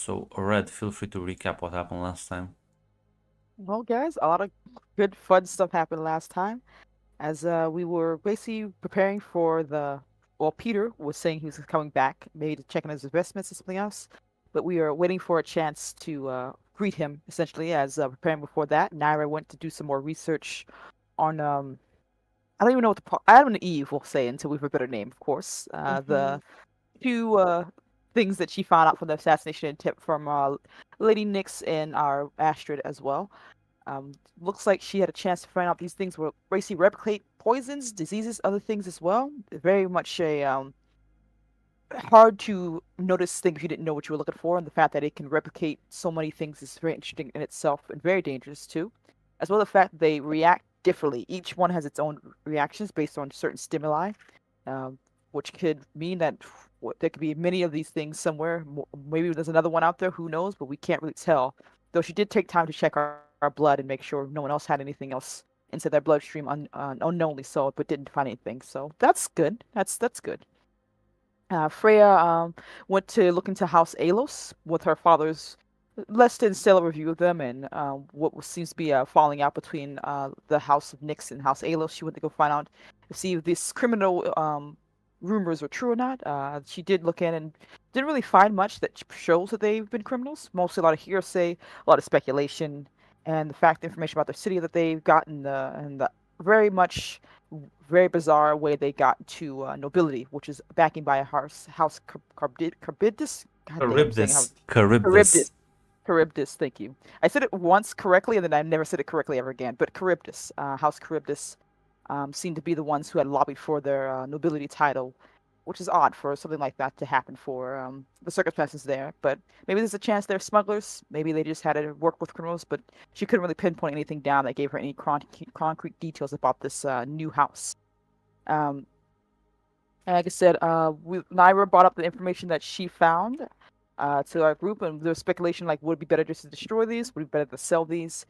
So, Red, feel free to recap what happened last time. Well, guys, a lot of good fun stuff happened last time as we were basically preparing for well, Peter was saying he was coming back, maybe to check on his investments and something else, but we are waiting for a chance to greet him essentially as preparing before that. Naira went to do some more research on I don't even know what Adam and Eve will say until we have a better name, of course. Mm-hmm. The two things that she found out from the assassination attempt from Lady Nyx and our Astrid as well. Um, Looks like she had a chance to find out these things were basically replicate poisons, diseases, other things as well. Very much a hard to notice thing if you didn't know what you were looking for, and the fact that it can replicate so many things is very interesting in itself and very dangerous too. As well, the fact that they react differently. Each one has its own reactions based on certain stimuli, um, which could mean that there could be many of these things somewhere. Maybe there's another one out there. Who knows? But we can't really tell. Though she did take time to check our blood and make sure no one else had anything else into their bloodstream unknowingly so, but didn't find anything. So that's good. That's good. Freya went to look into House Alos with her father's less than stellar review of them and seems to be a falling out between the House of Nyx and House Alos. She went to go find out to see if these criminal rumors were true or not. She did look in and didn't really find much that shows that they've been criminals. Mostly a lot of hearsay, a lot of speculation, and the fact information about their city that they've gotten and the very much very bizarre way they got to nobility, which is backing by a house Carbidus. God damn, I'm saying how Charybdis. Charybdis. Charybdis. Charybdis, thank you. I said it once correctly, and then I never said it correctly ever again. But Charybdis, House Charybdis, seemed to be the ones who had lobbied for their nobility title, which is odd for something like that to happen for the circumstances there. But maybe there's a chance they're smugglers. Maybe they just had to work with criminals, but she couldn't really pinpoint anything down that gave her any concrete details about this new house. Um, and like I said, Naira brought up the information that she found to our group, and there was speculation like, would it be better just to destroy these? Would it be better to sell these?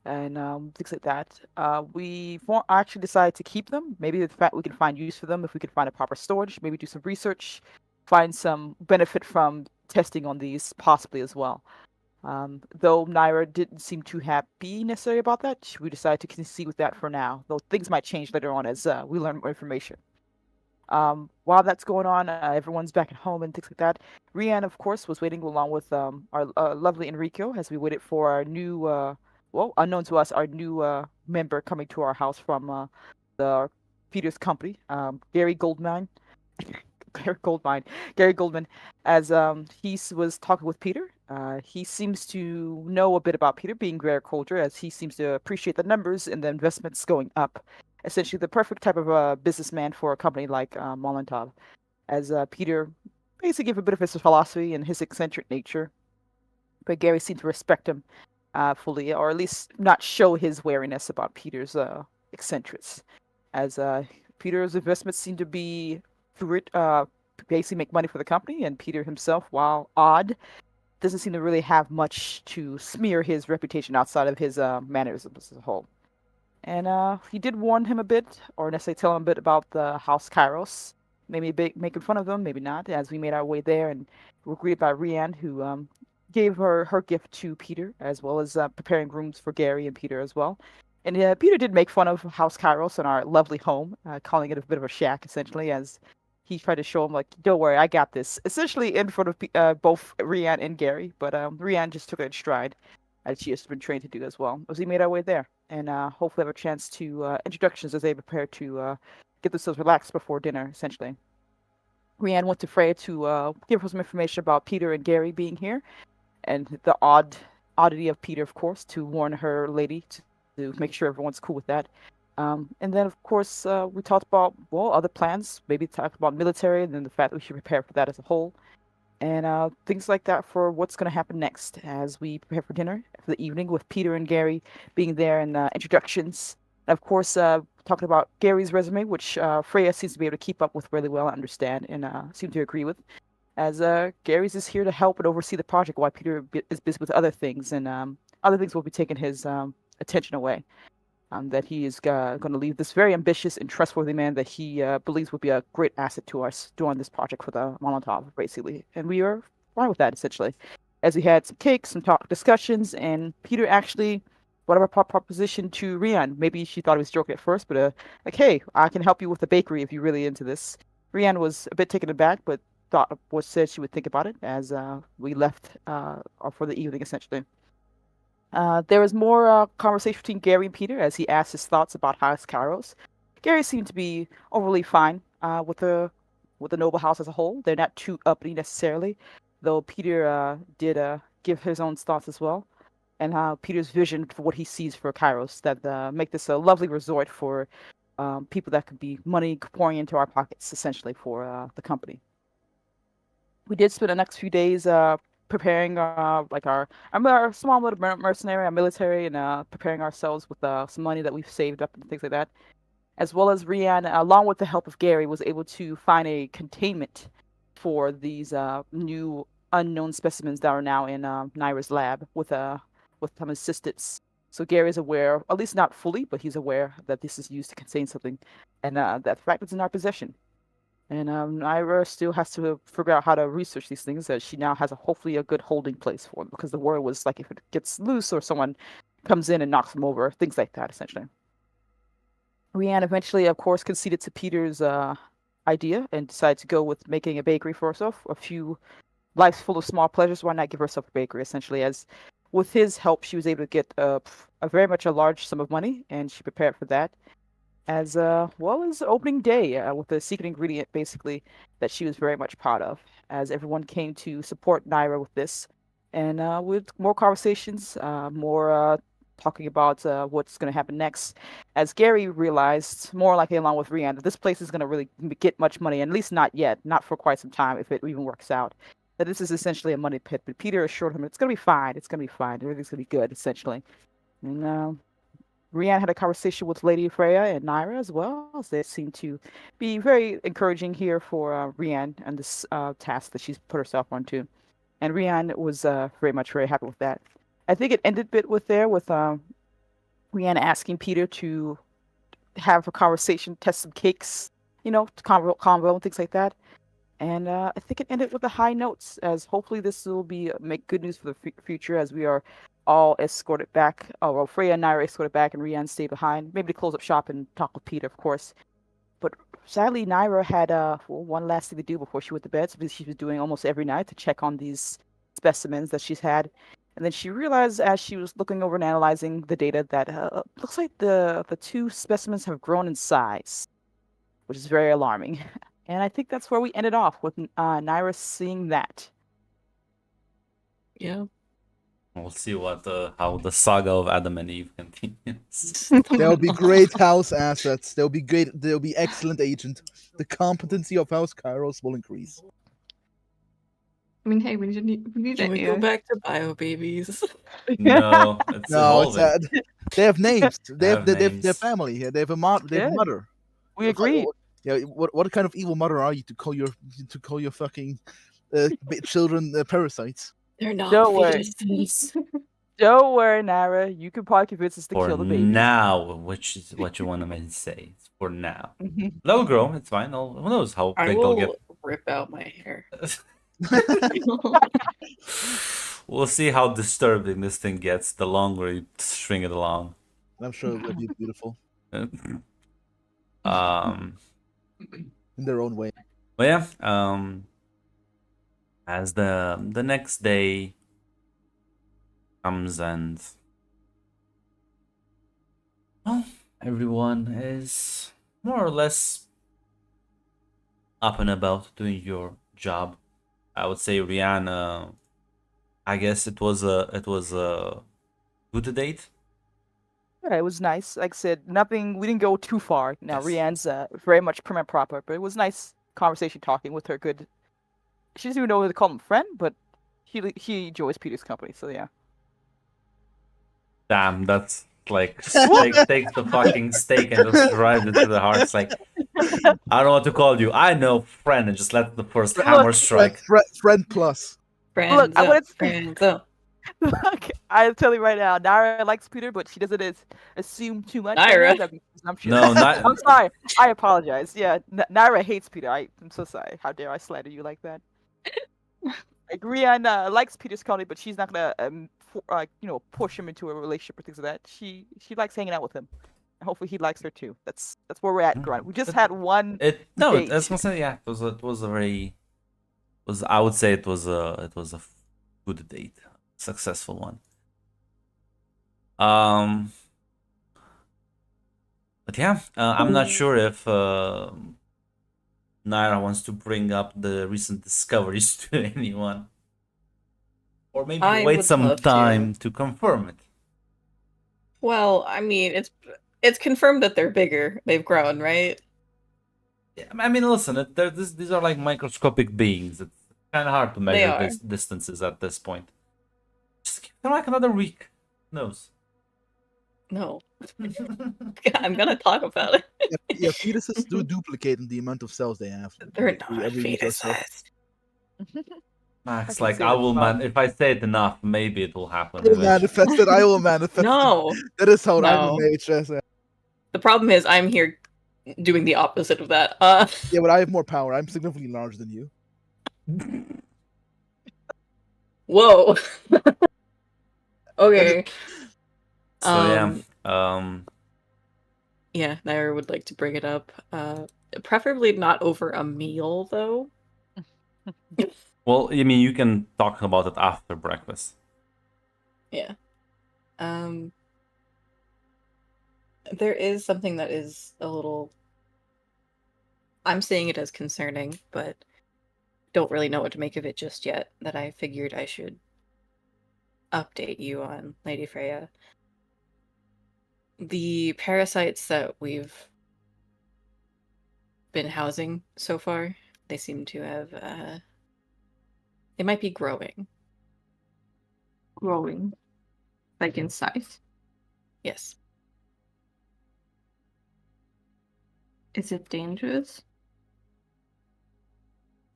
And things like that. We actually decided to keep them. Maybe the fact we can find use for them if we could find a proper storage. Maybe do some research, find some benefit from testing on these possibly as well. Though Naira didn't seem too happy necessarily about that, we decided to concede with that for now. Though things might change later on as we learn more information. While that's going on, everyone's back at home and things like that. Rianne, of course, was waiting along with our lovely Enrico as we waited for our new, well, unknown to us, our new member coming to our house from the Peter's company, Gary Goldmine. Gary Goldmine, Gary Goldman, as was talking with Peter. He seems to know a bit about Peter, being Gary Coulter, as he seems to appreciate the numbers and the investments going up. Essentially, the perfect type of businessman for a company like Molotov, as Peter basically gave a bit of his philosophy and his eccentric nature. But Gary seemed to respect him fully, or at least not show his wariness about Peter's eccentrics, as Peter's investments seem to be through it basically make money for the company, and Peter himself, while odd, doesn't seem to really have much to smear his reputation outside of his mannerisms as a whole. And he did warn him a bit, or necessarily tell him a bit about the House Kairos. Maybe making fun of them, maybe not, as we made our way there and were greeted by Rianne, who gave her gift to Peter, as well as preparing rooms for Gary and Peter as well. And Peter did make fun of House Kairos and our lovely home, calling it a bit of a shack, essentially, as he tried to show him, like, don't worry, I got this. Essentially in front of both Rianne and Gary, but Rianne just took it in stride, as she has been trained to do as well, as we made our way there. And hopefully have a chance to introductions as they prepare to get themselves relaxed before dinner, essentially. Rianne went to Freya to give her some information about Peter and Gary being here, and the oddity of Peter, of course, to warn her lady to make sure everyone's cool with that. And then, of course, we talked about, well, other plans, maybe talk about military, and then the fact that we should prepare for that as a whole, and things like that for what's going to happen next as we prepare for dinner for the evening with Peter and Gary being there and introductions. And of course, talking about Gary's resume, which Freya seems to be able to keep up with really well and understand and seem to agree with, as Gary's is here to help and oversee the project while Peter is busy with other things, and other things will be taking his attention away. That he is going to leave this very ambitious and trustworthy man that he believes would be a great asset to us during this project for the Molotov, basically. And we are fine with that, essentially. as we had some cakes, some talk discussions, and Peter actually brought up a proposition to Rian. Maybe she thought he was joking at first, but like, hey, I can help you with the bakery if you're really into this. Rian was a bit taken aback, but thought was said she would think about it as we left for the evening, essentially. There was more conversation between Gary and Peter as he asked his thoughts about House Kairos. Gary seemed to be overly fine with the noble house as a whole. They're not too uppity necessarily, though Peter did give his own thoughts as well, and how Peter's vision for what he sees for Kairos that make this a lovely resort for people that could be money pouring into our pockets, essentially for the company. We did spend the next few days preparing like our small little mercenary, our military, and preparing ourselves with some money that we've saved up and things like that, as well as Rian, along with the help of Gary, was able to find a containment for these new unknown specimens that are now in Naira's lab with some assistance. So Gary is aware, at least not fully, but he's aware that this is used to contain something, and that fact is in our possession. And Naira still has to figure out how to research these things. That she now has hopefully a good holding place for them, because the worry was like if it gets loose or someone comes in and knocks them over, things like that, essentially. Rianne eventually, of course, conceded to Peter's idea and decided to go with making a bakery for herself. A few life's full of small pleasures. Why not give herself a bakery? Essentially, as with his help, she was able to get a very much a large sum of money, and she prepared for that as well as opening day with a secret ingredient basically that she was very much proud of, as everyone came to support Naira with this, and with more conversations, more talking about what's going to happen next, as Gary realized more likely along with Rian that this place is going to really get much money, at least not yet, not for quite some time if it even works out. That this is essentially a money pit, but Peter assured him it's going to be fine. It's going to be fine. Everything's going to be good, essentially. And Rian had a conversation with Lady Freya and Naira as well, as they seem to be very encouraging here for Rian and this task that she's put herself onto. And Rian was very happy with that. I think it ended a bit with Rian asking Peter to have a conversation, test some cakes, convo and things like that. And I think it ended with the high notes, as hopefully this will make good news for the future, as we are all escorted back. Oh, well, Freya and Naira escorted back, and Rian stayed behind, maybe to close up shop and talk with Peter, of course. But sadly, Naira had one last thing to do before she went to bed, something she was doing almost every night to check on these specimens that she's had. And then she realized, as she was looking over and analyzing the data, that looks like the two specimens have grown in size, which is very alarming. And I think that's where we ended off with Naira seeing that. Yeah. We'll see how the saga of Adam and Eve continues. There'll be great house assets. There'll be excellent agent. The competency of House Kairos will increase. I mean, hey, we need Can we go back to bio babies? No, it's evolving. They have names. They have names. their family. They have a mother. We agreed. Yeah. What kind of evil mother are you to call your fucking children parasites? They're not Don't worry. fetuses. Don't worry, Naira. You can probably convince us to For kill the baby. now, which is what you want to say. It's for now. They'll grow. It's fine. Who knows how I big they'll get. will rip out my hair. We'll see how disturbing this thing gets the longer you string it along. I'm sure it will be beautiful In in their own way. But yeah, as the next day comes and well, everyone is more or less up and about doing your job. I would say Rihanna, I guess it was a good date. Yeah, it was nice. Like I said, nothing. We didn't go too far. Now Yes. Rianne's very much prim and proper, but it was nice conversation talking with her. Good. She doesn't even know whether to call him friend, but he enjoys Peter's company. So yeah. Damn, that's like take the fucking steak and just drive it to the heart. It's like I don't know what to call you. I know friend, and just let the first hammer strike. Friend plus. Look, I wanted to- Friends up. Look, I tell you right now, Naira likes Peter, but she doesn't assume too much. Naira. That'd be presumptuous. No, not I'm sorry. I apologize. Yeah, Naira hates Peter. I'm so sorry. How dare I slander you like that? Like Rihanna likes Peter Scully, but she's not gonna push him into a relationship or things like that. She likes hanging out with him. And hopefully he likes her too. That's where we're at, Grunt. We just But had one no, date. I was gonna say, yeah, it was a very was I would say it was a good date, successful one. But yeah, I'm not sure if Naira wants to bring up the recent discoveries to anyone, or maybe I wait would some love time to. to confirm it. Well, I mean, it's confirmed that they're bigger. They've grown, right? Yeah, I mean, listen, these are like microscopic beings. It's kind of hard to They measure are. this distances at this point. Just give them like another week. Who knows? No. I'm gonna talk about it. Yeah, fetuses do duplicate in the amount of cells they have. They're not Every week or so. fetuses. Max, can like say I that will about- man. If I say it enough, maybe it will happen I will eventually. manifest it. I will manifest No. it. That is how I'm a No. mage. Yes, yeah. The problem is I'm here doing the opposite of that. Yeah, but I have more power. I'm significantly larger than you. Whoa. Okay. So yeah, Yeah, Naira would like to bring it up. Preferably not over a meal, though. well, I mean, you can talk about it after breakfast. Yeah. There is something that is a little. I'm seeing it as concerning, but don't really know what to make of it just yet. That I figured I should update you on, Lady Freya. The parasites that we've been housing so far, they seem to have, they might be growing. Growing, like in size. Yes. Is it dangerous?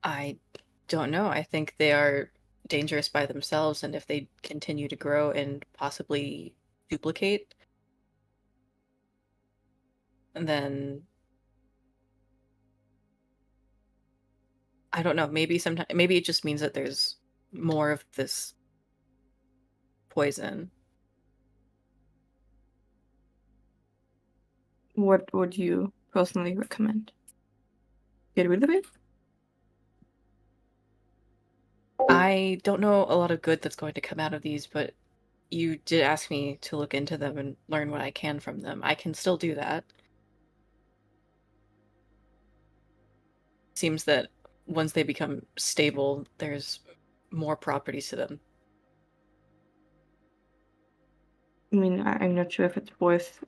I don't know. I think they are dangerous by themselves, and if they continue to grow and possibly duplicate, then I don't know. Maybe maybe it just means that there's more of this poison. What would you personally recommend? Get rid of it? I don't know a lot of good that's going to come out of these, but you did ask me to look into them and learn what I can from them. I can still do that. Seems that once they become stable, there's more properties to them. I mean, I'm not sure if it's worth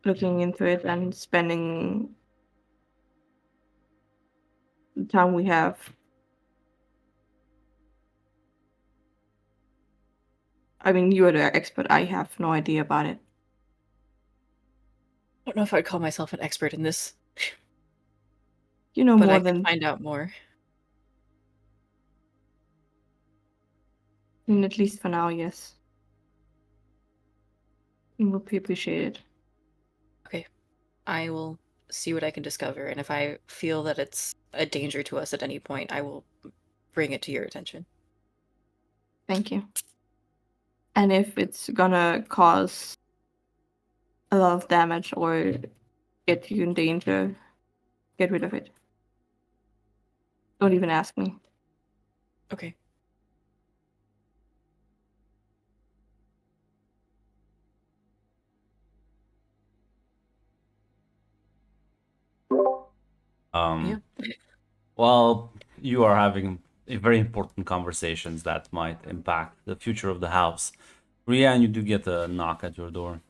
looking into it and spending the time we have. I mean, you are the expert. I have no idea about it. I don't know if I'd call myself an expert in this, You know but more I can than. find out more. I mean, at least for now, yes. It would be appreciated. Okay. I will see what I can discover, and if I feel that it's a danger to us at any point, I will bring it to your attention. Thank you. And if it's gonna cause a lot of damage or get you in danger, get rid of it. Don't even ask me. Okay. Yeah. Well, you are having very important conversations that might impact the future of the house. Rian, you do get a knock at your door,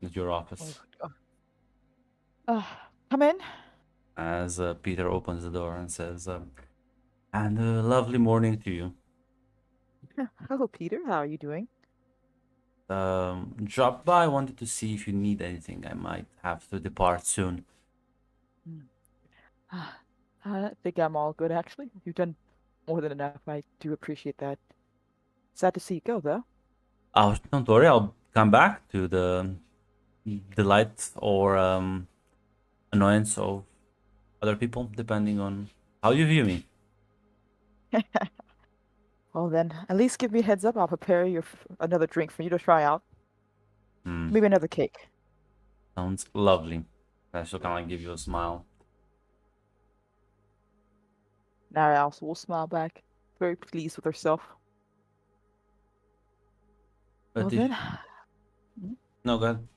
at your office, Come in. as Peter opens the door and says, "And a lovely morning to you. Hello, Peter. How are you doing? Dropped by. Wanted to see if you need anything. I might have to depart soon." I think I'm all good, actually. You've done more than enough. I do appreciate that. Sad to see you go, though. Oh, don't worry. I'll come back to the delight or annoyance of other people, depending on how you view me. Well then, at least give me a heads up. I'll prepare another drink for you to try out. Hmm, Maybe another cake. sounds lovely. I shall kind of give you a smile. Nara also will smile back, very pleased with herself. But Well if then, no, go ahead.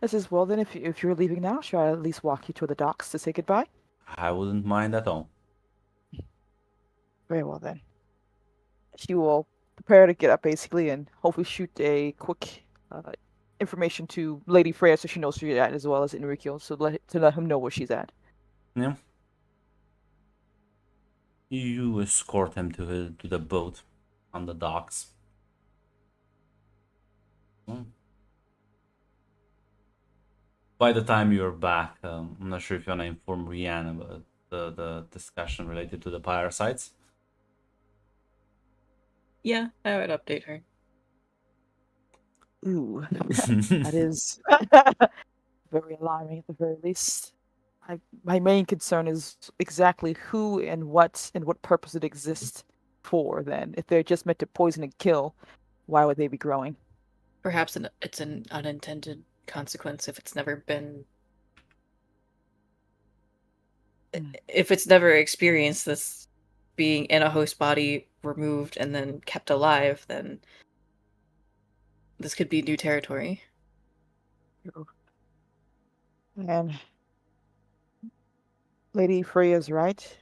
I says, well then, if you're leaving now, should I at least walk you to the docks to say goodbye? I wouldn't mind at all. Very well then. She will prepare to get up basically and hopefully shoot a quick information to Lady Freya so she knows where you're at as well as Enrico so to let him know where she's at. Yeah. You escort him to the boat on the docks. Hmm. By the time you're back, I'm not sure if you want to inform Rihanna about the discussion related to the parasites. Yeah, I would update her. Ooh, that is very alarming at the very least. My main concern is exactly who and what purpose it exists for then. If they're just meant to poison and kill, why would they be growing? Perhaps it's an unintended consequence if it's never been. Mm. If it's never experienced this being in a host body, removed, and then kept alive, then this could be new territory. And Lady Freya's right.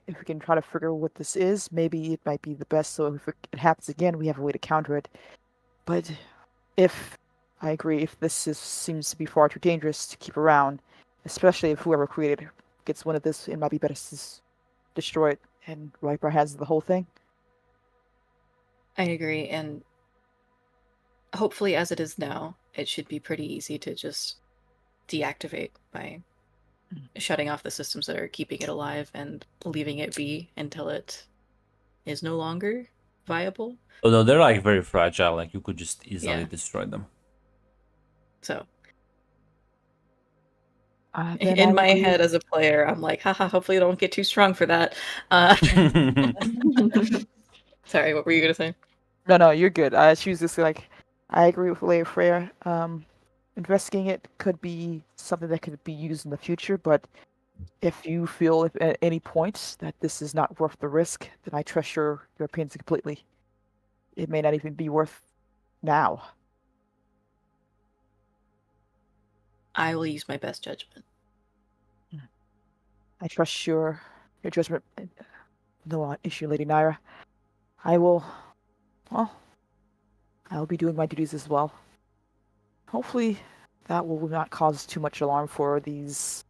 If we can try to figure what this is, maybe it might be the best. So if it happens again, we have a way to counter it. But if I agree, if seems to be far too dangerous to keep around, especially if whoever created it gets one of this, it might be better to destroy it and wipe our hands of the whole thing. I agree, and hopefully, as it is now, it should be pretty easy to just deactivate by shutting off the systems that are keeping it alive and leaving it be until it is no longer viable. Although they're like very fragile, like you could just easily Yeah. destroy them. So Then in I my agree. head as a player, I'm like, haha, hopefully I don't get too strong for that. Sorry, what were you gonna say? No, you're good. She was just like, I agree with Leia Freya. Investigating it could be something that could be used in the future, but if you feel if at any point that this is not worth the risk, then I trust your opinions completely. It may not even be worth now. I will use my best judgment. I trust your judgment. No issue, Lady Naira. I will. Well, I'll be doing my duties as well. Hopefully, that will not cause too much alarm for these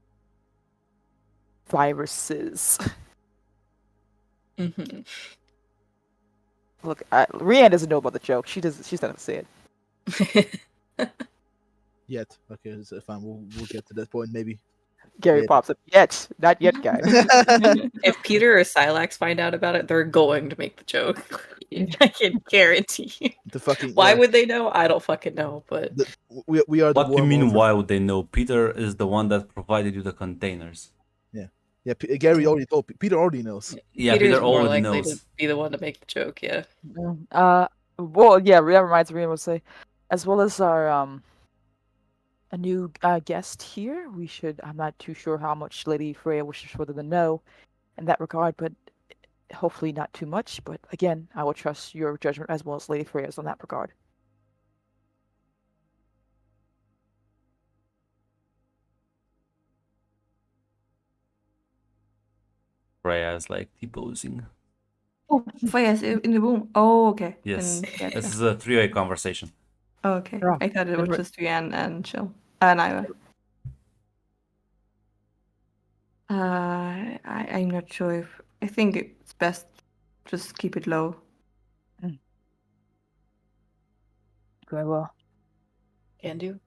viruses. Mm-hmm. Look, Rianne doesn't know about the joke. She's not gonna say it. Yet. Okay, so fine. We'll get to that point maybe. Gary Yeah. pops up. Yet, not yet, guys. If Peter or Silax find out about it, they're going to make the joke. I can guarantee you. The fucking Why yeah, would they know? I don't fucking know, but we are the What do you warm mean? orphan. Why would they know? Peter is the one that provided you the containers. Yeah, Gary already told. Peter already knows. Yeah, Peter's Peter more already likely knows. to be the one to make the joke, yeah. Well, yeah, that reminds me. I would say, as well as our a new guest here, we should. I'm not too sure how much Lady Freya wishes for them to know in that regard, but hopefully not too much. But again, I will trust your judgment as well as Lady Freya's on that regard. Freya is like deposing. Oh, Freya's in the room. Oh, okay. Yes, Then, yeah, this yeah. is a three-way conversation. Oh, okay. Yeah. I thought it Then was we- just Rianne and Chill. And Ira. I'm not sure if. I think it's best just keep it low. Very well. Can do.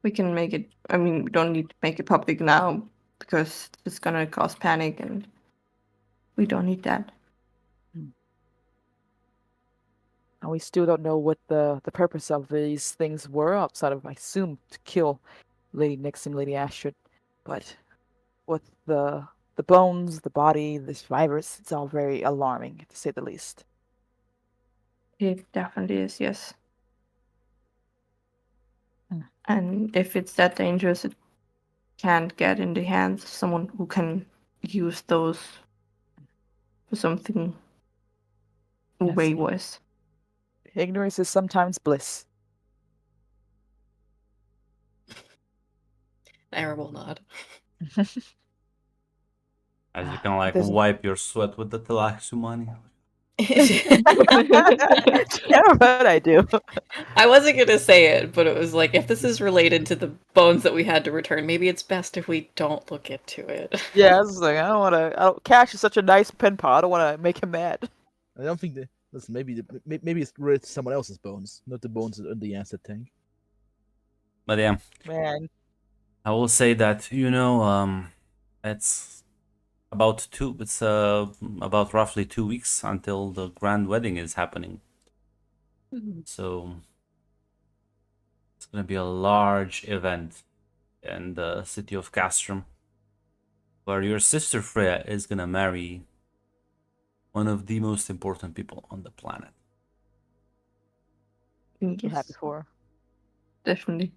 We can make it. I mean, we don't need to make it public now because it's gonna cause panic, and we don't need that. And we still don't know what the purpose of these things were outside of, I assume, to kill Lady Nix and Lady Astrid. But with the the bones, the body, this virus, it's all very alarming, to say the least. It definitely is, yes. Hmm. And if it's that dangerous, it can't get in the hands of someone who can use those for something way Yes. worse. Ignorance is sometimes bliss. Ira will nod. As you can like There's- wipe your sweat with the Talaxumani. Yeah, what I do. I wasn't gonna say it, but it was like, if this is related to the bones that we had to return, maybe it's best if we don't look into it. Yeah, I was like, I don't want to. Cash is such a nice pen pal. I don't want to make him mad. I don't think that. Listen, maybe it's related to someone else's bones, not the bones in the asset tank. But yeah, Man, I will say that it's about roughly 2 weeks until the grand wedding is happening. So it's gonna be a large event in the city of Castrum, where your sister Freya is gonna marry one of the most important people on the planet. I'm happy Yes, for her. definitely.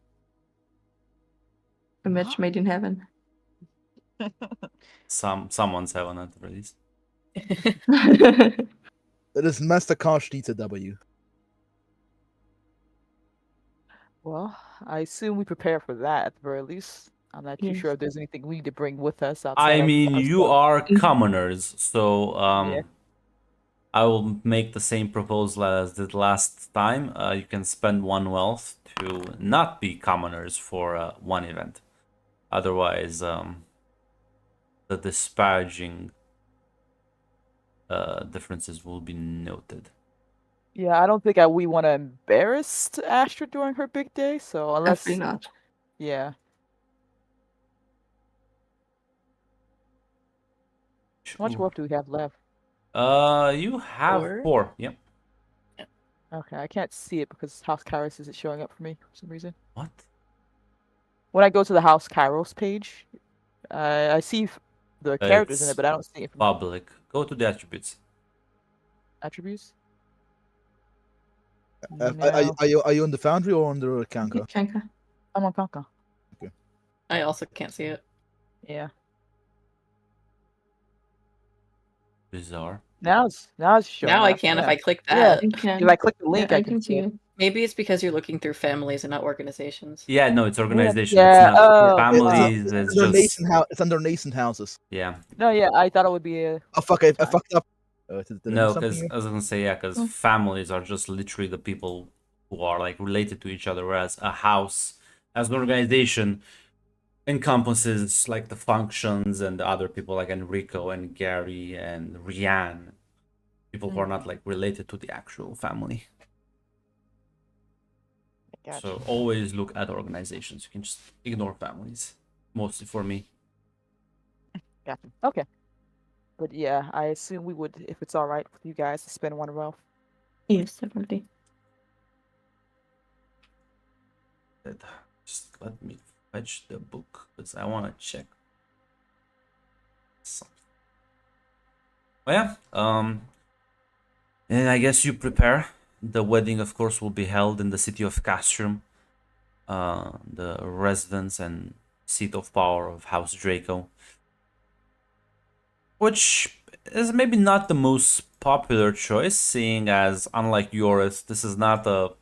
A match made in heaven. Someone's heaven at the least. That is Master Kosh needs a W. Well, I assume we prepare for that at the very least. I'm not too Yes. sure if there's anything we need to bring with us outside I of mean, our you stuff. are commoners, so Yeah. I will make the same proposal as did last time. You can spend one wealth to not be commoners for one event. Otherwise, the disparaging differences will be noted. Yeah, I don't think we want to embarrass Astra during her big day. So unless, Definitely not. yeah, how much Ooh. wealth do we have left? You have 4. 4. Yep. Okay, I can't see it because House Kairos isn't showing up for me for some reason. What? When I go to the House Kairos page, I see the characters in It's it, but I don't see it from public. Go to the attributes. attributes. Are No, you on the Foundry or on the Kanka? Kanka. I'm on Kanka. I also can't see it. Yeah, Bizarre. now it's showing Now I up, can if yeah. I click Yeah. that. You can. If I click the Yeah, link, I I can see it. you. Maybe it's because you're looking through families and not organizations. Yeah, no, it's organization. Yeah, It's not oh, families. It's It's under just it's under nascent houses. yeah. No, yeah, I thought it would be a. Oh fuck! I Time. fucked up. Did I No, miss something because here? I was gonna say yeah, because families are just literally the people who are like related to each other, whereas a house as an organization encompasses like the functions and the other people like Enrico and Gary and Rianne, people who are not like related to the actual family. Gotcha. So always look at organizations. You can just ignore families, mostly for me. Gotcha. Okay. But yeah, I assume we would, if it's all right with you guys, to spend one wealth. Yes, definitely. Just let me fetch the book because I want to check something. Oh yeah. And I guess you prepare. The wedding, of course, will be held in the city of Castrum, the residence and seat of power of House Draco, which is maybe not the most popular choice, seeing as, unlike yours, this is not a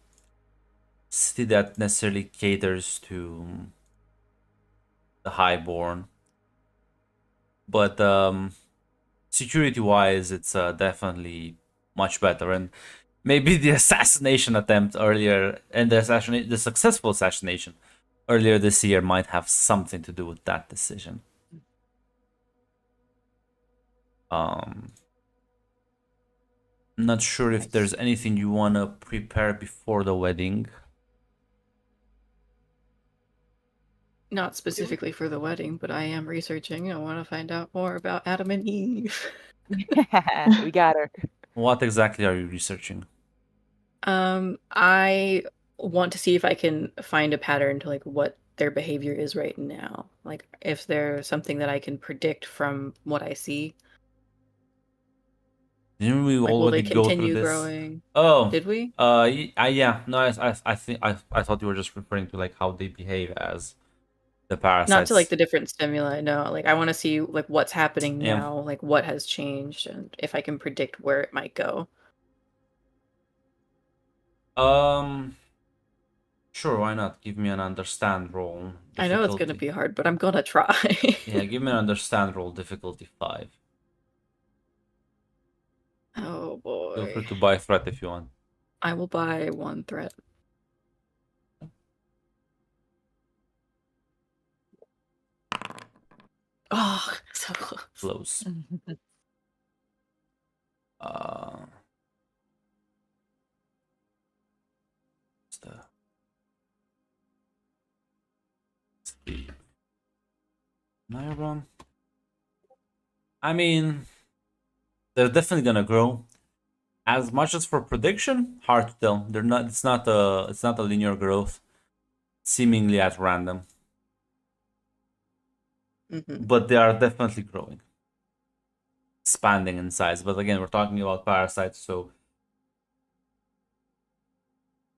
city that necessarily caters to the highborn. But security-wise, it's definitely much better. And maybe the assassination attempt earlier and the successful assassination earlier this year might have something to do with that decision. Not sure if there's anything you want to prepare before the wedding. Not specifically for the wedding, but I am researching. I want to find out more about Adam and Eve. We got her. What exactly are you researching? I want to see if I can find a pattern to like what their behavior is right now. Like if they're something that I can predict from what I see. Didn't we Like, will they already go through continue this? growing? Oh, Did we? yeah. No, I think I thought you were just referring to like how they behave as the Not to like parasites. the different stimuli, no. Like I want to see like what's happening Yeah. now, like what has changed, and if I can predict where it might go. Sure, why not? Give me an understand roll. I know it's gonna Difficulty. be hard, but I'm gonna try. Yeah, give me an understand roll. Difficulty 5. Oh Feel free boy. to buy threat if you want. I will buy 1 threat. Oh, so close. Close. Uh, what's the speed? Myron? I mean, they're definitely gonna grow. As much as for prediction, hard to tell. They're not. It's not a linear growth, seemingly at random. But they are definitely growing, expanding in size. But again, we're talking about parasites, so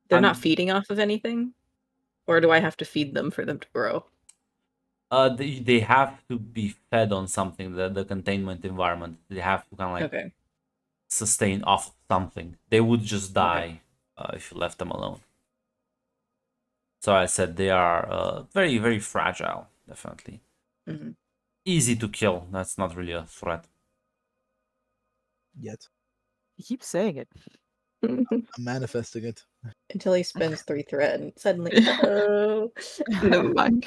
They're not feeding off of anything? Or do I have to feed them for them to grow? they have to be fed on something. The containment environment. They have to kind of like Okay. sustain off something. They would just die if you left them alone. So I said they are very, very fragile, definitely. Easy to kill. That's not really a threat. Yet. You keep saying it. I'm manifesting it. Until he spends 3 threat and suddenly, oh. Never mind.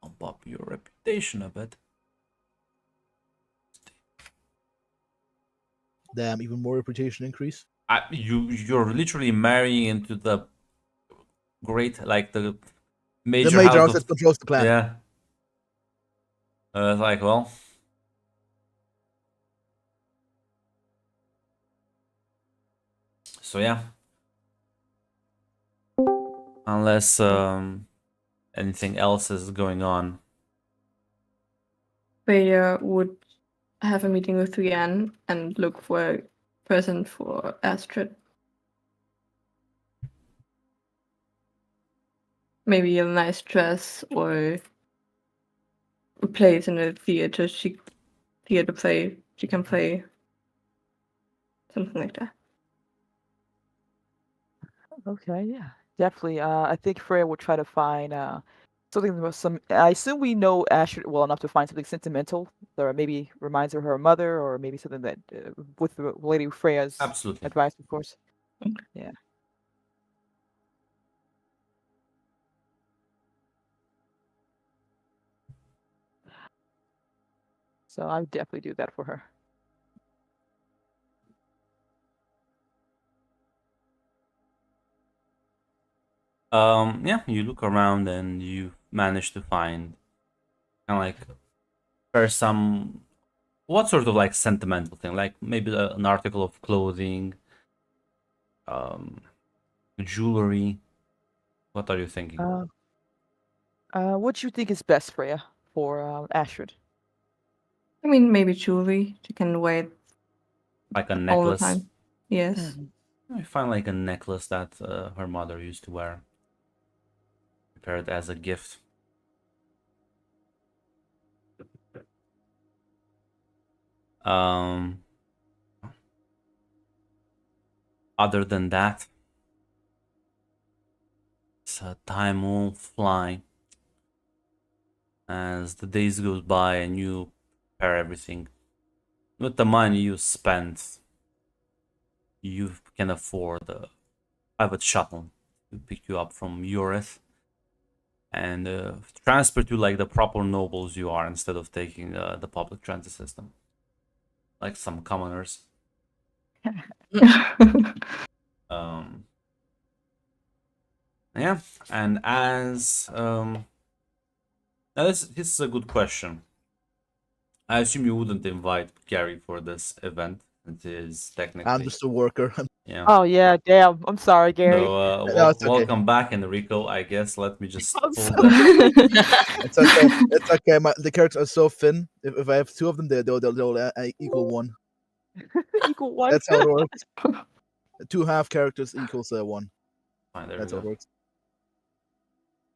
Bump up your reputation a bit. Damn, even more reputation increase. You're literally marrying into the great, like the The major major house house of, that controls the planet. yeah. It's like, well, so yeah. Unless anything else is going on. Vader would have a meeting with Rian and look for a present for Astrid. Maybe a nice dress or a place in a theater theater play she can play. Something like that. Okay, yeah, definitely. I think Freya will try to find something with some. I assume we know Asher well enough to find something sentimental, or maybe reminds her of her mother, or maybe something that with Lady Freya's Absolutely. advice, of course. Yeah. So I would definitely do that for her. Yeah, you look around and you manage to find kind of like there's some what sort of like sentimental thing, like maybe an article of clothing, jewelry. What are you thinking? What do you think is best, Freya, for Astrid? I mean, maybe jewelry. She can wear it Like a all the necklace. time. Yes. I find like a necklace that her mother used to wear, prepared as a gift. Other than that, time will fly as the days goes by and you prepare everything. With the money you spend, you can afford a private shuttle to pick you up from Eurith and transport you like the proper nobles you are instead of taking the public transit system, like some commoners. Yeah, and as now this is a good question. I assume you wouldn't invite Gary for this event It is technically. I'm just a worker. Yeah. Oh yeah, damn. I'm sorry, Gary. So No, it's okay. welcome back, Enrico. I guess let me just I'm pull sorry. the. It's okay. It's okay. The characters are so thin. If I have two of them, they'll equal one. Equal one. That's how it works. Two half characters equals one. Fine, there That's we how it go. works.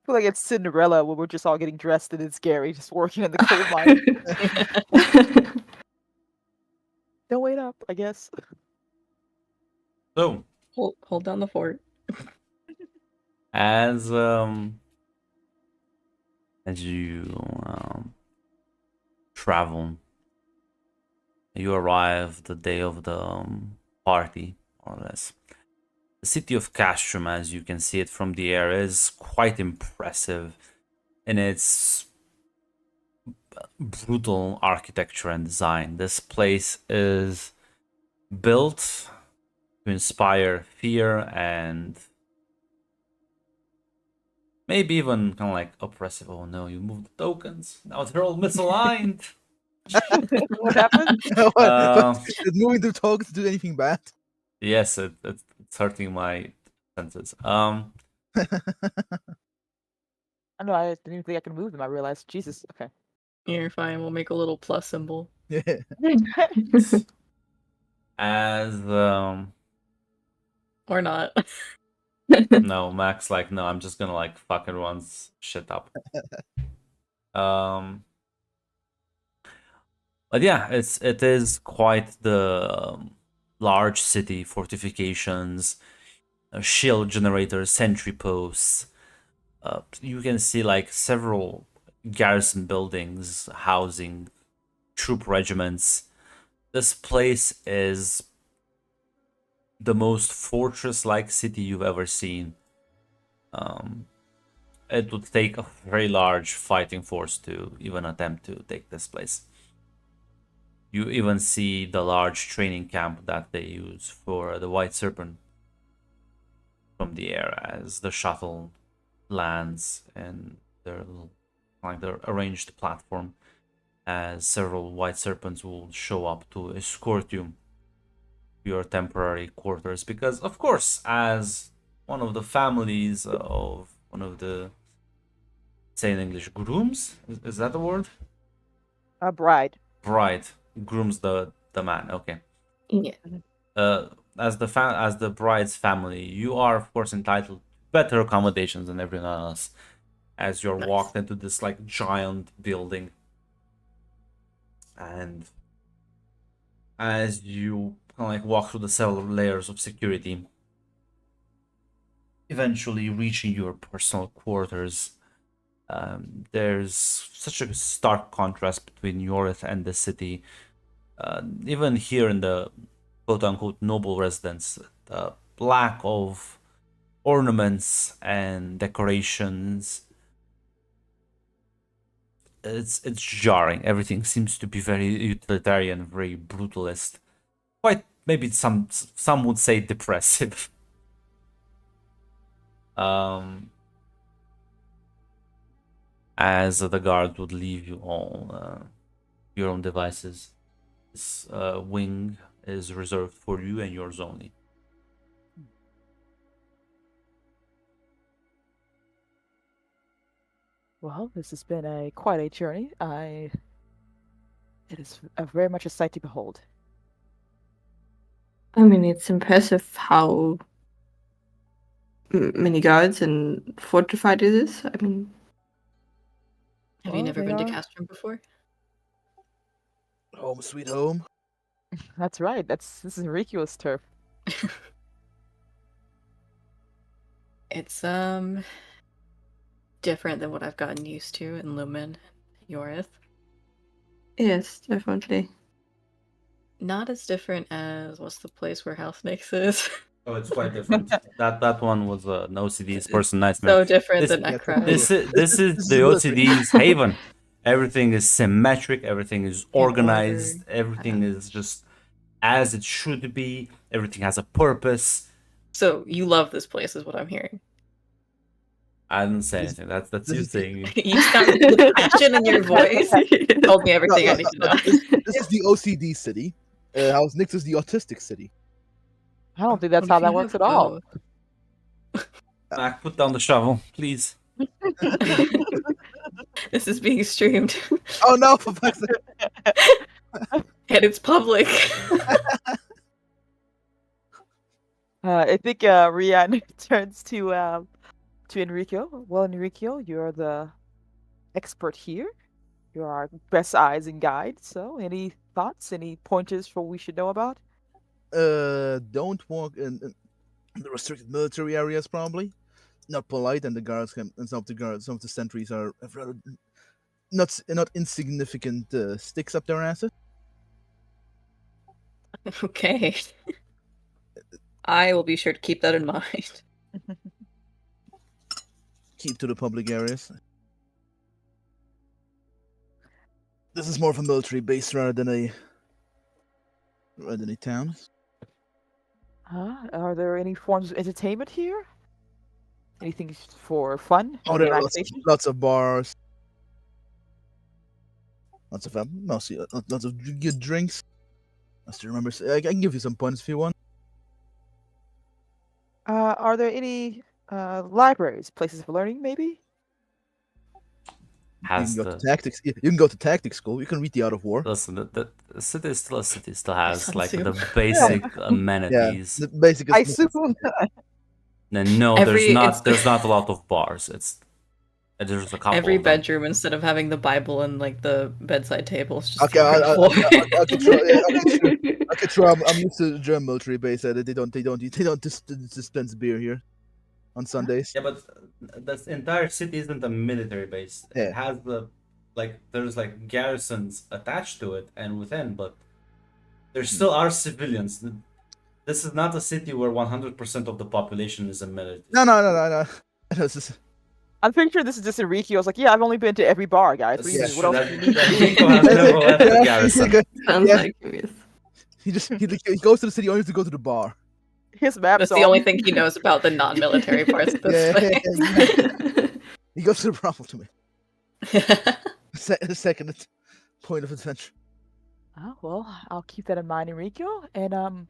I feel like it's Cinderella when we're just all getting dressed and it's Gary just working in the coal mine. Don't wait up, I guess. So hold down the fort. as you travel, you arrive the day of the party, more or less. The city of Castrum, as you can see it from the air, is quite impressive in its brutal architecture and design. This place is built to inspire fear and maybe even kind of like oppressive. Oh no, you moved the tokens. Now they're all misaligned. What happened? Uh, Did moving the tokens do anything bad? yes, it's hurting my senses. I know I didn't even think I could move them. I realized, Jesus. Okay. You're fine. We'll make a little plus symbol. Yeah. As Or not. no, Max, like, no, I'm just gonna like fuck everyone's shit up. But yeah, it is quite the large city, fortifications, shield generators, sentry posts. You can see like several garrison buildings housing troop regiments. This place is the most fortress-like city you've ever seen. It would take a very large fighting force to even attempt to take this place. You even see the large training camp that they use for the White Serpent from the air as the shuttle lands and their arranged platform, as several White Serpents will show up to escort you to your temporary quarters, because of course, as one of the families of one of the, say in English, grooms, is that the word? A bride. Bride grooms the man. Okay. Yeah. As the bride's family, you are of course entitled to better accommodations than everyone else, as you're Nice. walked into this like giant building, and as you kind of like walk through the several layers of security, eventually reaching your personal quarters. There's such a stark contrast between Yorith and the city. Even here in the quote-unquote noble residence, the lack of ornaments and decorations, it's jarring. Everything seems to be very utilitarian, very brutalist. Quite maybe some would say depressive. As the guard would leave you all your own devices. This wing is reserved for you and yours only. Well, this has been quite a journey. It is very much a sight to behold. I mean, it's impressive how many guards and fortified it is. I mean, Have you Well, never they been to are- Castrum before? Home sweet home. That's right. This is Rikio's turf. It's different than what I've gotten used to in Lumen, Yorith. yes, definitely. Not as different as what's the place where House Snakes is. Oh, it's quite different. that one was an OCD's person nightmare. So different This- than yeah, Necro. This is This the is military. OCD's haven. Everything is symmetric. Everything is organized. order. Everything is just as it should be. Everything has a purpose. So you love this place, is what I'm hearing. I didn't say This- anything. That's this you is the- saying. You sound the passion in your voice told me everything I need to know. This is the OCD city. House Nix is the autistic city. I don't think that's What how if you that works have at all. Mac, put down the shovel, please. This is being streamed, Oh no, for fuck's sake. and it's public. I think Rian turns to Enrico. Well, Enrico, you're the expert here. You're our best eyes and guide. So, any thoughts? Any pointers for what we should know about? Don't walk in the restricted military areas. Probably not polite, and the guards can. And some of the sentries have rather not insignificant sticks up their asses. Okay. I will be sure to keep that in mind. Keep to the public areas. This is more of a military base rather than a town. Are there any forms of entertainment here? Anything for fun Oh, or there are lots, relaxation? lots of bars, lots of lots of good drinks. I still remember. I can give you some points if you want. Are there any libraries, places for learning, maybe? You Has can go to the tactics. You can go to tactics school. You can read the Art of War. listen, the city is still a city. Still has like Sun the Tzu. basic Yeah, amenities. the basic. I assume. And no, Every- it's- there's not a lot of bars. There's a couple. Every of them. bedroom, instead of having the Bible and like the bedside table, it's just Okay, the wood floor. I could try. I could try. I'm used to the German military base. They don't dispense beer here on Sundays. Yeah, but the entire city isn't a military base. Yeah. It has there's like garrisons attached to it and within, but there still are civilians. This is not a city where 100% of the population is a military. No. This is- I'm pretty sure this is just Enrique. I was like, yeah, I've only been to every bar, guys. What, do you Yeah, mean? What else that- do you need? that Rico has never left the garrison. Sounds Yeah. like it is. He goes to the city only to go to the bar. His map's That's the on. only thing he knows about the non-military parts of this place. He goes to the brothel to me. The second point of adventure. Oh, well, I'll keep that in mind, Enrico. And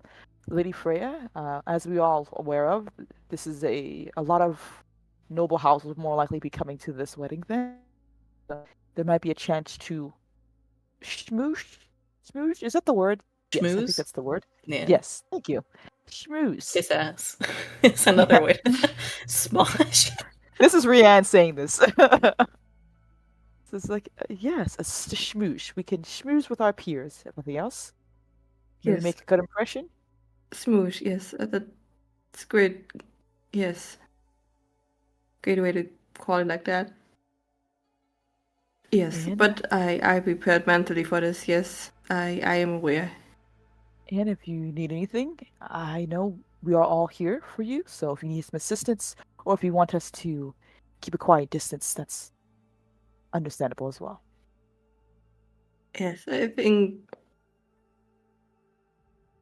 Lady Freya, as we all aware of, this is a lot of noble houses will more likely be coming to this wedding thing. So there might be a chance to schmoosh. Schmoosh? Is that the word? Yes, I think Schmooze? that's the word. Yeah. Yes, thank you. Schmooze. Kiss ass. It's another way to smosh. This is Rianne saying this. So it's like, yes, a schmoosh. We can schmooze with our peers. Anything else? Maybe Yes. make a good impression? Smoosh, yes. That's great. Yes. Great way to call it like that. Yes, And- but I prepared mentally for this. Yes, I am aware. And if you need anything, I know we are all here for you. So if you need some assistance or if you want us to keep a quiet distance, that's understandable as well. Yes, I think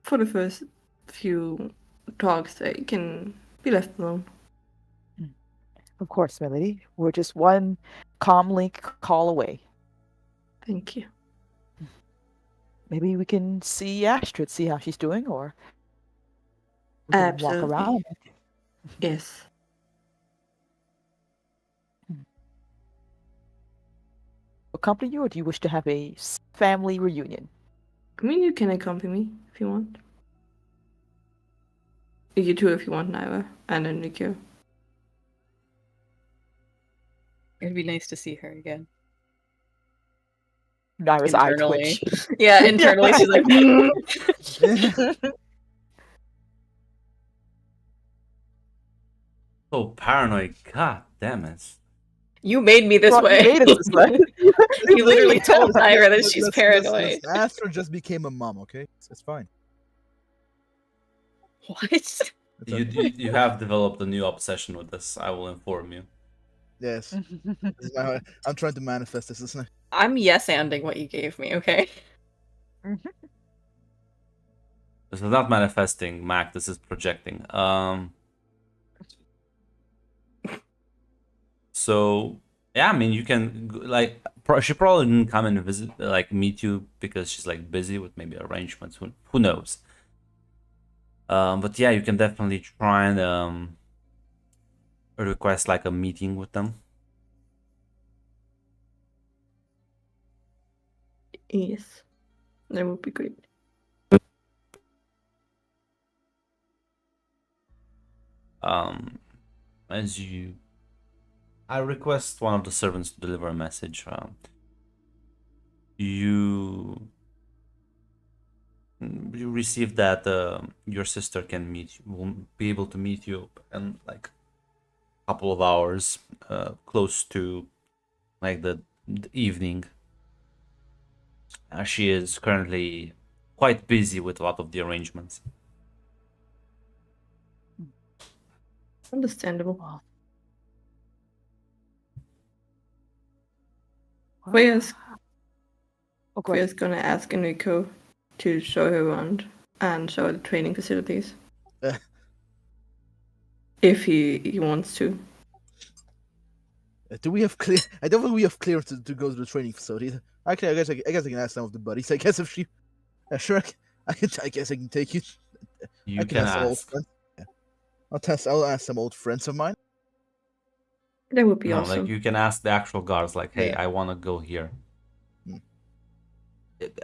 for the first few talks, I can be left alone. Of course, my lady. We're just one comm link call away. Thank you. Maybe we can see Astrid, see how she's doing, or we can walk Absolutely. around. Yes. Accompany you, or do you wish to have a family reunion? I mean, you can accompany me if you want. You too, if you want, Naira, and Enrico. It'd be nice to see her again. Naira's eye Internally. twitch. Yeah, internally she's like, So paranoid. God damn it. you made me this Well, way. you made us this way. You literally told Naira that she's Listen, paranoid. Astrid just became a mom. Okay, it's fine. What? It's You have developed a new obsession with this. I will inform you. Yes, this is I'm trying to manifest this. Isn't it? I'm yes-anding what you gave me, okay? This is not manifesting, Mac. This is projecting. So Yeah, I mean, you can like she probably didn't come and visit, like meet you because she's like busy with maybe arrangements. Who knows? But yeah, you can definitely try and request like a meeting with them. Yes, that would be great. As you, I request one of the servants to deliver a message. You you receive that your sister can meet you, will be able to meet you in like a couple of hours, close to like the evening. She is currently quite busy with a lot of the arrangements. Understandable. Wow. Freya's Oh, go ahead. Freya's gonna ask Enrico to show her around and show her the training facilities. Uh. If he wants to. Do we have clear? I don't think we have clear to go to the training facility. Actually, I guess I can ask some of the buddies. I guess if she, sure, I guess I can take you. You I can can ask some old ask. friends. Yeah. I'll ask some old friends of mine. That would be No, awesome. like you can ask the actual guards, like, "Hey, Yeah. I want to go here." Hmm.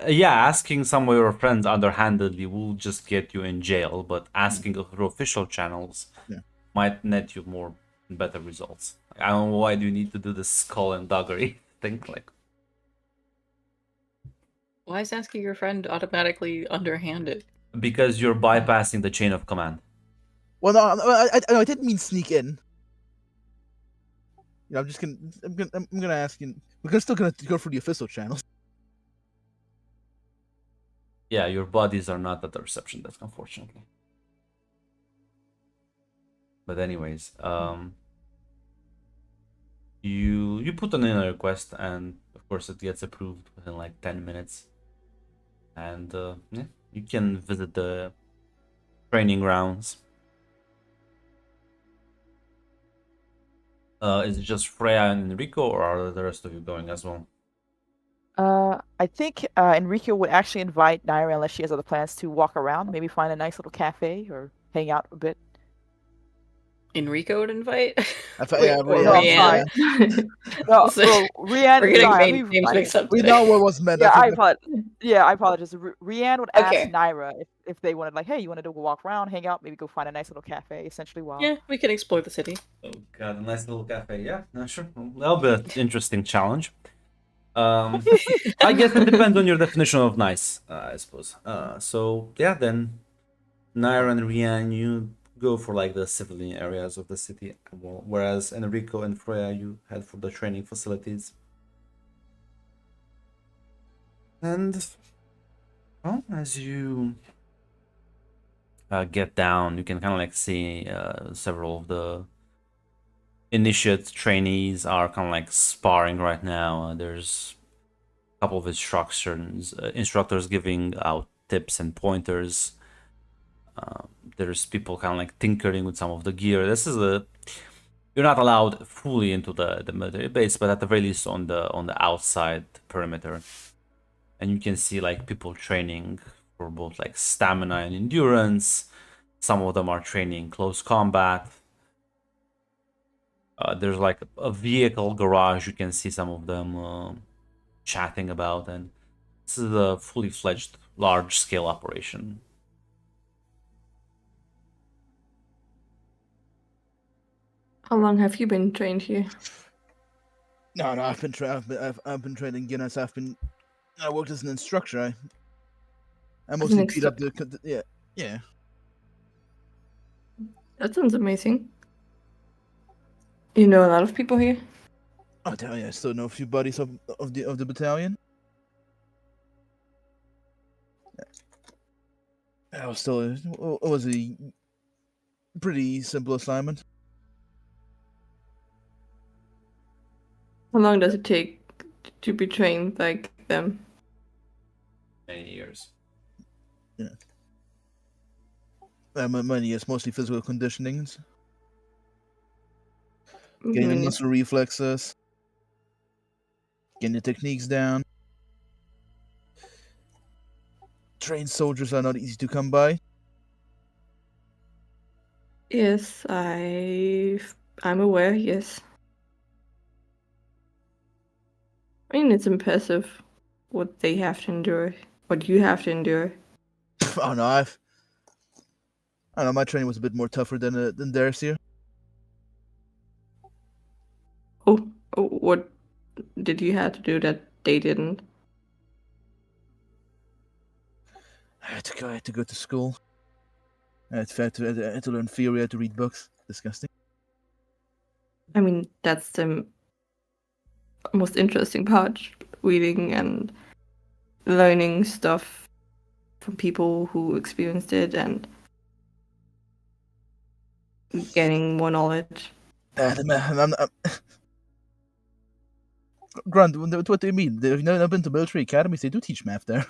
Yeah, asking some of your friends underhandedly will just get you in jail, but asking through official channels Yeah. might net you more better results. Like, I don't know why do you need to do this skull and doggery thing, like. Why is asking your friend automatically underhanded? Because you're bypassing the chain of command. Well, no, I didn't mean sneak in. You know, I'm gonna ask you. We're still gonna go through the official channels. Yeah, your bodies are not at the reception desk, unfortunately. But anyways, you put in a request, and of course it gets approved within like 10 minutes. And yeah, you can visit the training grounds. Is it just Freya and Enrico, or are the rest of you going as well? I think Enrique would actually invite Naira, unless she has other plans, to walk around, maybe find a nice little cafe or hang out a bit. Enrico would invite? Yeah, or No, I'm Rianne? sorry. No, So- well, Rianne. We're getting Sorry, names I mixed up we today. know what was meant. Yeah, I I think. apologize. Yeah, I apologize. Rianne would ask Okay. Naira if they wanted, like, hey, you wanted to go walk around, hang out, maybe go find a nice little cafe, essentially, while. Yeah, we can explore the city. Oh god, a nice little cafe. Yeah, no, sure. Well, that'll be an interesting challenge. I guess it depends on your definition of nice, I suppose. So yeah, then Nair and Rian, you go for like the civilian areas of the city, whereas Enrico and Freya, you head for the training facilities. And well, as you get down, you can kind of like see several of the initiate trainees are kind of like sparring right now. There's a couple of instructors giving out tips and pointers. There's people kind of like tinkering with some of the gear. You're not allowed fully into the military base, but at the very least on the outside perimeter. And you can see like people training for both like stamina and endurance. Some of them are training close combat. There's like a vehicle garage. You can see some of them chatting about, and this is a fully fledged large scale operation. How long have you been trained here? No, I've been training Guinness. I worked as an instructor. I mostly beat up yeah. That sounds amazing. You know a lot of people here? Oh, damn, yeah, I still know a few buddies of the battalion. It was a pretty simple assignment. How long does it take to be trained like them? Many years. Yeah. Money is mostly physical conditionings, I getting the mean, muscle reflexes. Getting the techniques down. Trained soldiers are not easy to come by. Yes, I'm aware, yes. I mean, it's impressive what they have to endure, what you have to endure. Oh no, I don't know. My training was a bit more tougher than theirs here. Oh, what did you have to do that they didn't? I had to go to school. I had to learn theory. I had to read books. Disgusting. I mean, that's the most interesting part, reading and learning stuff from people who experienced it and getting more knowledge. Grant, what do you mean? Have you never been to military academies? They do teach math there.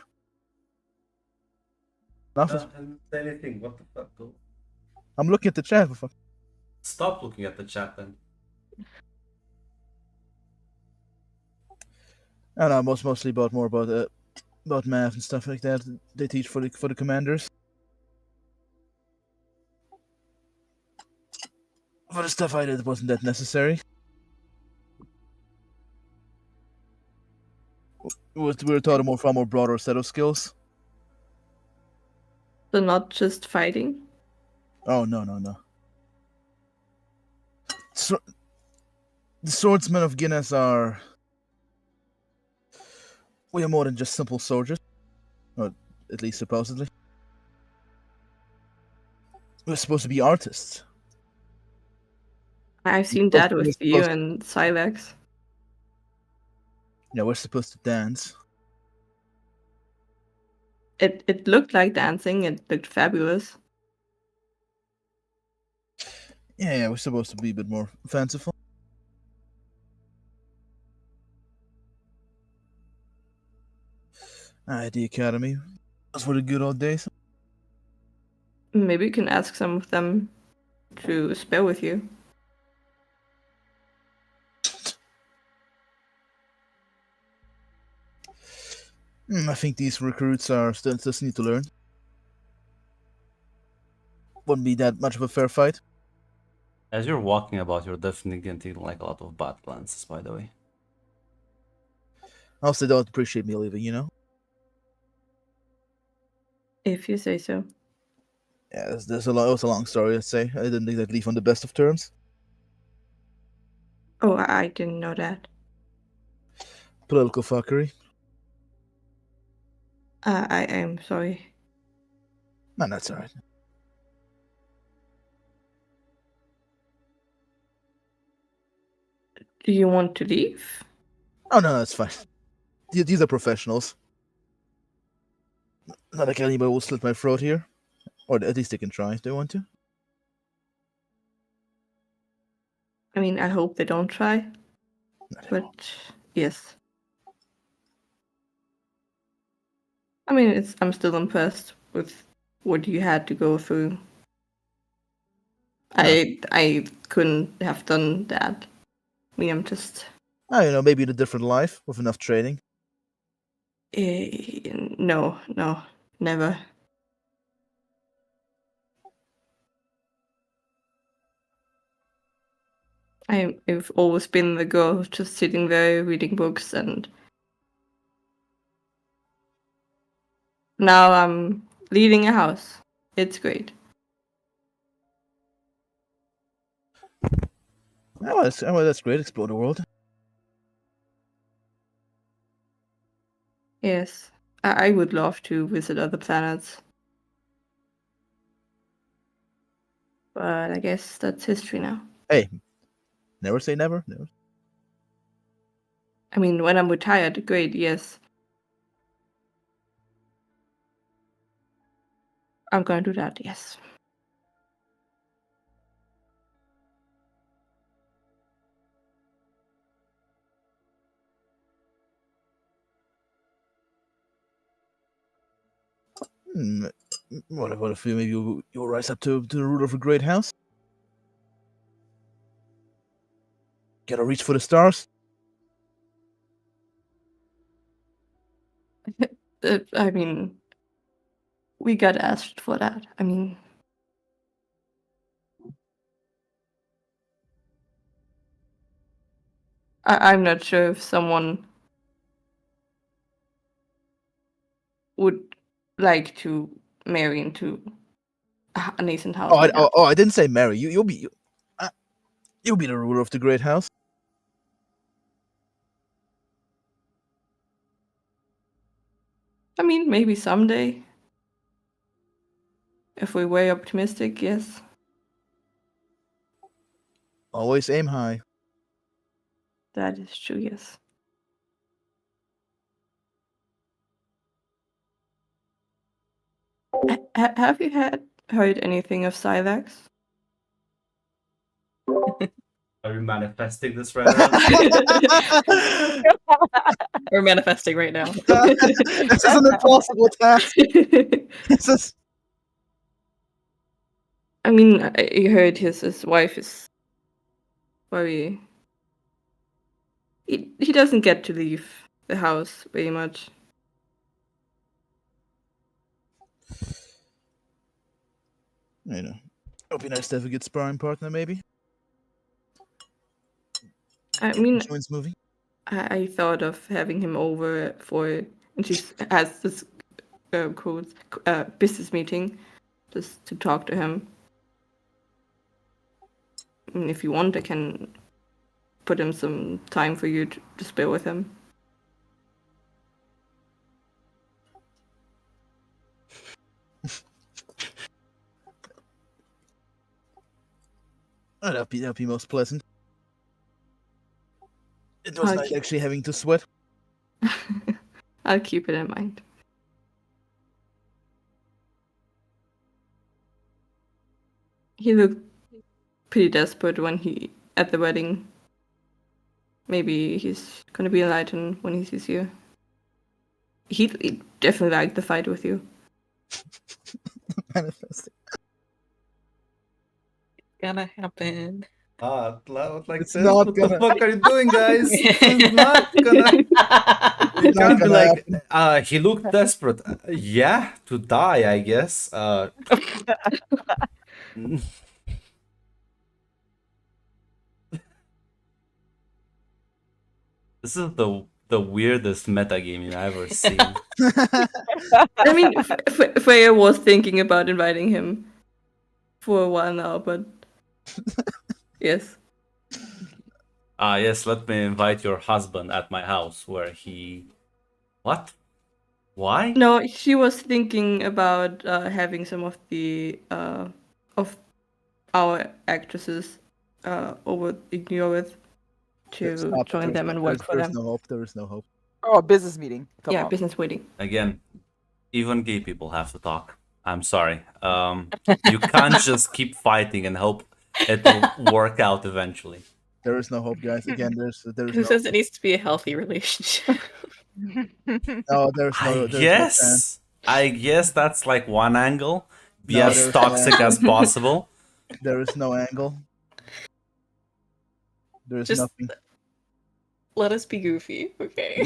I didn't say anything. What the fuck, though? I'm looking at the chat. Stop looking at the chat then. I don't know, mostly about math and stuff like that. They teach for the commanders. For the stuff I did, it wasn't that necessary. We were taught a far more broader set of skills. So not just fighting. Oh no. So, the swordsmen of Guinness are way more than just simple soldiers, or at least supposedly. We're supposed to be artists. I've seen We're that with you supposed- and Silex. Yeah, we're supposed to dance. It looked like dancing. It looked fabulous. Yeah, we're supposed to be a bit more fanciful. At the academy. Those were the good old days. Maybe you can ask some of them to spell with you. I think these recruits are still need to learn. Wouldn't be that much of a fair fight. As you're walking about, you're definitely getting like a lot of bad glances, by the way. Also, they don't appreciate me leaving, you know? If you say so. Yeah, it was a long story, let's say. I didn't think they'd leave on the best of terms. Oh, I didn't know that. Political fuckery. I am sorry. No, that's alright. Do you want to leave? Oh, no, that's fine. These are professionals. Not like anybody will slit my throat here. Or at least they can try if they want to. I mean, I hope they don't try. No, they But won't. yes. I mean, I'm still impressed with what you had to go through. I couldn't have done that. I mean, I'm just Maybe in a different life with enough training. no, never. I've always been the girl just sitting there reading books, and now I'm leading a house. It's great. That's great. Explore the world. Yes, I would love to visit other planets. But I guess that's history now. Hey, never say never. Never. I mean, when I'm retired, great, yes. I'm gonna do that, yes. What if maybe you'll rise up to the ruler of a great house? Gotta reach for the stars. I mean, we got asked for that. I mean, I'm not sure if someone would like to marry into a nascent house like that. I didn't say marry. You'll be the ruler of the great house. I mean, maybe someday. If we're way optimistic, yes. Always aim high. That is true, yes. Have you heard anything of Silex? Are you manifesting this right now? We're manifesting right now. This is an impossible task. This is I mean, I heard his wife is very. He doesn't get to leave the house very much. you know. It'd be nice to have a good sparring partner, maybe. I mean, Joins movie. I thought of having him over for, and she has this quotes business meeting, just to talk to him. I mean, if you want, I can put him some time for you to spare with him. Oh, that'd be most pleasant. It was I'll nice keep- actually having to sweat. I'll keep it in mind. He looked pretty desperate when he at the wedding. Maybe he's gonna be enlightened when he sees you. He definitely liked the fight with you. Manifesting. Gonna happen. Like It's this. not What gonna- the fuck are you doing, guys? This is not gonna. You It's not can't be gonna like, he looked desperate. Yeah, to die, I guess. This is the weirdest metagaming I've ever seen. I mean, Freya was thinking about inviting him for a while now, but yes. Yes, let me invite your husband at my house where he. What? Why? No, she was thinking about having some of the of our actresses over in Europe to Stop. join them and work for There's them. no hope. There is no hope. Oh, a business meeting. Come Yeah, on. business wedding. Again, even gay people have to talk. I'm sorry. You can't just keep fighting and hope it will work out eventually. There is no hope, guys. Again, there's Who no, says it needs to be a healthy relationship? no there's I no there's no chance. guess. I guess that's like one angle. Be No, as there's no toxic angle. as possible. There is no angle. There is Just- nothing. Let us be goofy, okay?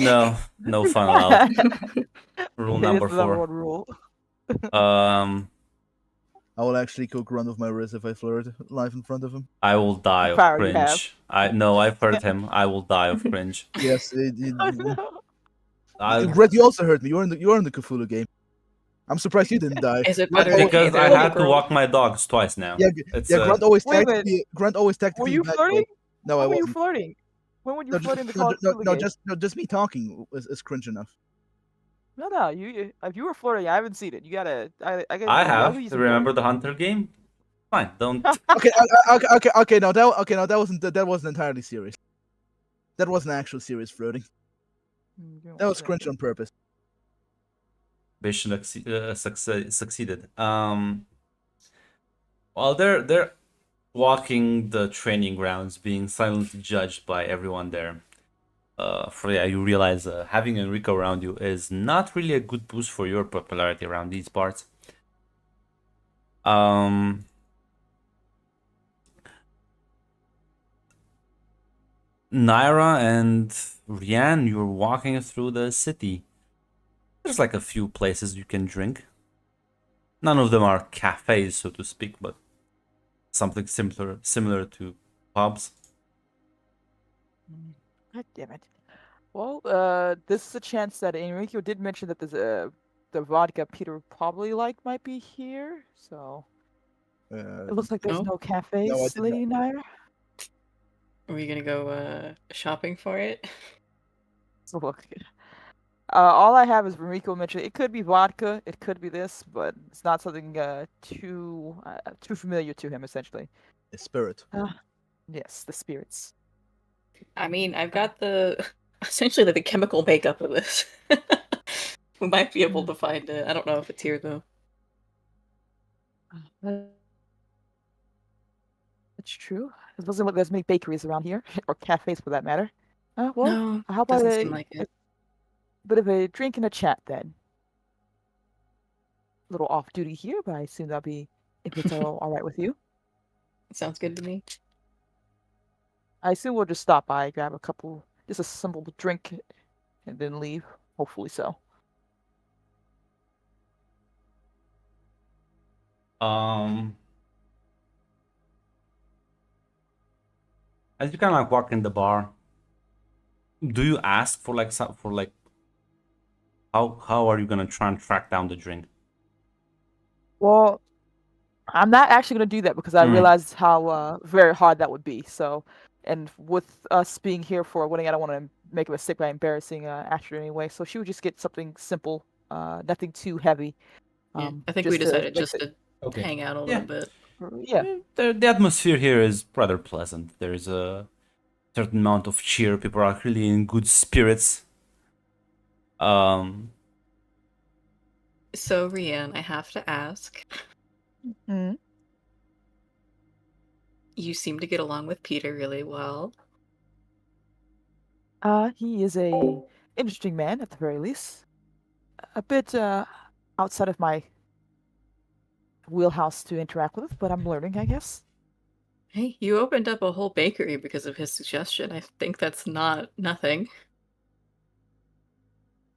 No fun allowed. Rule It is number the number 4. one rule. I will actually cook run of my wrist if I flirt live in front of him. I will die of Fire you have. cringe. I've heard him. I will die of cringe. Yes, I, Greg, you also heard me. You're in the Cthulhu game. I'm surprised you didn't die. Is it Grant better to always- because either I little had to girl? walk my dogs twice now. Yeah, It's yeah. Grant always Wait a tagged minute. me. Grant always tagged Were me you back, flirting? like- No, I When were you wasn't. flirting? When would you No, flirt in the no, Call of no, Cthulhu no, game? just me talking is cringe enough. No. You if you were flirting, I haven't seen it. You gotta. I gotta. I you gotta have. do You some remember the Hunter game? Fine, don't. Okay. No, that wasn't entirely serious. That wasn't actual serious flirting. flirting. That was cringe on purpose. Mission succeeded. While they're walking the training grounds, being silently judged by everyone there. Freya, you realize having Enrico around you is not really a good boost for your popularity around these parts. Naira and Rian, you're walking through the city. There's like a few places you can drink. None of them are cafes, so to speak, but something similar to pubs. God damn it. Well, this is a chance that Enrico did mention that there's the vodka Peter would probably like might be here. So it looks like there's No? no No, I cafes, did not. Lady Naira. Are we gonna go shopping for it? So look, all I have is Enrico mentioned. It could be vodka, it could be this, but it's not something too familiar to him. Essentially, A spirit. yes, the spirits. I mean, I've got the essentially like the chemical makeup of this. We might be able to find it. I don't know if it's here though. That's true. It doesn't look like there's many bakeries around here, or cafes for that matter. Well, No, how about doesn't seem a like it. bit of a drink and a chat then? A little off duty here, but I assume that'll be if it's all right with you. Sounds good to me. I assume we'll just stop by, grab a couple, just a simple drink, and then leave. Hopefully so. As you kind of like walk in the bar, do you ask for like how are you gonna try and track down the drink? Well, I'm not actually gonna do that because I realize how very hard that would be. So, and with us being here for a wedding, I don't want to make a mistake by embarrassing Asher anyway. So she would just get something simple, nothing too heavy. Yeah, I think we just to decided make just to Okay. hang out a Yeah. little bit. yeah. The atmosphere here is rather pleasant. There is a certain amount of cheer. People are really in good spirits. So, Rianne, I have to ask. Mhm. You seem to get along with Peter really well. He is a interesting man at the very least. A bit outside of my wheelhouse to interact with, but I'm learning, I guess. Hey, you opened up a whole bakery because of his suggestion. I think that's not nothing.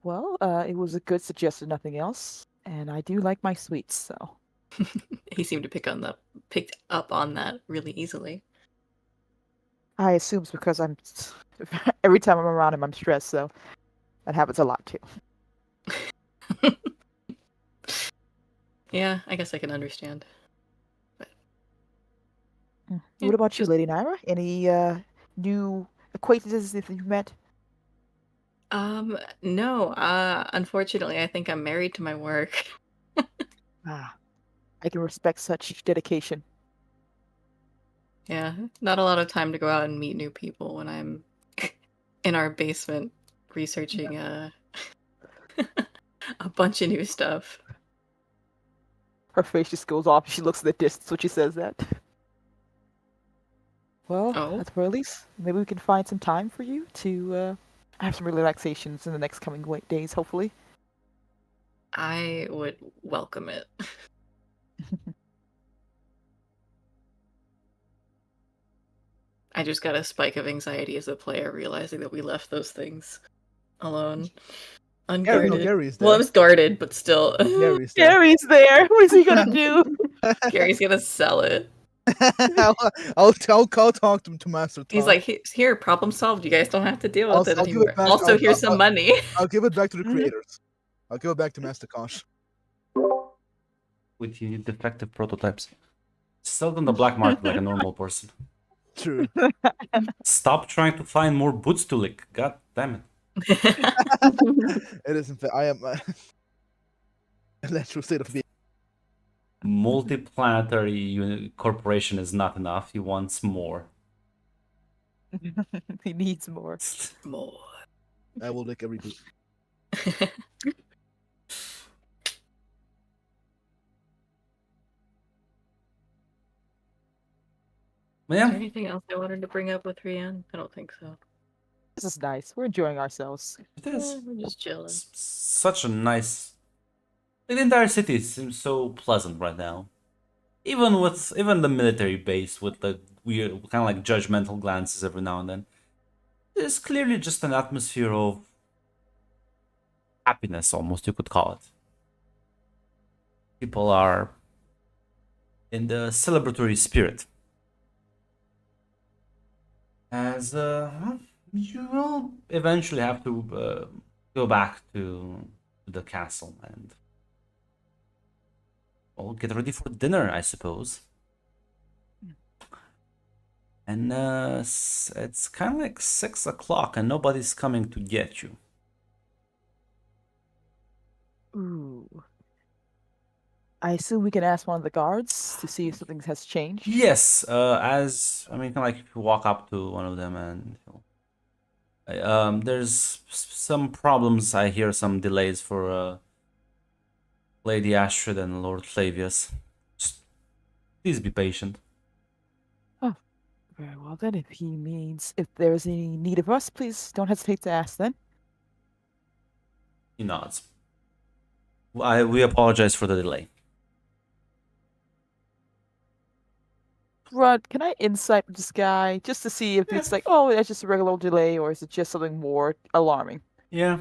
Well, it was a good suggestion, nothing else, and I do like my sweets, so. He seemed to picked up on that really easily. I assume it's because I'm every time I'm around him, I'm stressed, so that happens a lot too. Yeah, I guess I can understand. What Yeah, about you, just- Lady Naira? Any new acquaintances that you've met? No. Unfortunately, I think I'm married to my work. Ah, I can respect such dedication. Yeah, not a lot of time to go out and meet new people when I'm in our basement researching a bunch of new stuff. Her face just goes off. She looks at the distance when she says that. Well, Oh. at the very least, maybe we can find some time for you to have some relaxations in the next coming days, hopefully. I would welcome it. I just got a spike of anxiety as a player realizing that we left those things alone. Unguarded. Gary's Well, it there. was guarded, but still. Gary's there. Gary's there. What is he gonna do? Gary's gonna sell it. I'll talk to Master Tom. He's like, Here, problem solved. You guys don't have to deal with it I'll give anymore. it back. Also, here's some money. I'll give it back to the Mhm. creators. I'll give it back to Master Kosh. With your defective prototypes. Sell them the black market like a normal person. True. Stop trying to find more boots to lick. God damn it. It isn't fair. I am a natural state of being. Multiplanetary corporation is not enough. He wants more. He needs more. More. I will lick every boot. Is Yeah, there anything else I wanted to bring up with Rianne? I don't think so. This is nice. We're enjoying ourselves. it is. We're just chilling. Such a nice. Like, the entire city seems so pleasant right now. Even the military base with the weird kind of like judgmental glances every now and then. There's clearly just an atmosphere of happiness, almost you could call it. People are in the celebratory spirit. As you will eventually have to go back to the castle and well, get ready for dinner, I suppose. And it's kind of like 6 o'clock, and nobody's coming to get you. Ooh. I assume we can ask one of the guards to see if something has changed. Yes, as I mean, kind of like if you walk up to one of them and there's some problems. I hear some delays for Lady Astrid and Lord Flavius. Just please be patient. Very well then. If there's any need of us, please don't hesitate to ask. Then. He nods. We apologize for the delay. Rod, can I insight this guy just to see if it's like, oh, that's just a regular delay, or is it just something more alarming? Yeah,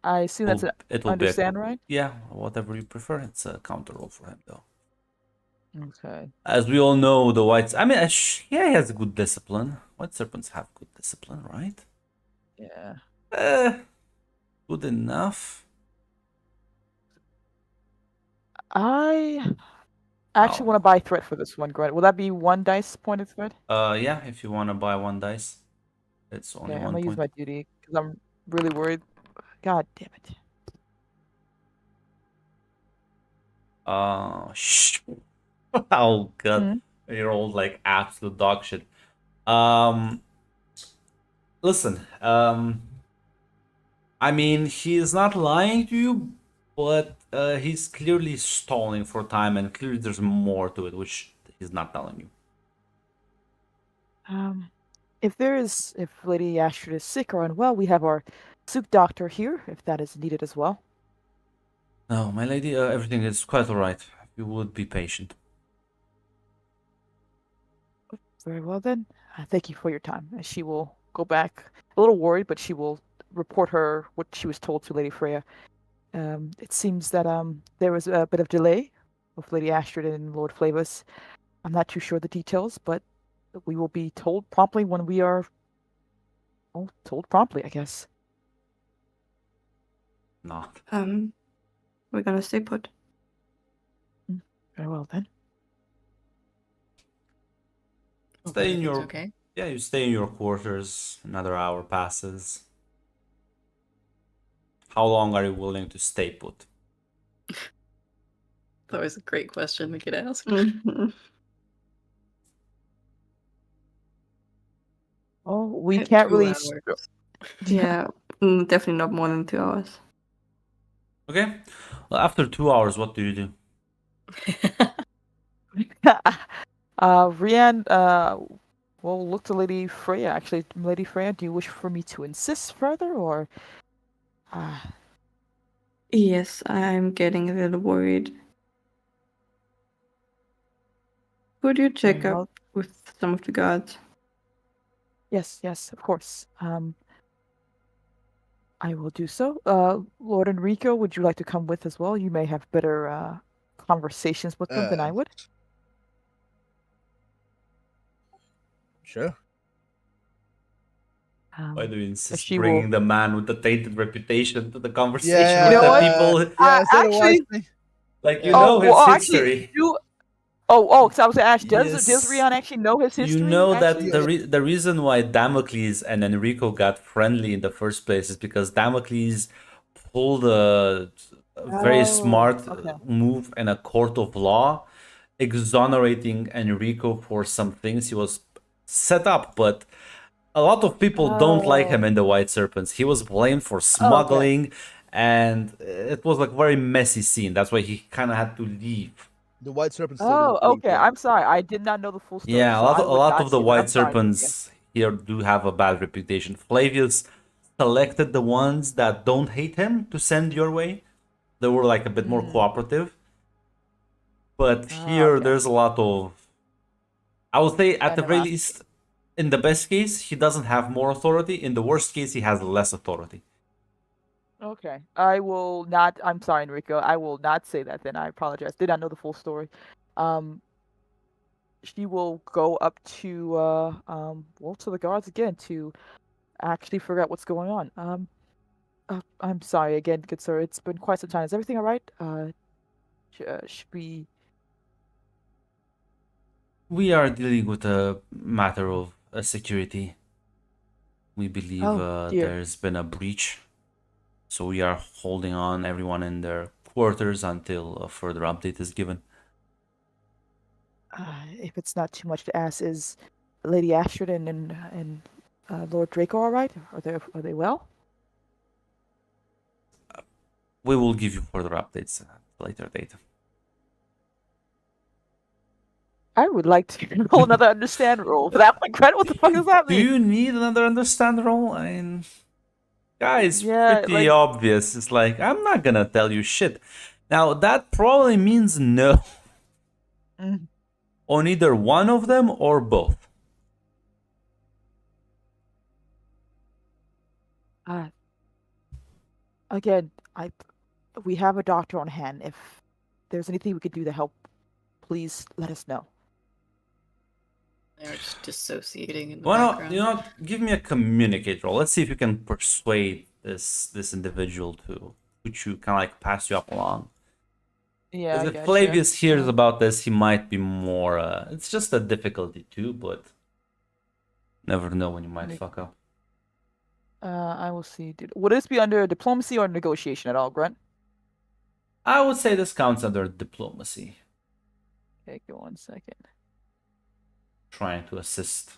I assume that's an it will understand, be right? yeah, whatever you prefer. It's a counter roll for him though. Okay. As we all know, the whites. I mean, yeah, he has good discipline. White serpents have good discipline, right? Yeah. Good enough. I actually want to buy threat for this one, Grant. Will that be 1 dice point of threat? Yeah, if you want to buy 1 dice, it's only Okay, I'm 1 gonna use point. my duty because I'm really worried. God damn it. Shh. Oh god, Mhm. you're all like absolute dog shit. Listen, I mean, he is not lying to you, but he's clearly stalling for time, and clearly there's more to it, which he's not telling you. If Lady Astrid is sick or unwell, we have our soup doctor here, if that is needed as well. No, my lady, everything is quite alright. You would be patient. Very well then. Thank you for your time. She will go back a little worried, but she will report what she was told to Lady Freya. It seems that there was a bit of delay with Lady Astrid and Lord Flavus. I'm not too sure the details, but we will be told promptly when we are told promptly, I guess. Not. We're gonna stay put. Very well then. Stay in Everything's your okay. Yeah, you stay in your quarters. Another hour passes. How long are you willing to stay put? That was a great question we could ask. Mhm. Oh, we At can't 2 really. hours. Yeah, definitely not more than 2 hours. Okay. Well, after 2 hours, what do you do? Rian, we'll look to Lady Freya. Actually, Lady Freya, do you wish for me to insist further, or? Yes, I'm getting a little worried. Could you check Very up well. with some of the guards? Yes, of course. I will do so. Lord Enrico, would you like to come with as well? You may have better conversations with them than I would. Sure. Why do you insist she bringing will- the man with the tainted reputation to the conversation Yeah, with You know the what? people? Yeah, I said it actually- wisely. Like, you Yeah. know his history. Because I was gonna ask, does Yes. Rian actually know his history? You know that actually? the reason why Damocles and Enrico got friendly in the first place is because Damocles pulled a very smart okay. move in a court of law, exonerating Enrico for some things he was set up, but a lot of people don't like him in the White Serpents. He was blamed for smuggling, and it was like very messy scene. That's why he kind of had to leave. The White Serpent still didn't leave, Okay. though. I'm sorry. I did not know the full story. Yeah, so I a would lot not of the say that. I'm White sorry, Lydia. Serpents here do have a bad reputation. Flavius selected the ones that don't hate him to send your way. They were like a bit more cooperative. But here, okay. there's a lot of. I would say, at the very Animosity. least, in the best case, he doesn't have more authority. In the worst case, he has less authority. Okay. I will not. I'm sorry, Enrico. I will not say that. Then I apologize. Did not know the full story. Um, she will go up to well, to the guards again to actually figure out what's going on. I'm sorry again, good sir. It's been quite some time. Is everything all right? Should we? We are dealing with a matter of security. We believe Oh dear. there's been a breach, so we are holding on everyone in their quarters until a further update is given. If it's not too much to ask, is Lady Astrid and Lord Draco all right? Are they well? We will give you further updates at a later date. I would like to roll another understand roll for that one. Credit. What the fuck does that Do mean? you need another understand roll? I mean, guys, Yeah, pretty like obvious. It's like, I'm not gonna tell you shit. Now, that probably means no mm, on either one of them or both. uh, again, we have a doctor on hand. If there's anything we could do to help, please let us know. They're just dissociating in the Why not, background. you know, give me a communicate roll. Let's see if you can persuade this individual to put you, kind of like pass you up along. Yeah, I If gotcha. Flavius hears about this, he might be more. It's just a difficulty too, but never know when you might Make- fuck up. I will see. Would this be under diplomacy or negotiation at all, Grunt? I would say this counts under diplomacy, Okay, give 1 second. trying to assist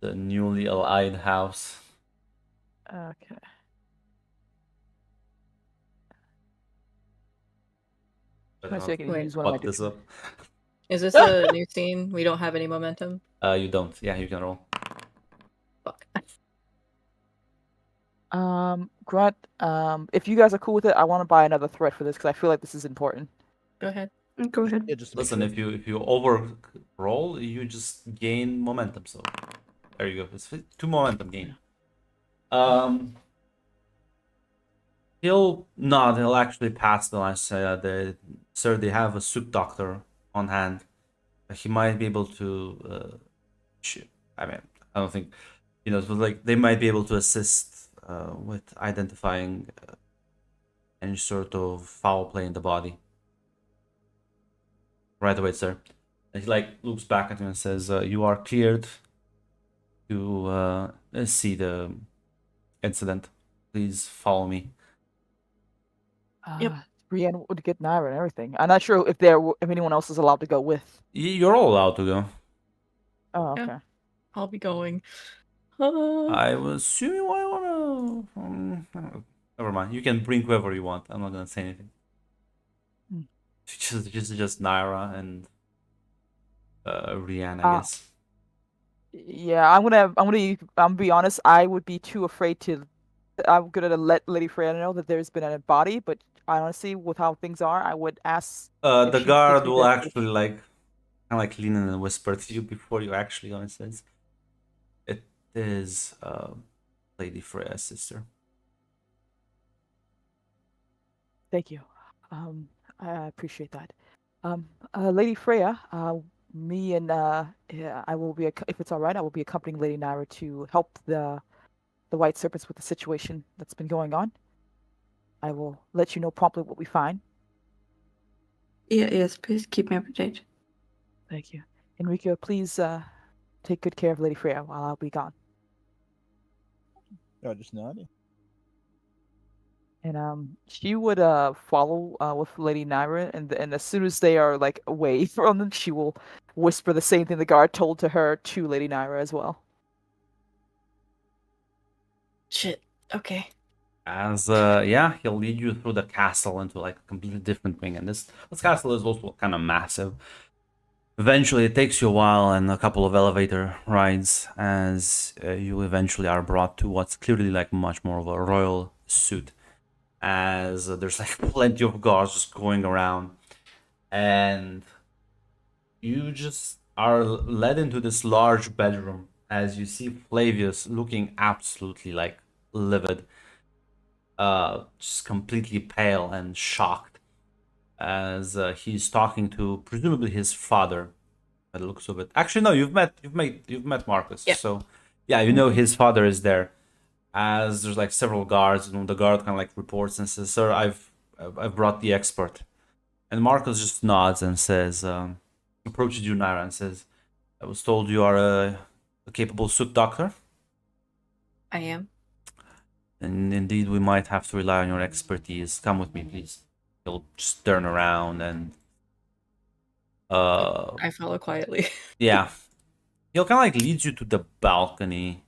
the newly allied house. Okay. Trying to see if I can Wait, use one of my Fuck this up. Is this a new scene? We don't have any momentum? You don't. Yeah, you can roll. Fuck. Grunt, if you guys are cool with it, I want to buy another threat for this because I feel like this is important. Go ahead. Go ahead. Yeah, just to make Listen, sure. if you over roll, you just gain momentum. So there you go. It's 2 momentum gain. He'll nod. He'll actually pass the line. Say, sir, they have a suit doctor on hand. He might be able to. I mean, I don't think, but like they might be able to assist with identifying any sort of foul play in the body. Right away, sir. And he like looks back at him and says, "You are cleared to see the incident. Please follow me." Yep. Brienne would get Naira and everything. I'm not sure if anyone else is allowed to go with. You're all allowed to go. Oh, Yeah. okay. I'll be going. I was assuming you wanna. Never mind. You can bring whoever you want. I'm not gonna say anything. Hmm. Just Naira and Rihanna, I guess. Yeah, I'm be honest. I would be too afraid to. I'm gonna let Lady Freya know that there's been a body, but honestly, with how things are, I would ask. If The she guard thinks we will could- actually like kind of like lean in and whisper to you before you actually go and says, "It is Lady Freya's sister." Thank you. I appreciate that. Lady Freya, me and yeah, I will be if it's all right, I will be accompanying Lady Naira to help the White Serpents with the situation that's been going on. I will let you know promptly what we find. Yeah, yes, please keep me up to date. Thank you, Enrico. Please take good care of Lady Freya while I'll be gone. Yeah, just nodding. And she would follow with Lady Naira, and as soon as they are like away from them, she will whisper the same thing the guard told to her to Lady Naira as well. Shit. Okay. As he'll lead you through the castle into like a completely different wing, and this castle is also kind of massive. Eventually, it takes you a while and a couple of elevator rides as you eventually are brought to what's clearly like much more of a royal suite. As there's like plenty of guards just going around, and you just are led into this large bedroom as you see Flavius looking absolutely like livid. just completely pale and shocked as he's talking to presumably his father. By the looks of it, actually, no, you've met Marcus, Yeah. so yeah, you know his father is there. As there's like several guards, and the guard kind of like reports and says, "Sir, I've brought the expert." And Marcus just nods and says, approaches you, Naira, and says, "I was told you are a capable Suk doctor, I am. and indeed we might have to rely on your expertise. Come with me, please." He'll just turn around and I follow quietly. yeah, he'll kind of like leads you to the balcony,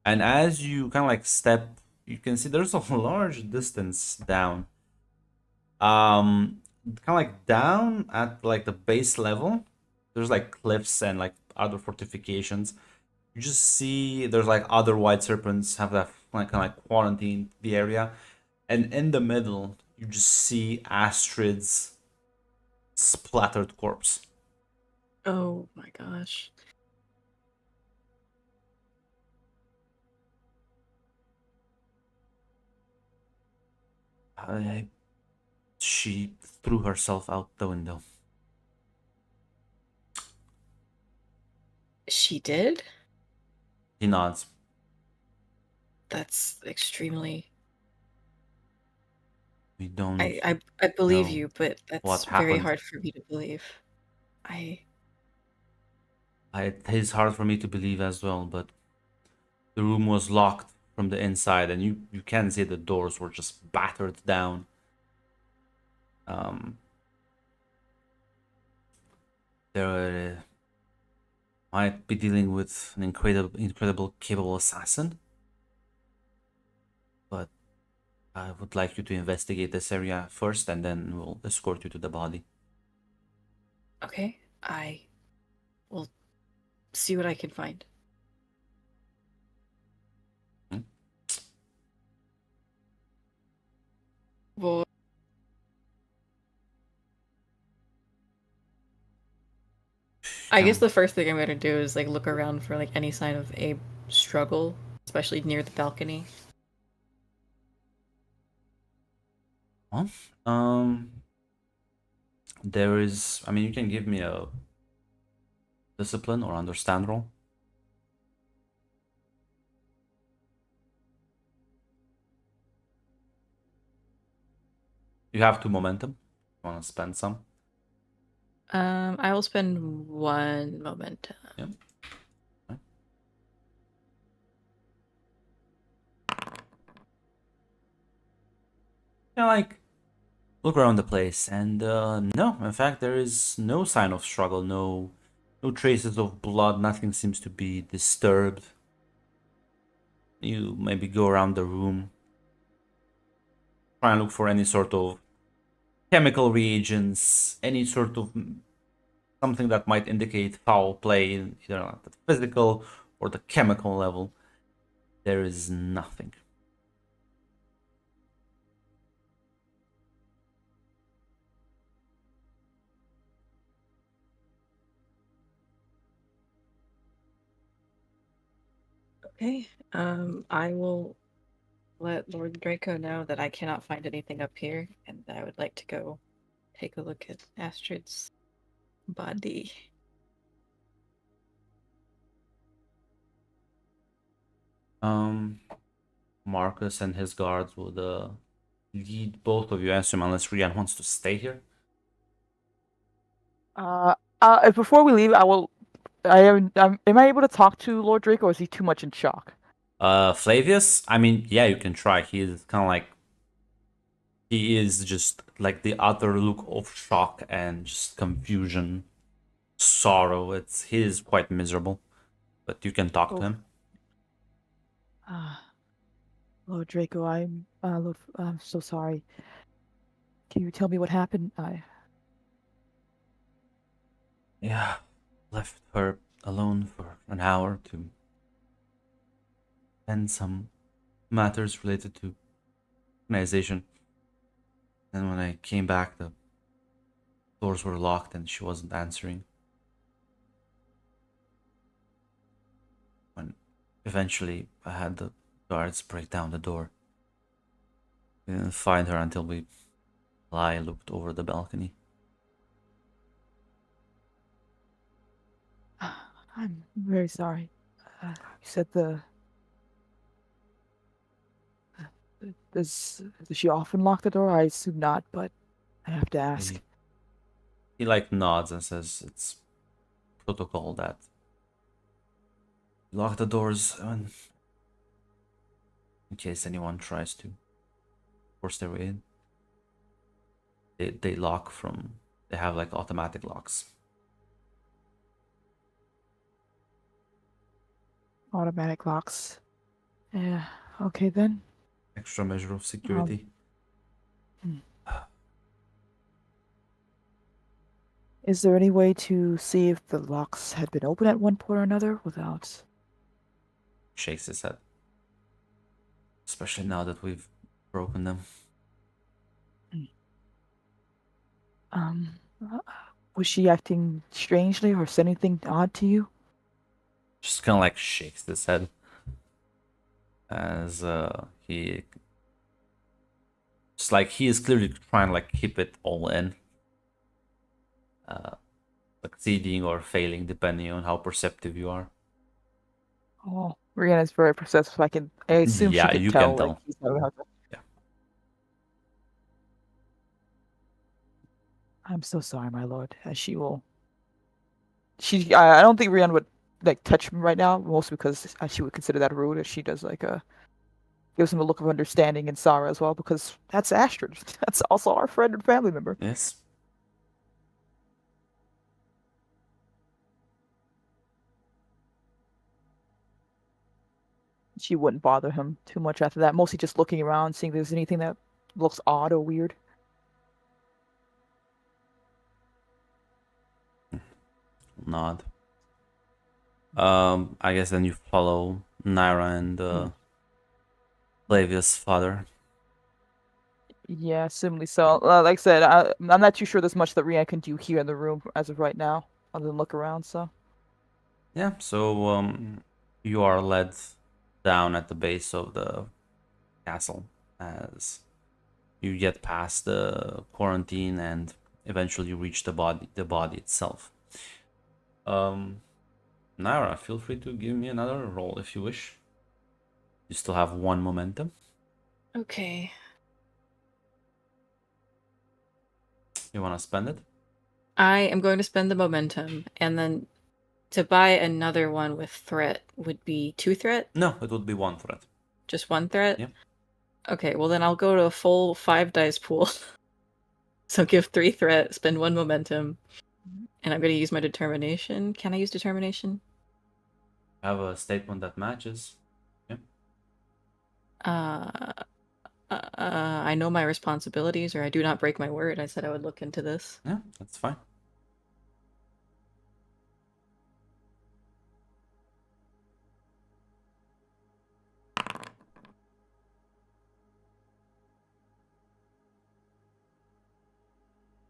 and as you kind of like step, you can see there's a large distance down. Kind of like down at like the base level, there's like cliffs and like other fortifications. You just see there's like other white serpents have that like kind of like quarantine the area, and in the middle you just see Astrid's splattered corpse. Oh my gosh. She threw herself out the window. She did? He nods. That's extremely. We don't I believe know you, but what that's very happened. hard for me to believe. It is hard for me to believe as well, but the room was locked from the inside, and you can see the doors were just battered down. Um, there might be dealing with an incredible, capable assassin, but I would like you to investigate this area first, and then we'll escort you to the body. Okay, I will see what I can find. Hmm? Well, I guess the first thing I'm gonna do is like look around for like any sign of a struggle, especially near the balcony. Well, there is. I mean, you can give me a discipline or understand roll. You have 2 momentum. Want to spend some? I will spend 1 moment. Yeah. Okay. Yeah, like look around the place, and no, in fact, there is no sign of struggle. No traces of blood. Nothing seems to be disturbed. You maybe go around the room, try and look for any sort of chemical reagents, any sort of something that might indicate foul play, either at the physical or the chemical level. There is nothing. Okay. I will let Lord Draco know that I cannot find anything up here, and that I would like to go take a look at Astrid's body. Marcus and his guards would lead both of you, assume, unless Rian wants to stay here. Before we leave, I will. Am I able to talk to Lord Drake, or is he too much in shock? Flavius, I mean, yeah, you can try. He is kind of like he is just like the utter look of shock and just confusion, sorrow. He is quite miserable, but you can talk to him. Lord Draco, I'm so sorry. Can you tell me what happened? Yeah, left her alone for an hour to end some matters related to organization. And when I came back, the doors were locked and she wasn't answering. When eventually I had the guards break down the door. We didn't find her until I looked over the balcony. I'm very sorry. You said does she often lock the door? I assume not, but I have to ask. He like nods and says it's protocol that you lock the doors in case anyone tries to force their way in. They lock from. They have like automatic locks. Automatic locks. Yeah. Okay then. Extra measure of security. Is there any way to see if the locks had been open at one point or another without? Shakes his head. Especially now that we've broken them. Was she acting strangely or said anything odd to you? Just kind of like shakes his head as he just like he is clearly trying to like keep it all in, succeeding or failing depending on how perceptive you are. Oh, Rihanna's very perceptive. I assume Yeah, she could you tell. can tell. He's having a hard time. Yeah. I'm so sorry, my lord. She will. I don't think Rihanna would like touch me right now, mostly because she would consider that rude. If she does gives him a look of understanding and sorrow as well, because that's Astrid. That's also our friend and family member. Yes. She wouldn't bother him too much after that. Mostly just looking around, seeing if there's anything that looks odd or weird. Nod. I guess then you follow Naira and Flavia's father. Yeah, similarly so. Like I said, I'm not too sure there's much that Rihanna can do here in the room as of right now, other than look around. So Yeah, so you are led down at the base of the castle as you get past the quarantine and eventually reach the body itself. Naira, feel free to give me another roll if you wish. You still have one momentum. Okay. You want to spend it? I am going to spend the momentum, and then to buy another one with threat would be 2 threat? No, it would be 1 threat. Just 1 threat? Yeah. Okay, well then I'll go to a full 5 dice pool. So give 3 threat, spend 1 momentum, and I'm going to use my determination. Can I use determination? Have a statement that matches. Yeah. I know my responsibilities, or I do not break my word. I said I would look into this. Yeah, that's fine.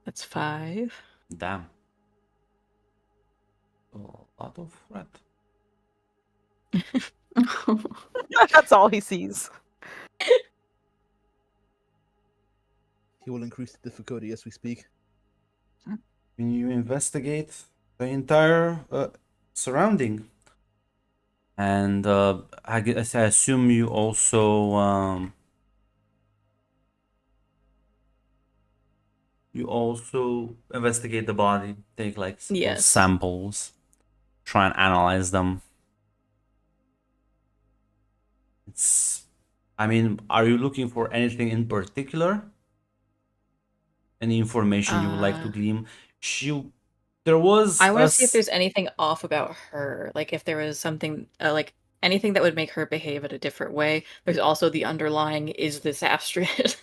That's 5. Damn. A lot of threat. that's all he sees. He will increase the difficulty as we speak. When you investigate the entire surrounding, and I assume you also investigate the body, take like Yes. samples, try and analyze them. I mean, are you looking for anything in particular? Any information you would like to glean? There was. I want to see if there's anything off about her. Like if there was something like anything that would make her behave in a different way. There's also the underlying: is this Astrid,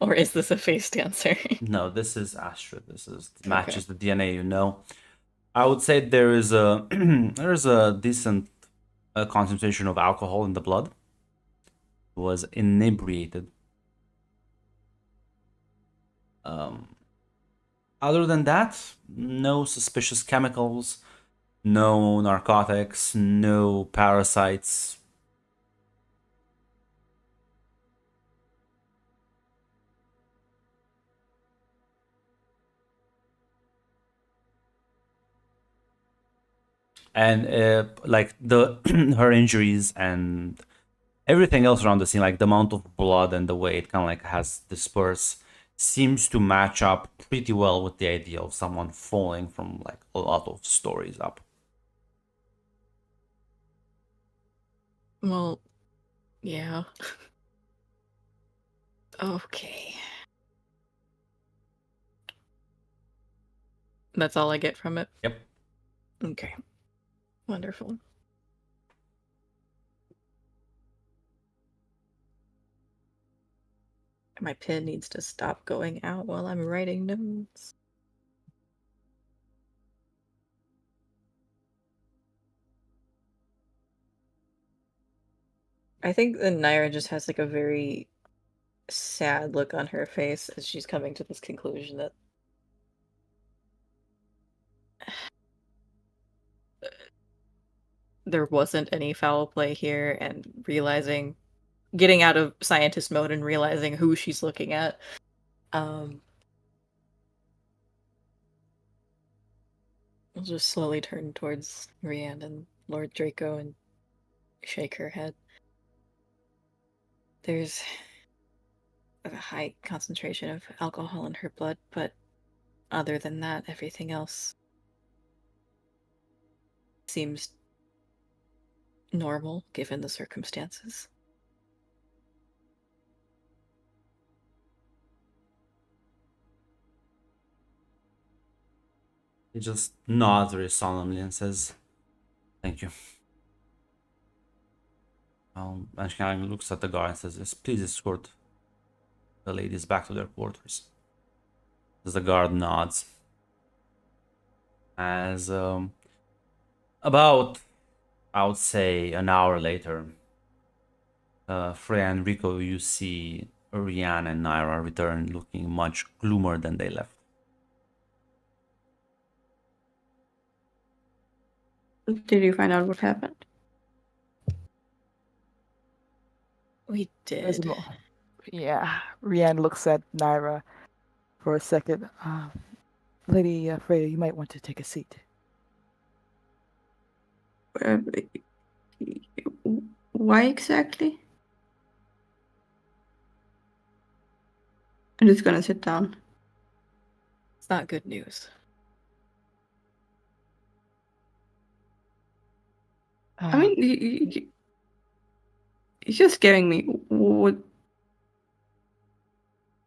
or is this a face dancer? No, this is Astrid. Matches the DNA. You know, I would say there is a there's a decent concentration of alcohol in the blood. Was inebriated. Other than that, no suspicious chemicals, no narcotics, no parasites. and like the her injuries and everything else around the scene, like the amount of blood and the way it kind of like has dispersed, seems to match up pretty well with the idea of someone falling from like a lot of stories up. Well, yeah. Okay. That's all I get from it. Yep. Okay. Wonderful. My pen needs to stop going out while I'm writing notes. I think that Naira just has like a very sad look on her face as she's coming to this conclusion that there wasn't any foul play here, and getting out of scientist mode and realizing who she's looking at. I'll just slowly turn towards Rianne and Lord Draco and shake her head. There's a high concentration of alcohol in her blood, but other than that, everything else seems normal given the circumstances. He just nods very solemnly and says, "Thank you." And she kind of looks at the guard and says, "Yes, please escort the ladies back to their quarters." As the guard nods. As about, I would say, an hour later, Freya and Rico, you see Rianne and Naira return looking much gloomer than they left. Did you find out what happened? We There's a did. Yeah, Rianne looks at Naira for a second. Lady Freya, you might want to take a seat. Uh, Why exactly? I'm just gonna sit down. It's not good news. I mean, you're just scaring me. What?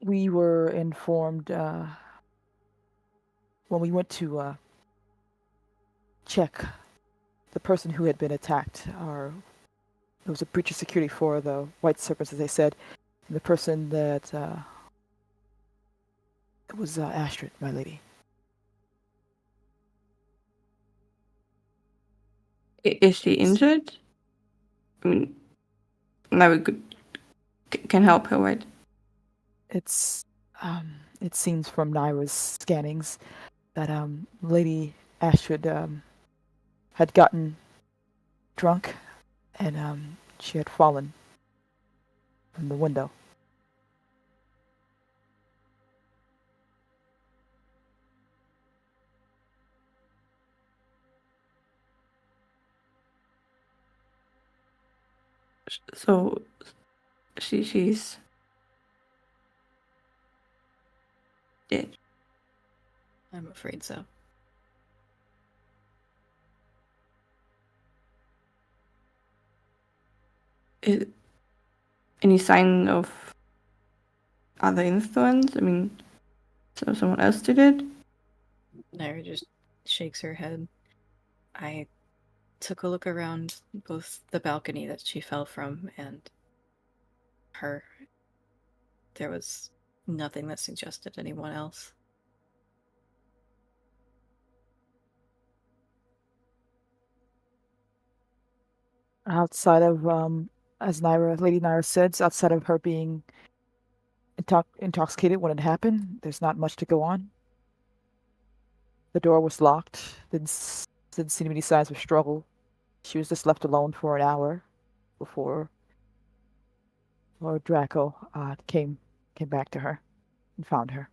We were informed when we went to check the person who had been attacked. It was a breach of security for the White Serpents, as they said. And the person that it was Astrid, my lady. Is she injured? I mean, now we can help her, right? It's it seems from Naira's scannings that Lady Astrid had gotten drunk and she had fallen from the window. So she's dead. I'm afraid so. Is any sign of other influence? I mean, so someone else did it? Naira just shakes her head. I took a look around both the balcony that she fell from and her. There was nothing that suggested anyone else. Outside of as Lady Naira said, outside of her being intoxicated when it happened, there's not much to go on. The door was locked. Didn't see any signs of struggle. She was just left alone for an hour before Lord Draco came back to her and found her.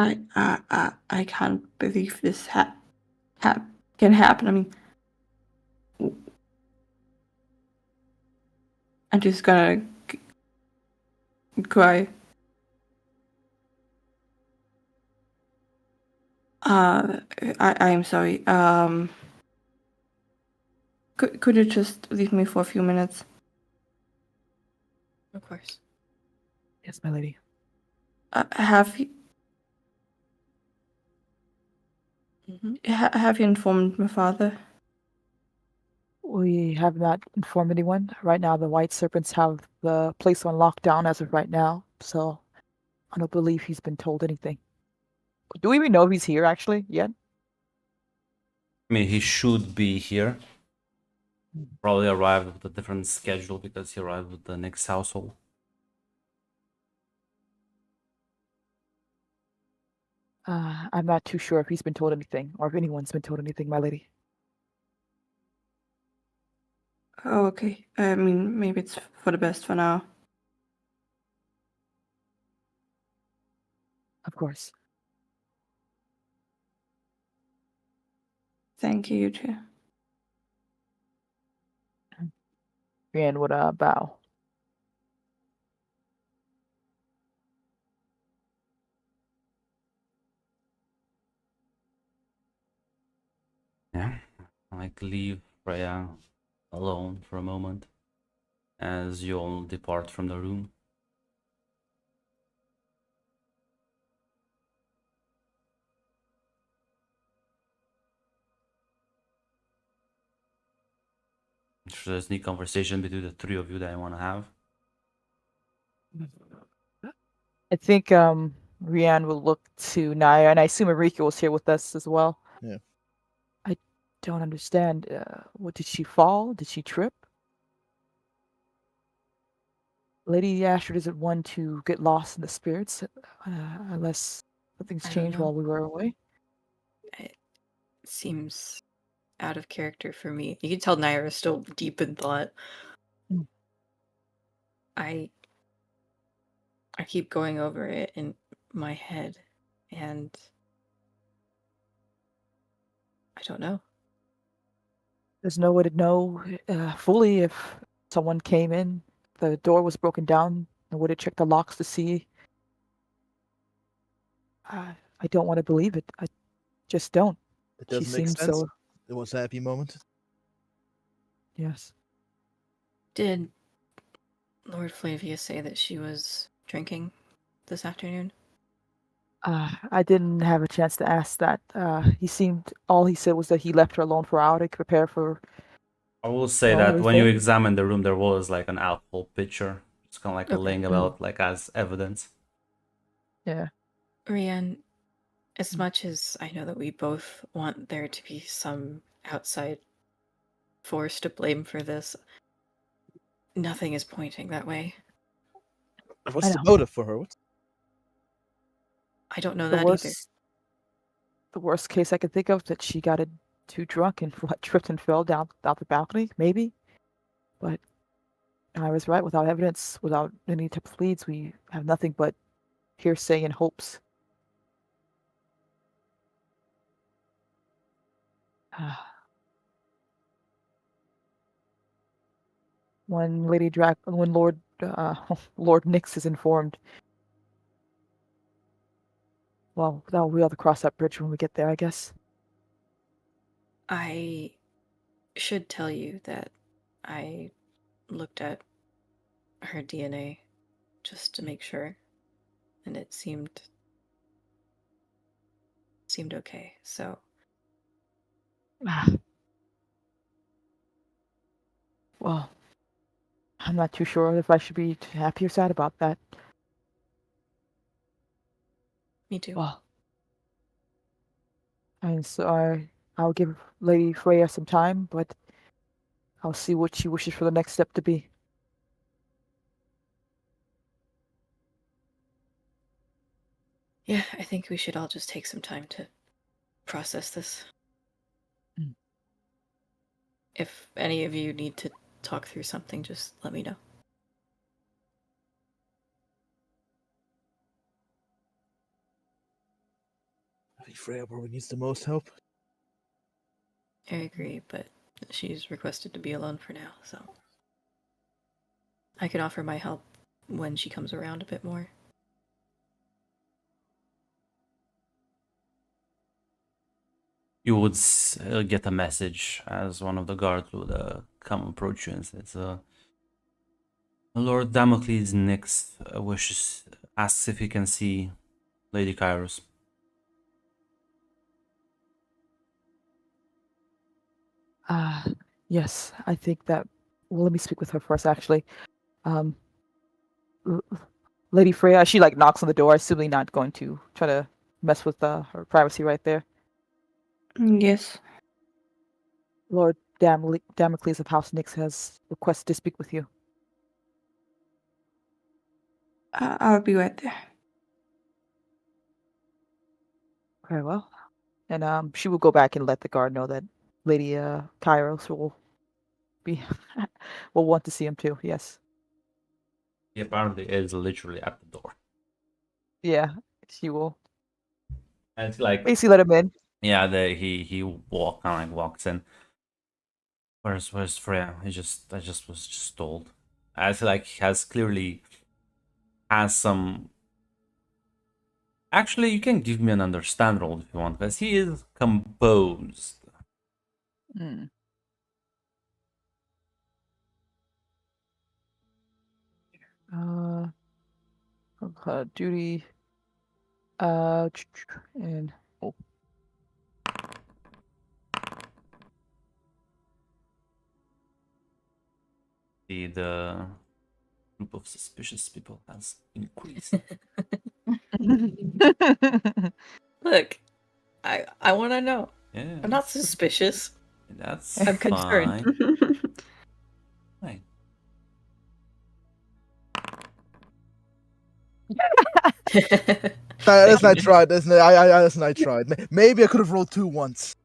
I can't believe this can happen. I mean, I'm just gonna cry. I am sorry. Could you just leave me for a few minutes? Of course. Yes, my lady. Have you Hmm. have you informed my father? We have not informed anyone. Right now, the White Serpents have the place on lockdown as of right now, so I don't believe he's been told anything. Do we even know if he's here actually yet? I mean, he should be here. Probably arrived with a different schedule because he arrived with the next household. I'm not too sure if he's been told anything or if anyone's been told anything, my lady. Oh, okay. I mean, maybe it's for the best for now. Of course. Thank you, you too. Brienne would bow. Yeah, like leave Freya alone for a moment as you all depart from the room. If there's any conversation between the three of you that I want to have. I think Rianne will look to Naya, and I assume Erika was here with us as well. Yeah. I don't understand. What did she fall? Did she trip? Lady Astrid isn't one to get lost in the spirits, unless things I don't changed know. while we were away. It seems out of character for me. You can tell Naira is still deep in thought. Mm. I keep going over it in my head, and I don't know. There's no way to know fully if someone came in, the door was broken down, and would have checked the locks to see. I don't want to believe it. I just don't. It She does make seems sense. so. It was a happy moment. Yes. Did Lord Flavia say that she was drinking this afternoon? I didn't have a chance to ask that. All he said was that he left her alone for an hour to prepare for, I will say well, that when you everything. examine the room, there was like an alcohol pitcher. It's kind of like Okay. laying about, like as evidence. Yeah. Rianne, as Mm. much as I know that we both want there to be some outside force to blame for this, nothing is pointing that way. What's I the know. motive for her? What? I don't know The that either. worst case I could think of that she got too drunk and tripped and fell down out the balcony, maybe. But I was right. Without evidence, without any type of leads, we have nothing but hearsay and hopes. When when Lord Lord Nix is informed, well, we'll have to cross that bridge when we get there, I guess. I should tell you that I looked at her DNA just to make sure, and it seemed okay. So Well, I'm not too sure if I should be happy or sad about that. me too. Well, and so I'll give Lady Freya some time, but I'll see what she wishes for the next step to be. Yeah, I think we should all just take some time to process this. Mm. If any of you need to talk through something, just let me know. I think Freya probably needs the most help. I agree, but she's requested to be alone for now, so I can offer my help when she comes around a bit more. You would get a message as one of the guards would come approach you and says, Lord Damocles next asks if he can see Lady Kairos. Yes, I think that. Well, let me speak with her first, actually. Um, L- Lady Freya, she like knocks on the door, assuming not going to try to mess with her privacy right there. Yes. Lord Damocles of House Nyx has requested to speak with you. I'll be right there. Very well. And she will go back and let the guard know that Lady Kairos will be will want to see him too. Yes. He apparently is literally at the door. Yeah, she will And it's like, basically let him in. yeah, he walks in. Where's Freya? I just was just told. I feel like he has clearly has some. Actually, you can give me an understand roll if you want, because he is composed. Mm. Duty. And oh, The group of suspicious people has increased. Look, I want to know. Yeah, I'm not suspicious. that's I'm concerned. Fine. That's not tried. That's not tried. Maybe I could have rolled 2 once.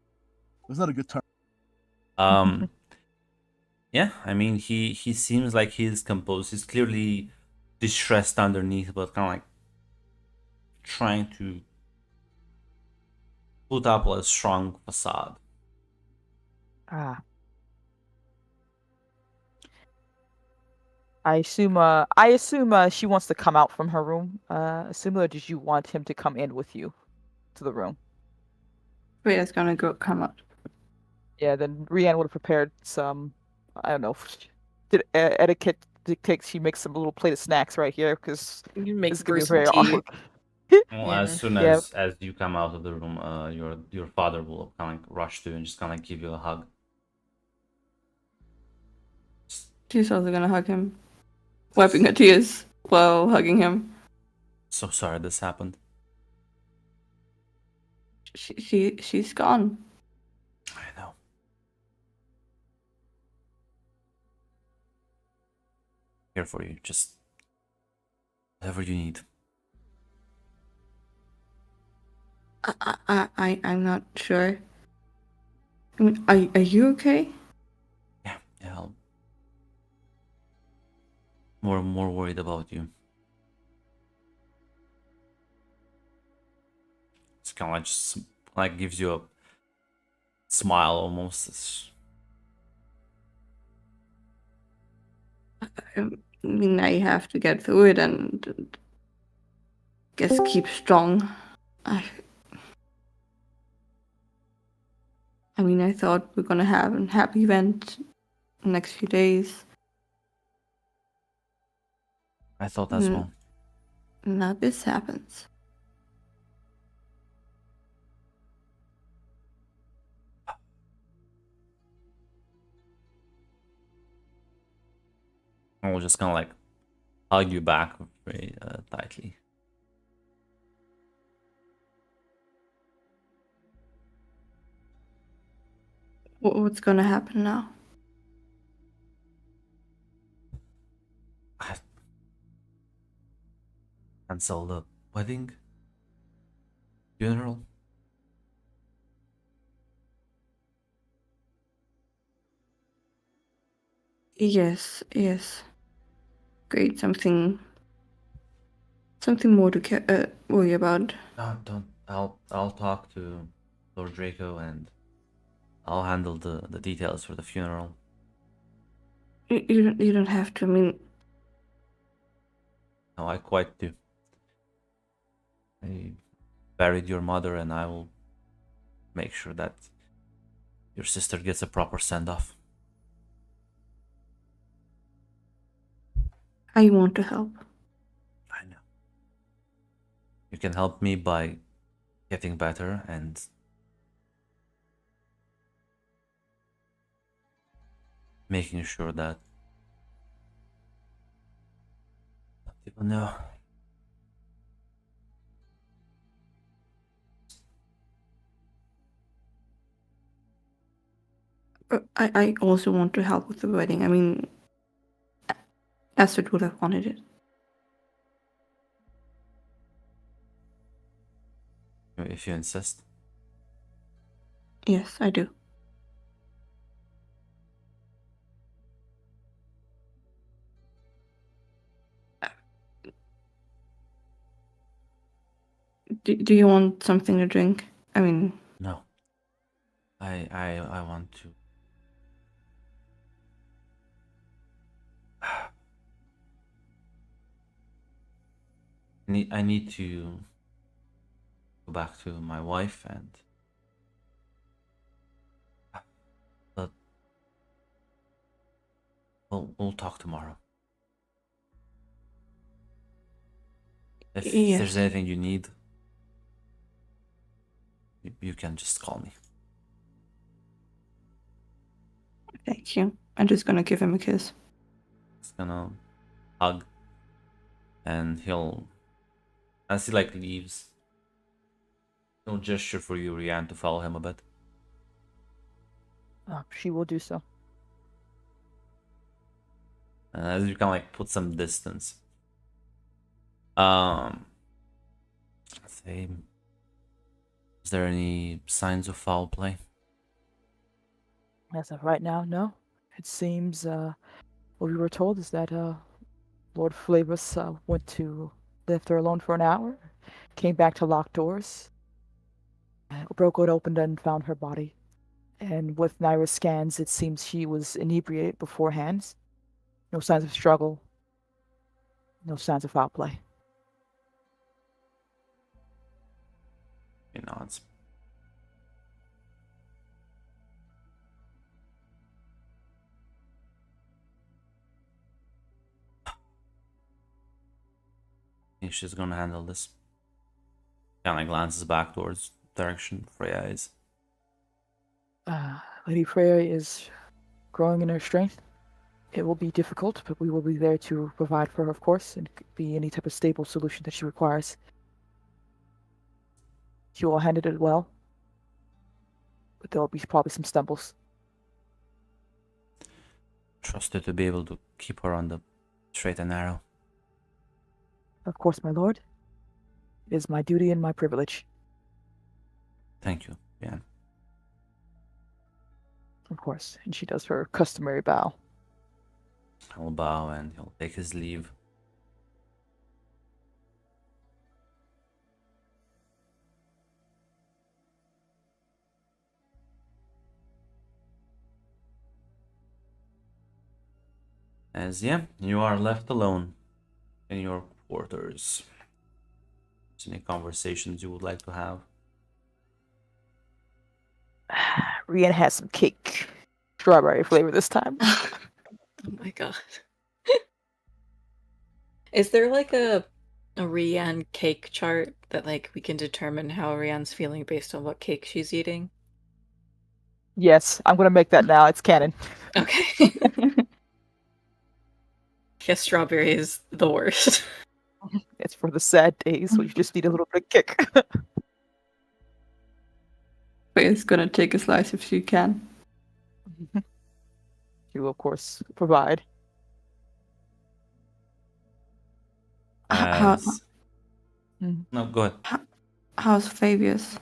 It was not a good turn. Yeah, I mean he seems like he's composed. He's clearly distressed underneath, but kind of like trying to put up a strong facade. ah. I assume she wants to come out from her room. Or did you want him to come in with you to the room? Freya's gonna go come out. Yeah, then Rianne would have prepared some. I don't know. Etiquette dictates she makes some little plate of snacks right here because You can make this is gonna be Bruce some very tea. awkward. Well, Yeah. as soon Yeah. as you come out of the room, your father will kind of like rush to you and just kind of like give you a hug. She's also gonna hug him, wiping her tears while hugging him. So sorry this happened. She's gone. I know. Here for you, just whatever you need. I'm not sure. I mean, are you okay? Yeah, I'm more worried about you. It's kind of like just like gives you a smile almost. I mean, I have to get through it and guess keep strong. I mean, I thought we're gonna have a happy event next few days. I thought as well. Now this happens. I will just kind of like hug you back very tightly. What's gonna happen now? Cancel the wedding, funeral. Yes. Great, something more to worry about. No, don't I'll talk to Lord Draco and I'll handle the details for the funeral. You don't have to. I mean, No, I quite do. I buried your mother, and I will make sure that your sister gets a proper send off. I want to help. I know. You can help me by getting better and making sure that people know. I also want to help with the wedding. I mean, Astrid would have wanted it. If you insist. Yes, I do. Do you want something to drink? I mean, No. I want to. I need to go back to my wife and but we'll talk tomorrow. If there's yes. anything you need, you can just call me. Thank you. I'm just gonna give him a kiss. He's gonna hug, and he'll, as he like leaves, he'll gesture for you, Rian, to follow him a bit. She will do so. And as you can like put some distance, let's say, is there any signs of foul play? As of right now, no. It seems what we were told is that Lord Flavus went to left her alone for an hour, came back to locked doors, broke it open and found her body. And with Naira's scans, it seems she was inebriated beforehand. No signs of struggle, no signs of foul play. He nods. I think she's gonna handle this. Kind of glances back towards direction Freya is. Lady Freya is growing in her strength. It will be difficult, but we will be there to provide for her, of course, and be any type of stable solution that she requires. She will handle it well, but there will be probably some stumbles. Trusted to be able to keep her on the straight and narrow. Of course, my lord. It is my duty and my privilege. Thank you, Rian. Of course. And she does her customary bow. He'll bow and he'll take his leave. As you are left alone in your quarters. Is any conversations you would like to have? Rian has some cake. Strawberry flavor this time. Oh my god. Is there like a Rianne cake chart that like we can determine how Rianne's feeling based on what cake she's eating? Yes, I'm gonna make that now. It's canon. Okay. Yes, strawberry is the worst. It's for the sad days where you just need a little bit of kick. Freya's gonna take a slice if she can. She will, of course, provide. How, As no, go ahead. how's Fabius?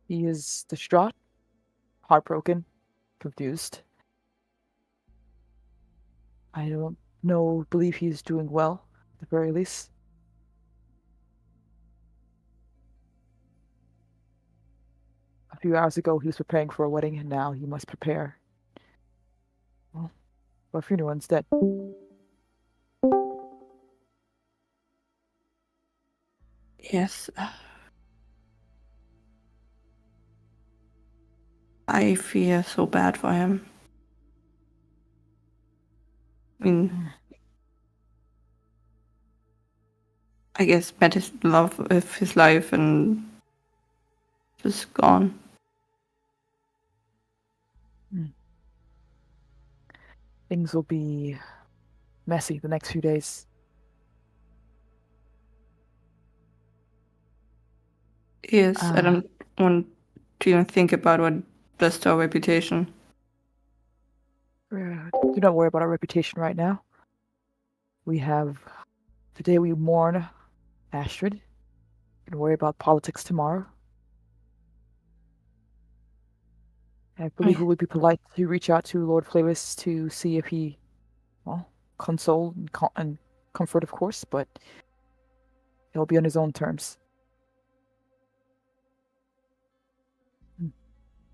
He is distraught, heartbroken, confused. I don't know, believe he's doing well, at the very least. few hours ago, he was preparing for a wedding, and now he must prepare for a funeral instead. Yes. I fear so bad for him. I mean, I guess met his love of his life and just gone. Things will be messy the next few days. Yes, I don't want to even think about what does to our reputation. Do not worry about our reputation right now. Today we mourn Astrid. And worry about politics tomorrow. I believe it would be polite to reach out to Lord Flavis to see if he, console and comfort, of course, but he'll be on his own terms.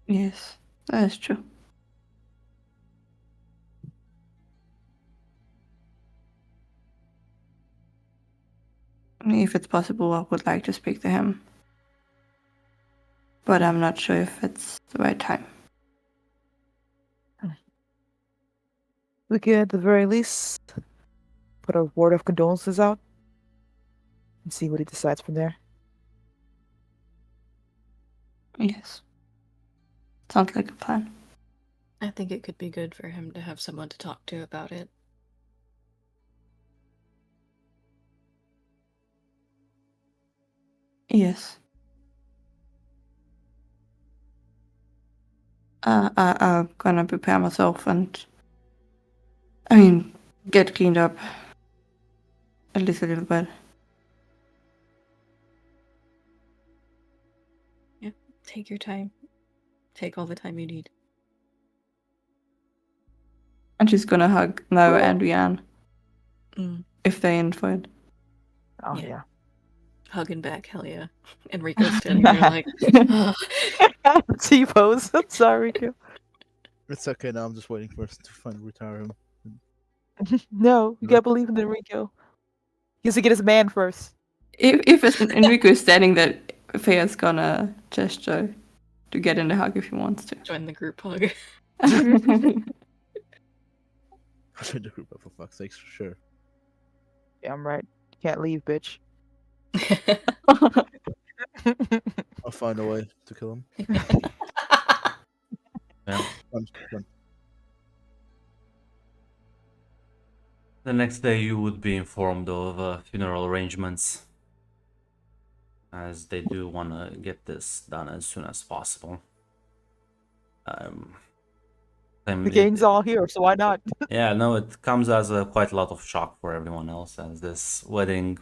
Yes, that is true. I mean, if it's possible, I would like to speak to him. But I'm not sure if it's the right time. We could, at the very least, put a word of condolences out and see what he decides from there. Yes. Sounds like a plan. I think it could be good for him to have someone to talk to about it. Yes. I'm gonna prepare myself and, I mean, get cleaned up at least a little bit. Yeah, take your time. Take all the time you need. And she's gonna hug Nara and Rianne Mm. if they're in for it. Oh, Yeah. yeah. Hugging back, hell yeah. Enrico's standing there like, T-pose. I'm sorry, Rico. It's okay now. I'm just waiting for us to finally retire him. No, you gotta believe in Enrico. He has to get his man first. If Enrico is standing there, Fea's gonna gesture to get in the hug if he wants to. join the group hug. Join the group, for fuck's sake, sure. Yeah, I'm right. You can't leave, bitch. I'll find a way to kill him. Yeah. Fun. The next day, you would be informed of funeral arrangements, as they do want to get this done as soon as possible. The gang's all here, so why not? Yeah, no, it comes as quite a lot of shock for everyone else, as this wedding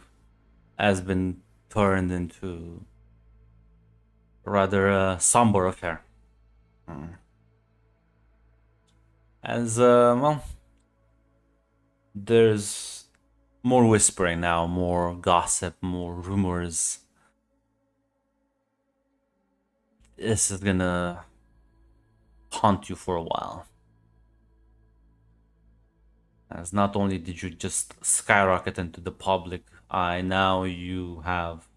has been turned into a rather somber affair. As well, there's more whispering now, more gossip, more rumors. This is gonna haunt you for a while. As not only did you just skyrocket into the public eye, now you have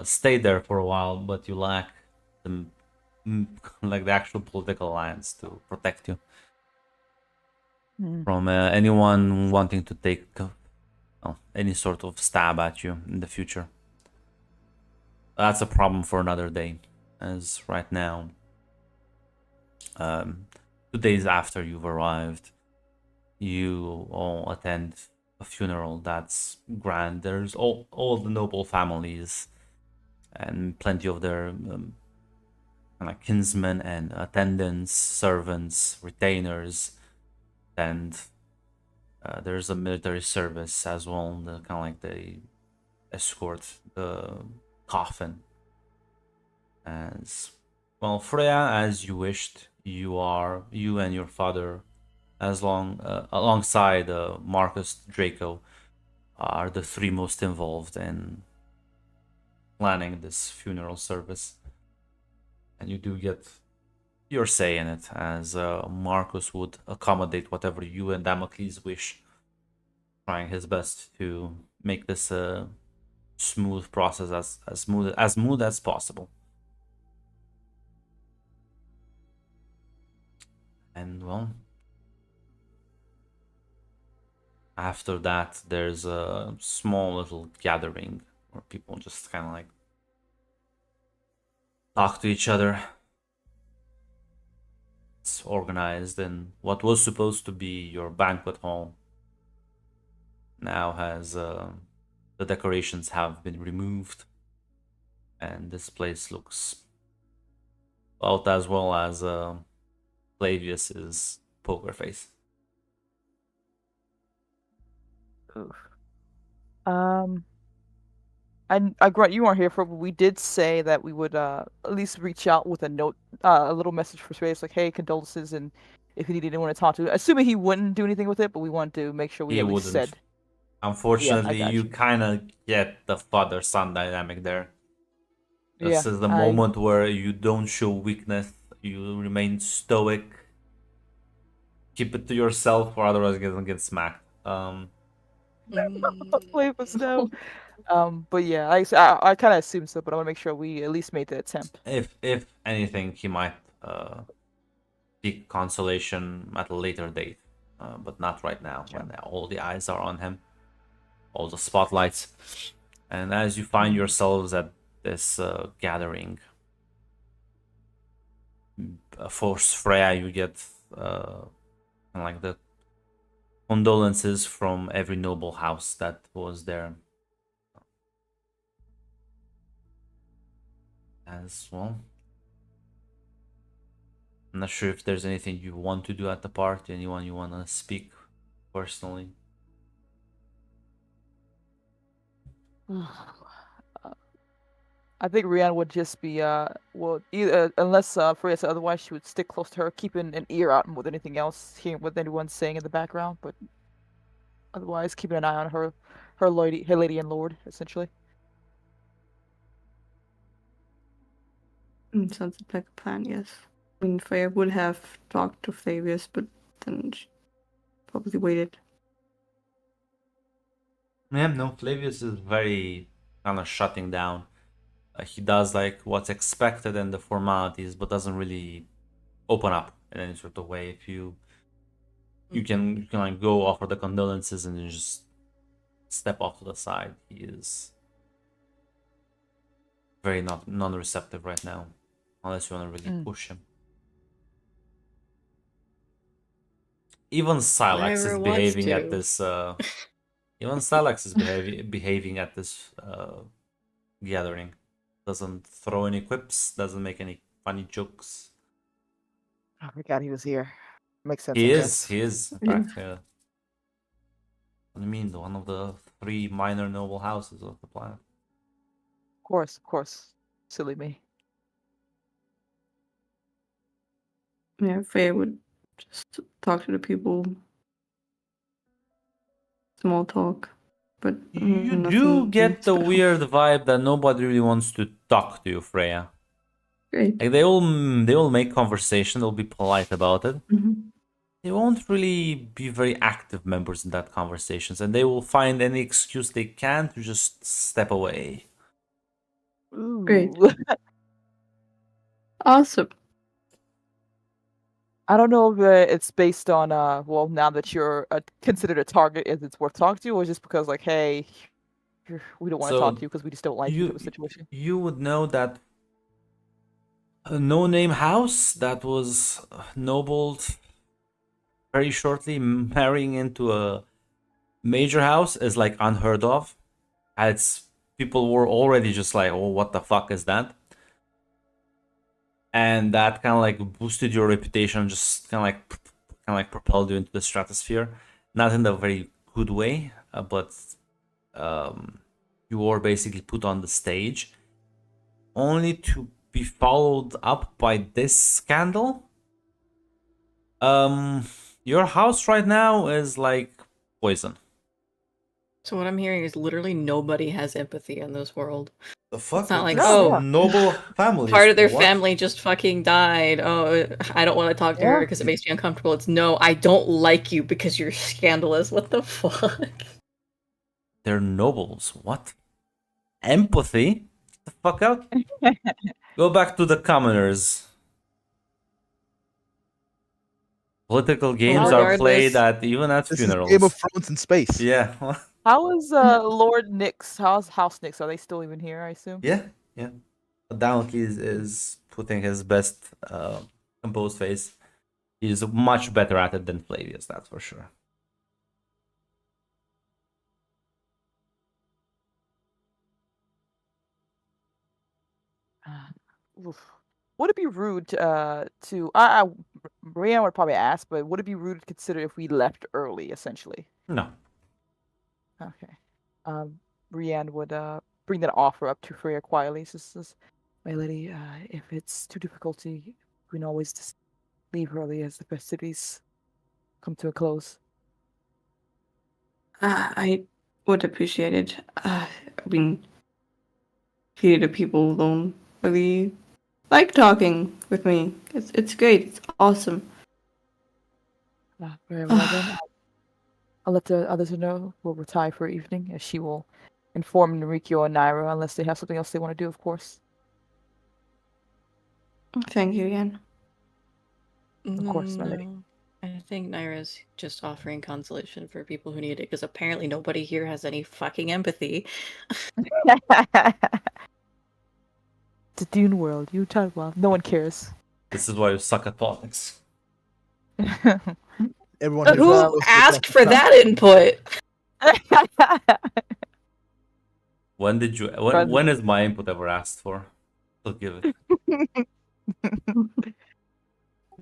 stayed there for a while, but you lack the like the actual political alliance to protect you from anyone wanting to take any sort of stab at you in the future. That's a problem for another day, as right now, 2 days after you've arrived, you all attend a funeral that's grand. There's all the noble families and plenty of their kinsmen and attendants, servants, retainers, and there's a military service as well. The kind of like they escort the coffin. As well, Freya, as you wished, you and your father, alongside Marcus Draco, are the three most involved in planning this funeral service. and you do get your say in it, as Marcus would accommodate whatever you and Damocles wish, trying his best to make this a smooth process, as smooth as possible. And well, after that, there's a small little gathering where people just kind of like talk to each other. It's organized in what was supposed to be your banquet hall. Now has the decorations have been removed, and this place looks about as well as Flavius's poker face. Oof. I Grunt, you weren't here for, but we did say that we would at least reach out with a note, a little message for Space, like, hey, condolences, and if you need anyone to talk to, assuming he wouldn't do anything with it, but we wanted to make sure we He at least wouldn't. said. Yeah, I Unfortunately, got you you. kind of get the father-son dynamic there. Yeah, This is the moment where you don't show weakness, you remain stoic, keep it to yourself, or otherwise you're gonna get smacked. Flavors no. But yeah, I kind of assumed so, but I want to make sure we at least made the attempt. If anything, he might seek consolation at a later date, but not right now when all the eyes are on him, all the spotlights. And as you find yourselves at this gathering, for Freya, you get like the condolences from every noble house that was there. As well, I'm not sure if there's anything you want to do at the party, anyone you want to speak personally. I think Rihanna would just be well, either unless Freya said otherwise, she would stick close to her, keeping an ear out more than anything else, hearing what anyone's saying in the background, but otherwise keeping an eye on her lady and lord, essentially. Sounds like a plan, yes. I mean, Freya would have talked to Flavius, but then she probably waited. Yeah, no, Flavius is very kind of shutting down. He does like what's expected and the formalities, but doesn't really open up in any sort of way. If you can like go offer the condolences and then just step off to the side. He is very not non-receptive right now, unless you want to really push him. Even Silex Whatever is wants behaving at to. this. Even Silex is behaving at this gathering. Doesn't throw any quips. Doesn't make any funny jokes. I forgot he was here. Makes sense, He I is. guess. He is. In Yeah. fact, what do you mean? One of the 3 minor noble houses of the planet. Of course. Silly me. Yeah, Freya would just talk to the people. Small talk. But You do nothing get the special. weird vibe that nobody really wants to talk to you, Freya. Great. Like they will make conversation. They'll be polite about it. Mhm. They won't really be very active members in that conversations, and they will find any excuse they can to just step away. Great. Ooh. Awesome. I don't know if it's based on well, now that you're considered a target, is it's worth talking to, or just because like, hey, we don't want to talk to you because we just don't like you type of situation. You would know that a no-name house that was nobled very shortly marrying into a major house is like unheard of. It's people were already just like, oh, what the fuck is that? And that kind of like boosted your reputation, just kind of like propelled you into the stratosphere. Not in a very good way, but you were basically put on the stage, only to be followed up by this scandal. Your house right now is like poison. So what I'm hearing is literally nobody has empathy in this world. The fuck? It's not like, This oh, noble family. part of their What? family just fucking died. Oh, I don't want to talk to her Yeah. because it makes me uncomfortable. It's no, I don't like you because you're scandalous. What the fuck? They're nobles. What? Empathy? Get the fuck out. Go back to the commoners. Political games are played regardless- at even at This is funerals. Game of Thrones in space. Yeah. How is Lord Nix? How's House Nix? Are they still even here? I assume. Yeah. Yeah. Downky is putting his best composed face. He's much better at it than Flavius, that's for sure. Oof. Would it be rude to Brianne would probably ask, but would it be rude to consider if we left early, essentially? No. Okay. Brianne would bring that offer up to Freya quietly. Says, "My lady, if it's too difficult, we can always just leave early as the festivities come to a close." I would appreciate it. I mean, here the people don't really like talking with me. It's great. It's awesome. Very well then. I'll let the others know we'll retire for evening, as she will inform Enrico and Naira, unless they have something else they want to do, of course. Thank you, Yen. Of course, my lady. No. I think Naira's just offering consolation for people who need it because apparently nobody here has any fucking empathy. It's a Dune world. You talk well. No one cares. This is why you suck at politics. Everyone here Who is supposed to asked talk for about- that input? When did you when is my input ever asked for? I'll give it.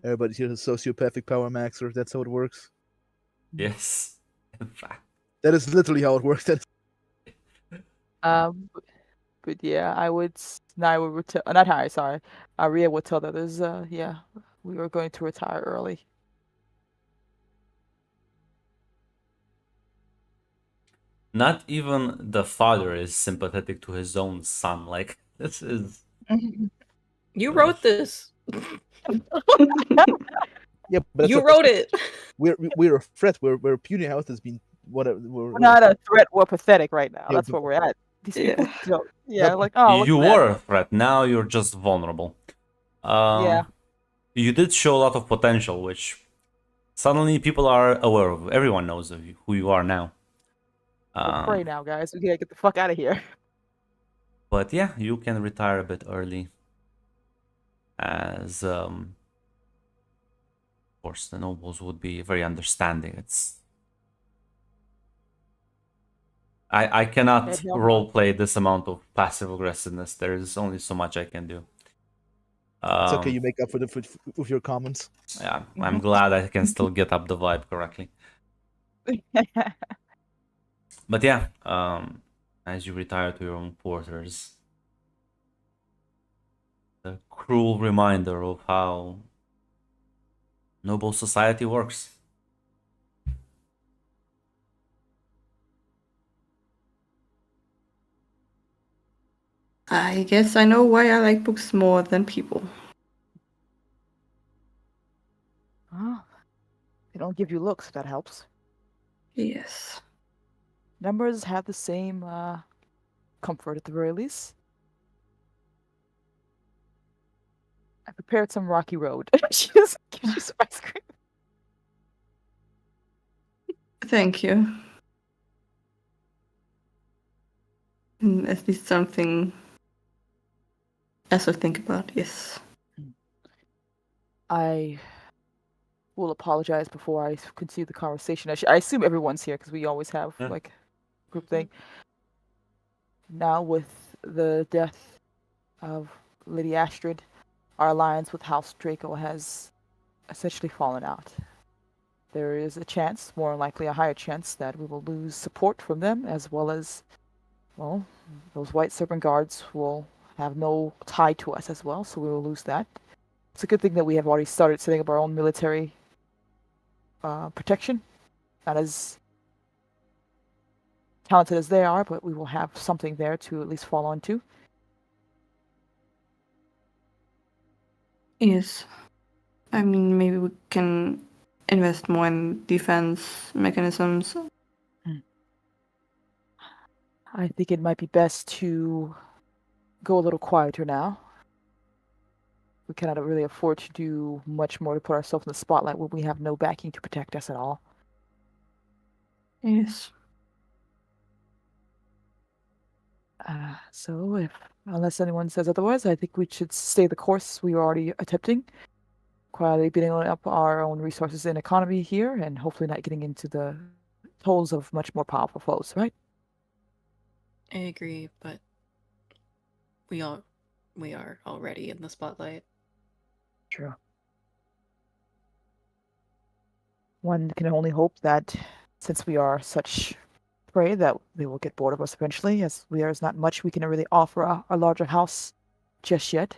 Everybody here is sociopathic power maxer. That's how it works. Yes. In fact. That is literally how it works. But yeah, I would. Naira would tell. Not Harry. Sorry. Ria would tell the others. Yeah, we were going to retire early. Not even the father is sympathetic to his own son. Like, this is... You wrote this. Yeah, but You wrote it. We're a threat. We're puny house has been whatever. We're not a threat. We're pathetic right now. Yeah, That's but- where we're at. These Yeah. people don't. Yeah, But like, oh, what's you that? were a threat. Now you're just vulnerable. Yeah. You did show a lot of potential, which suddenly people are aware of. Everyone knows of you, who you are now. We'll pray now, guys. We gotta get the fuck out of here. But yeah, you can retire a bit early. As of course the nobles would be very understanding. It's I cannot Ed Helm. roleplay this amount of passive aggressiveness. There is only so much I can do. It's okay. You make up for with your comments. Yeah, I'm glad I can still get up the vibe correctly. But yeah, as you retire to your own quarters, a cruel reminder of how noble society works. I guess I know why I like books more than people. Oh, they don't give you looks, if that helps. Yes. Numbers have the same comfort at the very least. I prepared some Rocky Road. She just gives you some ice cream. Thank you. At least something else to think about, yes. I will apologize before I continue the conversation. I assume everyone's here because we always have Yeah. like group thing. Now with the death of Lady Astrid, our alliance with House Draco has essentially fallen out. There is a chance, more likely a higher chance, that we will lose support from them, as well as, well, those White Serpent Guards will have no tie to us as well, so we will lose that. It's a good thing that we have already started setting up our own military protection. Not as talented as they are, but we will have something there to at least fall onto. Yes. I mean, maybe we can invest more in defense mechanisms. I think it might be best to go a little quieter now. We cannot really afford to do much more to put ourselves in the spotlight when we have no backing to protect us at all. Yes. So, unless anyone says otherwise, I think we should stay the course we were already attempting, quietly building up our own resources and economy here, and hopefully not getting into the holes of much more powerful foes, right? I agree, but we are already in the spotlight. True. One can only hope that since we are such prey that they will get bored of us eventually, as there is not much we can really offer a larger house just yet.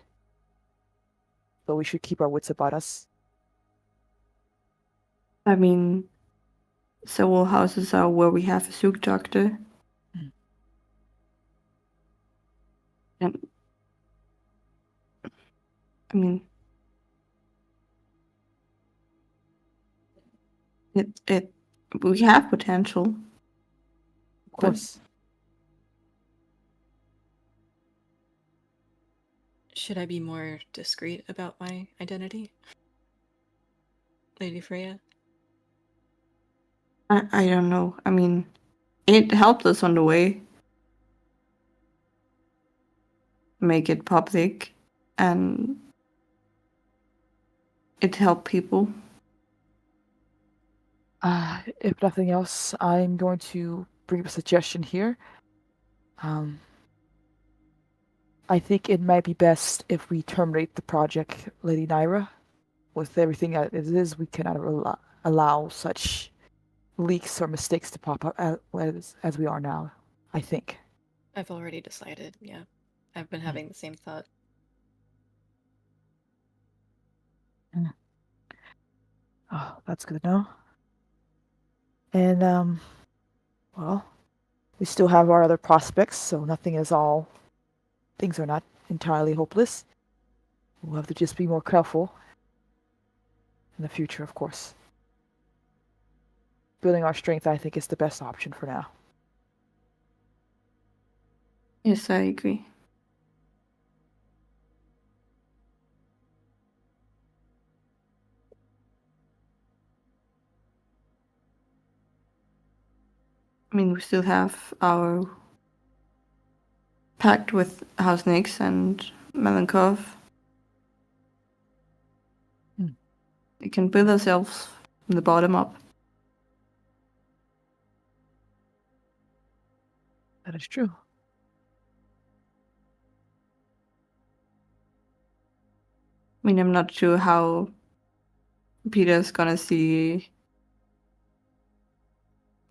But we should keep our wits about us. I mean, several houses are where we have a Zook doctor. And I mean, it we have potential. Of course. Should I be more discreet about my identity, Lady Freya? I don't know. I mean, it helped us on the way. Make it public, and it helped people. If nothing else, I'm going to bring up a suggestion here. I think it might be best if we terminate the project, Lady Naira. With everything as it is, we cannot allow such leaks or mistakes to pop up as we are now, I think. I've already decided, yeah. I've been having the same thought. Oh, that's good to know. And, well, we still have our other prospects, so things are not entirely hopeless. We'll have to just be more careful in the future, of course. Building our strength, I think, is the best option for now. Yes, I agree. I mean, we still have our pact with House Nyx and Melankov. We can build ourselves from the bottom up. That is true. I mean, I'm not sure how Peter's gonna see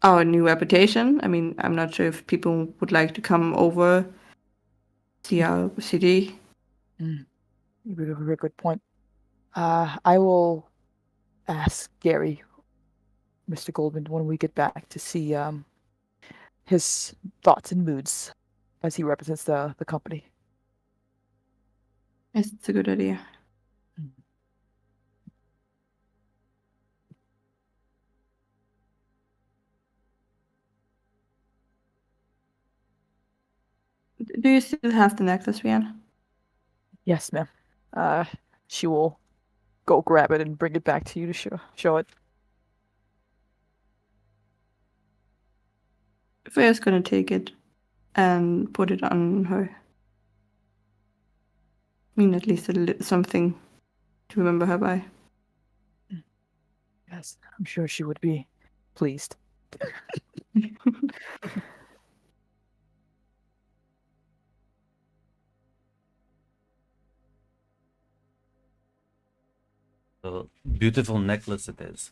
our new reputation. I mean, I'm not sure if people would like to come over, see our city. You bring up a very good point. I will ask Gary, Mr. Goldman, when we get back to see his thoughts and moods as he represents the company. Yes, it's a good idea. Do you still have the necklace, Rian? Yes, ma'am. She will go grab it and bring it back to you to show it. Freya's gonna take it and put it on her. I mean, at least something to remember her by. Yes, I'm sure she would be pleased. A beautiful necklace it is.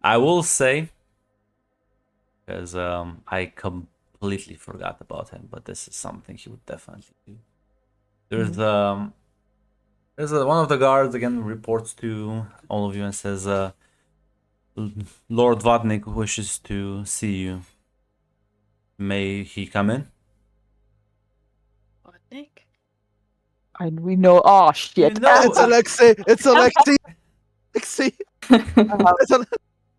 I will say, because I completely forgot about him, but this is something he would definitely do. There's There's one of the guards again reports to all of you and says, Lord Vodnik wishes to see you. May he come in? What, Nick? And we know. Oh shit! You know, It's Alexei. It's Alexei. Alexei. It's Ale-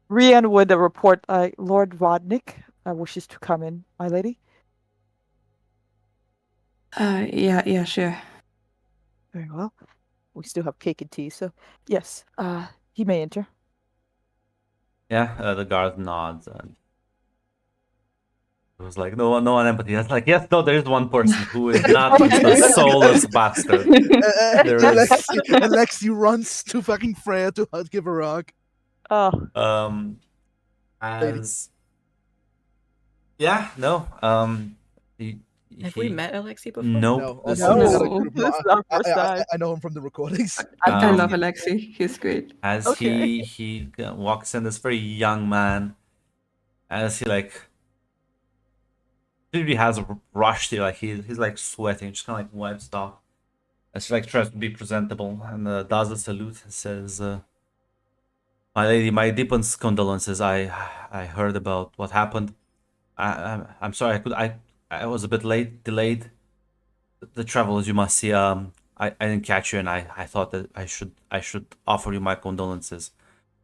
Rian would report. Lord Vodnik wishes to come in, my lady. Yeah, sure. Very well. We still have cake and tea, so yes. He may enter. Yeah, the guard nods and it was like no one empathy. That's like yes, no, there is one person who is not just a soulless bastard. There is. Alexei runs to fucking Freya to give a rock. Oh, As yeah, no, he, Have we he- met Alexei before? Nope. No, This also, is, No. this is our first time. I know him from the recordings. I Um, love Alexei. He's great. as Okay. he walks in, this very young man, as he like clearly has rushed here, like he's like sweating, just kind of like wipes it off. As he like tries to be presentable and does a salute and says, "My lady, my deepest condolences. I heard about what happened. I'm sorry. I was a bit delayed. The travel, as you must see. I didn't catch you, and I thought that I should offer you my condolences."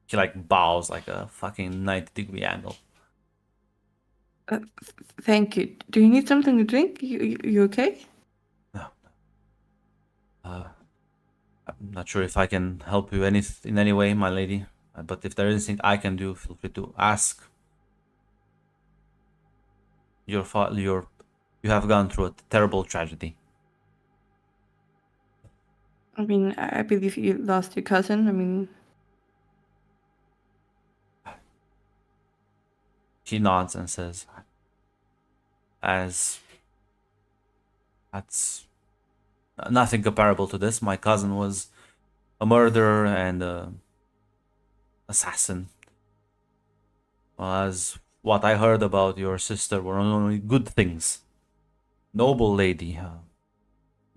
He like bows like a fucking 90-degree angle. Thank you. Do you need something to drink? You okay? I'm not sure if I can help you in any way, my lady. But if there is anything I can do, feel free to ask. You have gone through a terrible tragedy. I mean, I believe you lost your cousin. I mean, She nods and says, "As that's nothing comparable to this. My cousin was a murderer and assassin. Well, as what I heard about your sister were only good things. Noble lady,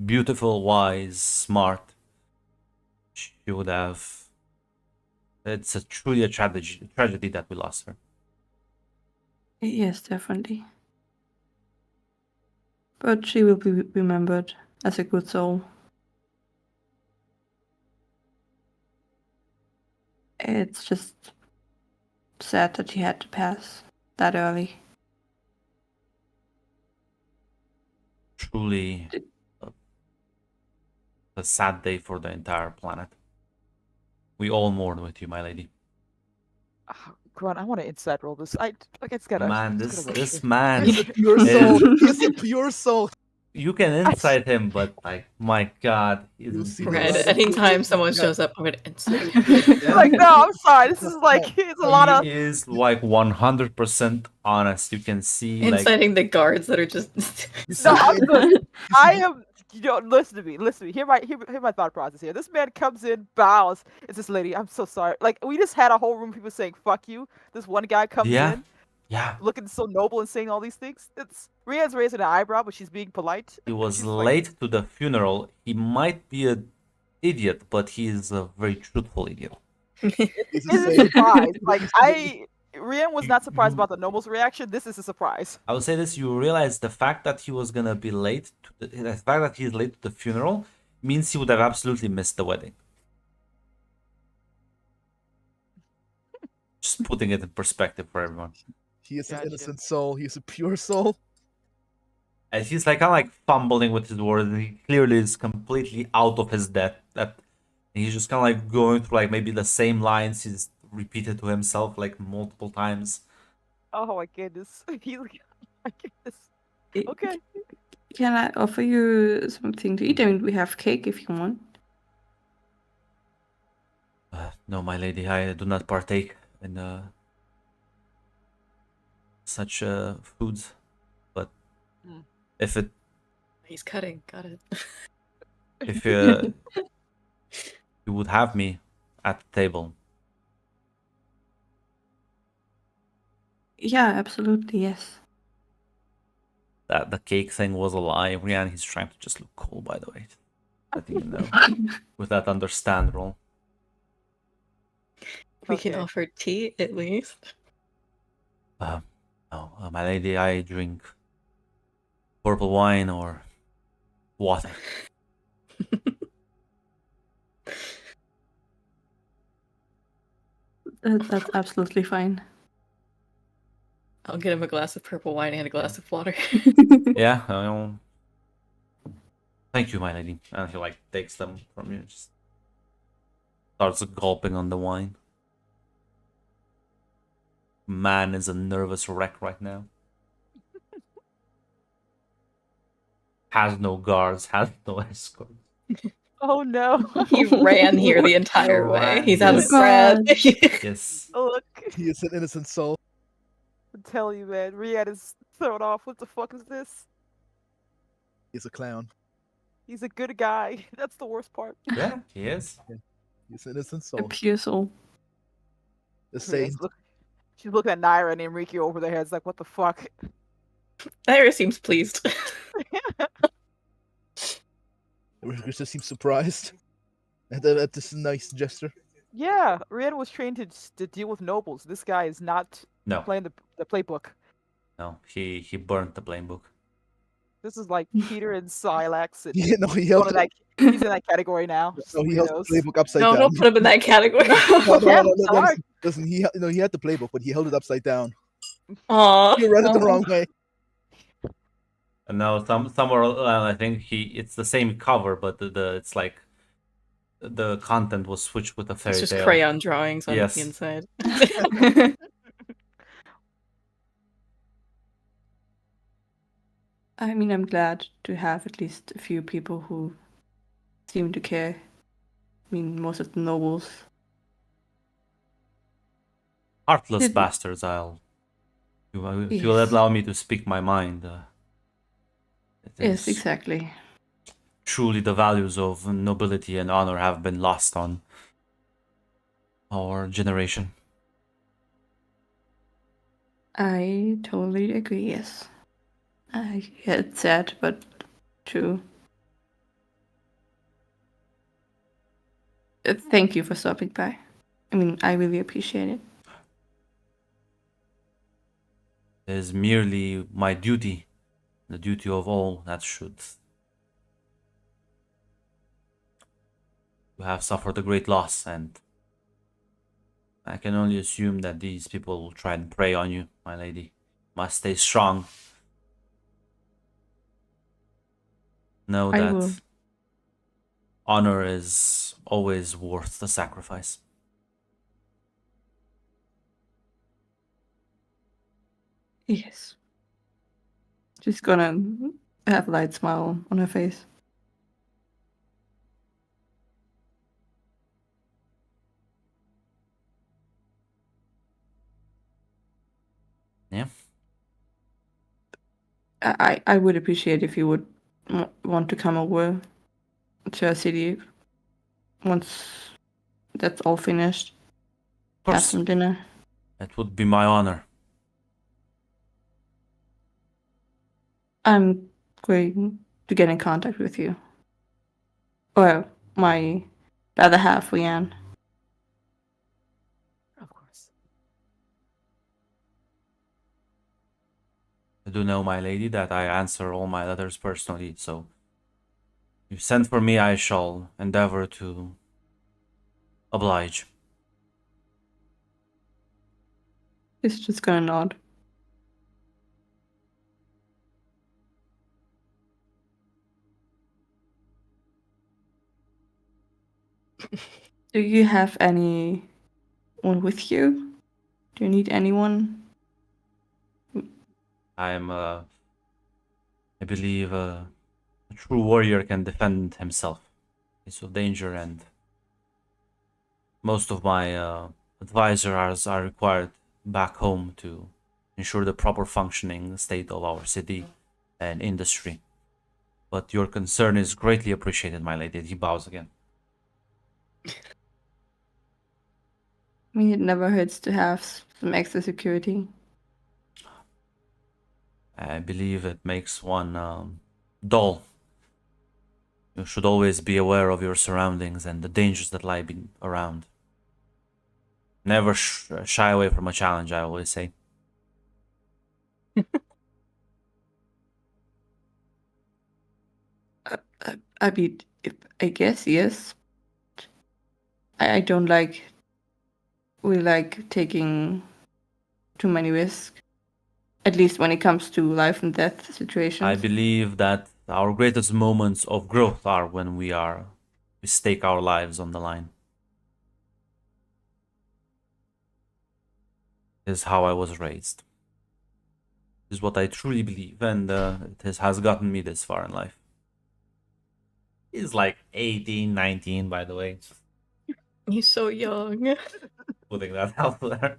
beautiful, wise, smart. She would have. It's truly a tragedy that we lost her." yes, definitely. But she will be remembered as a good soul. It's just sad that she had to pass that early. Truly a sad day for the entire planet. We all mourn with you, my lady. Grunt, I want to inside roll this. It's gotta. Man, it's gotta work this here. man, He's a pure soul. He's a pure soul. you can insight him, but like, my God, You'll see Red, this. anytime someone Yeah. shows up, I'm gonna insult. Like, no, I'm sorry. This is like it's a lot of. He is like 100% honest. You can see like Inciting the guards that are just. You see No, the I'm way- good. I am. You know, listen to me. Listen to me. Hear my thought process here. This man comes in, bows. It's this lady. I'm so sorry. Like we just had a whole room of people saying "fuck you." This one guy comes Yeah. in, yeah. looking so noble and saying all these things. It's Ria's raising an eyebrow, but she's being polite. He was She's like, late to the funeral. He might be an idiot, but he is a very truthful idiot. he's This the is a same. surprise. Like Rian was not surprised about the noble's reaction. This is a surprise. I would say this: you realize the fact that he was gonna be late, the fact that he's late to the funeral, means he would have absolutely missed the wedding. Just putting it in perspective for everyone. He is an Gotcha. innocent soul. He is a pure soul. And he's like kind of like fumbling with his words, and he clearly is completely out of his depth. That he's just kind of like going through like maybe the same lines he's repeated to himself like multiple times. Oh my goodness. He's like, oh my goodness. Okay. Can I offer you something to eat? I mean, we have cake if you want. No, my lady, I do not partake in such foods. But Mm. if it He's cutting. Got it. if you would have me at the table, Yeah, absolutely, yes. that the cake thing was a lie. Rian, he's trying to just look cool, by the way. letting you know. With that understand roll. We can Okay. offer tea at least. No, my lady, I drink purple wine or water. That's absolutely fine. I'll get him a glass of purple wine and a glass of water. Yeah, thank you, my lady. And he like takes them from you, just starts gulping on the wine. Man is a nervous wreck right now. Has no guards, has no escort. Oh no. He ran here the entire way. Ran, He's out of yes. breath. Yes. Look, He is an innocent soul. I'm telling you, man. Riyadh is thrown off. What the fuck is this? He's a clown. He's a good guy. That's the worst part. Yeah, he is. He's an innocent A soul. pure soul. The Riyadh's saint. she's looking at Naira and Enrique over their heads like, what the fuck? Naira seems pleased. Rikers just seems surprised at this nice gesture. Yeah, Riyadh was trained to deal with nobles. This guy is not No, playing the playbook. no, he burnt the blame book. This is like Peter and Silax. And Yeah, no, he he's held in that category now. no, he Who held the knows? playbook upside No, down. don't put him in that category. No, Yeah, no, sorry. listen, he had the playbook, but he held it upside down. Aw. You read it the wrong way. And now somewhere I think it's the same cover, but the it's like the content was switched with a fairy It's just tale. crayon drawings on Yes. the inside. I mean, I'm glad to have at least a few people who seem to care. I mean, most of the nobles. Heartless Did- bastards. If you'll Yes. allow me to speak my mind. It Yes, is exactly. truly the values of nobility and honor have been lost on our generation. I totally agree, yes. It's sad, but true. Thank you for stopping by. I mean, I really appreciate it. It is merely my duty, the duty of all that should. You have suffered a great loss, and I can only assume that these people will try and prey on you, my lady. Must stay strong. Know I that will. honor is always worth the sacrifice. Yes. She's gonna have a light smile on her face. Yeah. I would appreciate if you would want to come over to our city once that's all finished. Of Have course, some dinner. it would be my honor. I'm going to get in contact with you. Or my other half, Leanne. Of course. I do know, my lady, that I answer all my letters personally, so if you send for me, I shall endeavor to oblige. She's just gonna nod. Do you have anyone with you? Do you need anyone? I believe a true warrior can defend himself in case of danger, and most of my advisors are required back home to ensure the proper functioning state of our city and industry. But your concern is greatly appreciated, my lady. He bows again. I mean, it never hurts to have some extra security. I believe it makes one dull You should always be aware of your surroundings and the dangers that lie around. Never shy away from a challenge, I always say. I mean, I guess yes. I don't like. We like taking too many risks. At least when it comes to life and death situations. I believe that our greatest moments of growth are when we stake our lives on the line. Is how I was raised. Is what I truly believe, and it has gotten me this far in life. He's like 18, 19, by the way. He's so young. Putting that out there.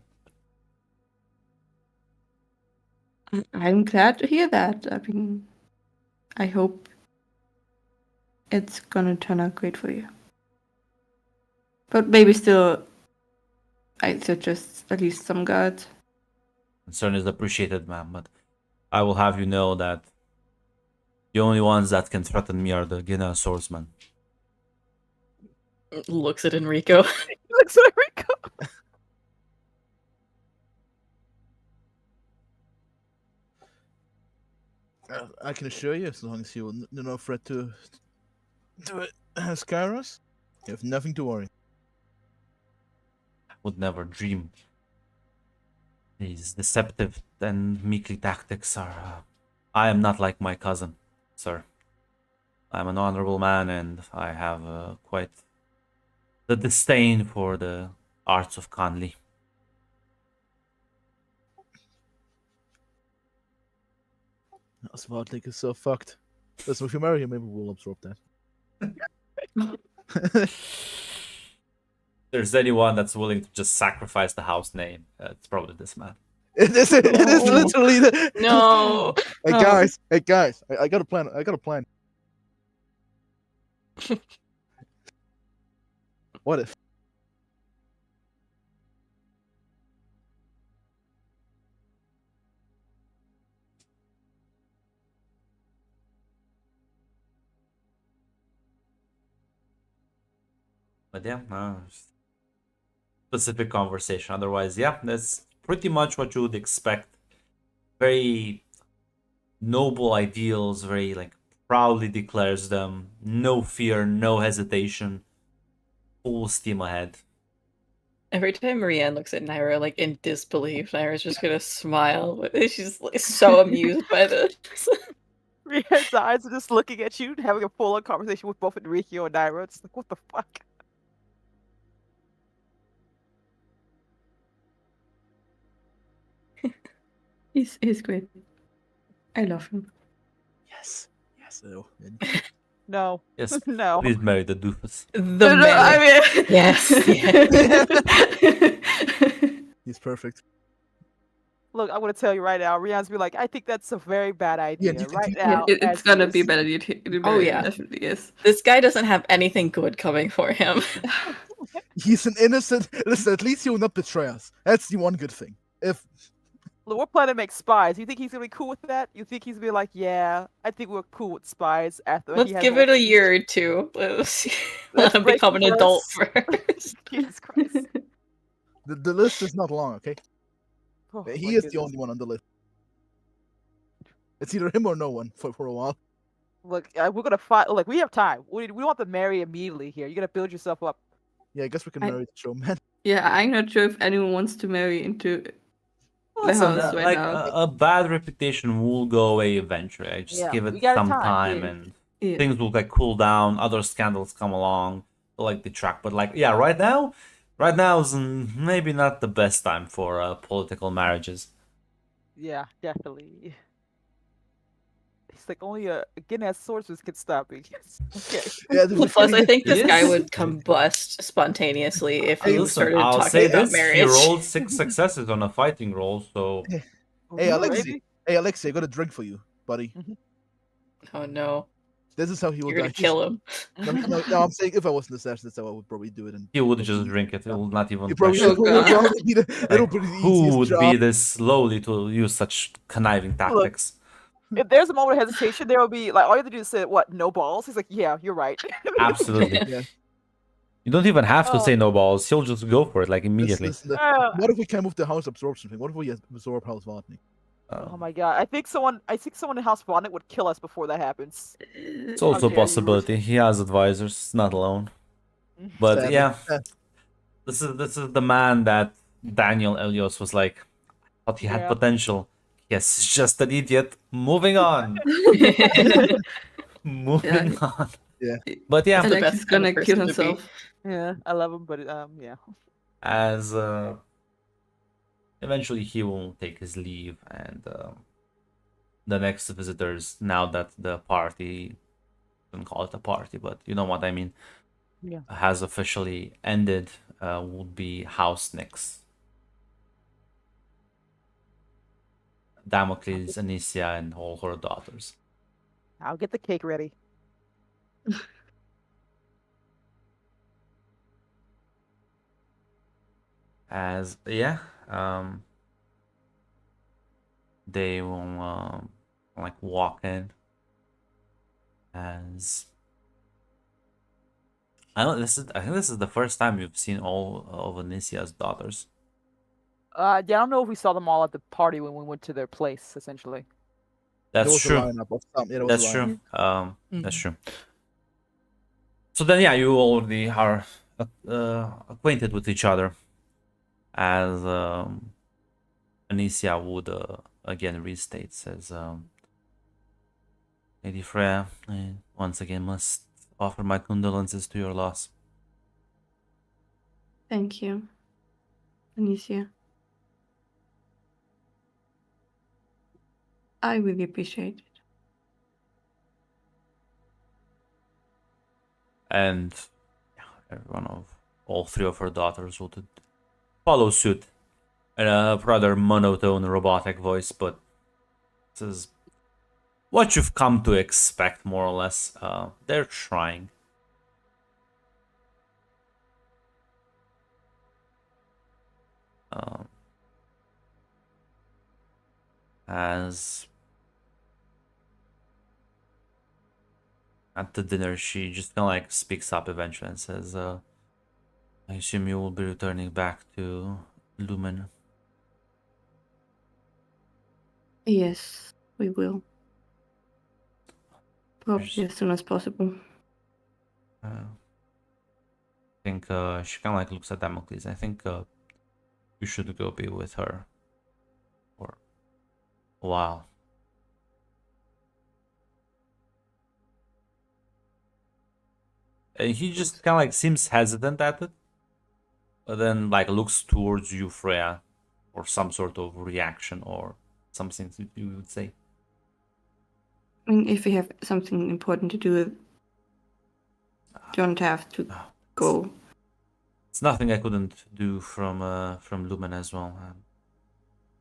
I'm glad to hear that. I mean, I hope it's gonna turn out great for you. But maybe still, I suggest at least some guards. Concern is appreciated, ma'am, but I will have you know that the only ones that can threaten me are the Gina swordsmen. Looks at Enrico. Looks at Enrico. I can assure you, as long as you're not afraid to scare us, you have nothing to worry. Would never dream. These deceptive and meekly tactics are. I am not like my cousin, sir. I'm an honorable man, and I have quite the disdain for the arts of Conley. That's about like it's so fucked. Listen, if you marry him, maybe we'll absorb that. There's anyone that's willing to just sacrifice the house name, it's probably this man. It is literally the No. Hey guys, I got a plan. I got a plan. What if? But yeah, specific conversation. Otherwise, yeah, that's pretty much what you would expect. Very noble ideals, very like proudly declares them. No fear, no hesitation. Full steam ahead. Every time Marianne looks at Naira like in disbelief, Naira's just gonna smile. She's like, so amused by this. Rihanna's eyes are just looking at you, having a full-on conversation with both Enrico and Naira. It's like, what the fuck? He's great. I love him. Yes. No. Yes, No. please marry the doofus. The No, man. I mean, Yes. He's perfect. Look, I'm gonna tell you right now. Rihanna's be like, I think that's a very bad idea. do- Right yeah, now, it's as gonna is. be better. Oh, yeah. Definitely is. This guy doesn't have anything good coming for him. He's an innocent. Listen, at least he will not betray us. That's the one good thing. If Look, we're planning to make spies. You think he's gonna be cool with that? You think he's gonna be like, yeah, I think we're cool with spies after Let's he has give all it a these- year or two. Let Let's him break become an first. adult first. Jesus Christ. the list is not long, okay? Oh, He my is the goodness. only one on the list. It's either him or no one for a while. Look, we're gonna fight. Like, we have time. We want to marry immediately here. You're gonna build yourself up. Yeah, I guess we can I- marry the showman. Yeah, I'm not sure if anyone wants to marry into the Listen, house right like now. a bad reputation will go away eventually. I just Yeah, give we it got some time. time Yeah. and Yeah. things will like cool down. Other scandals come along, like detract. But like, yeah, right now is maybe not the best time for political marriages. Yeah, definitely. It's like only a Guinness sorceress can stop me. Okay. Yeah, Plus, I think this guy Yes. would combust spontaneously if Hey, he Listen, started I'll talking say about this: marriage. he rolled 6 successes on a fighting roll, so Hey, Ooh, Alexei. baby. Hey, Alexei, I got a drink for you, buddy. Oh no, This is how he will you're gonna die. kill him. No, I'm saying if I was in the session, that's how I would probably do it. And he would just drink it. He will not even You probably, question. Oh, it'll God. probably be the, it'll Like, be the who easiest would job. be this slowly to use such conniving tactics? if there's a moment of hesitation, there will be like all you have to do is say what, no balls. He's like, yeah, you're right. Absolutely. Yeah. You don't even have to Oh. say no balls. He'll just go for it like immediately. What if we can move the house absorption thing? What if we absorb House Vodnik? Oh my god, I think someone in House Bonnet would kill us before that happens. It's also a dare you. possibility. He has advisors. He's not alone. But Sadly. yeah, this is the man that Daniel Elios was like, thought he had Yeah. potential. Yes, he's just an idiot. Moving on. Moving on. Yeah. But yeah, That's the Alex best is kind of gonna kill person to be. himself. Yeah, I love him, but yeah. as eventually he will take his leave, and the next visitors, now that the party, I don't call it a party, but you know what I mean, Yeah. has officially ended, would be House Nyx. Damocles, Anicia, and all her daughters. I'll get the cake ready. As yeah, they will like walk in as I think this is the first time you've seen all of Anicia's daughters. Yeah, I don't know if we saw them all at the party when we went to their place, essentially. There That's was true. a lineup of some. Yeah, there was That's a lineup. true. That's true. So then, yeah, you already are acquainted with each other, as Anicia would again restate, says, Lady Freya, I once again must offer my condolences to your loss. Thank you, Anicia. I really appreciate it. And all three of her daughters would follow suit in a rather monotone robotic voice, but this is what you've come to expect, more or less. They're trying. As at the dinner, she just kind of like speaks up eventually and says, I assume you will be returning back to Lumen. Yes, we will. Probably as soon as possible. I think she kind of like looks at Damocles. I think you should go be with her for a while. And he just kind of like seems hesitant at it, but then like looks towards you, Freya, for some sort of reaction or something that you would say. I mean, if we have something important to do, don't have to go. It's nothing I couldn't do from Lumen as well.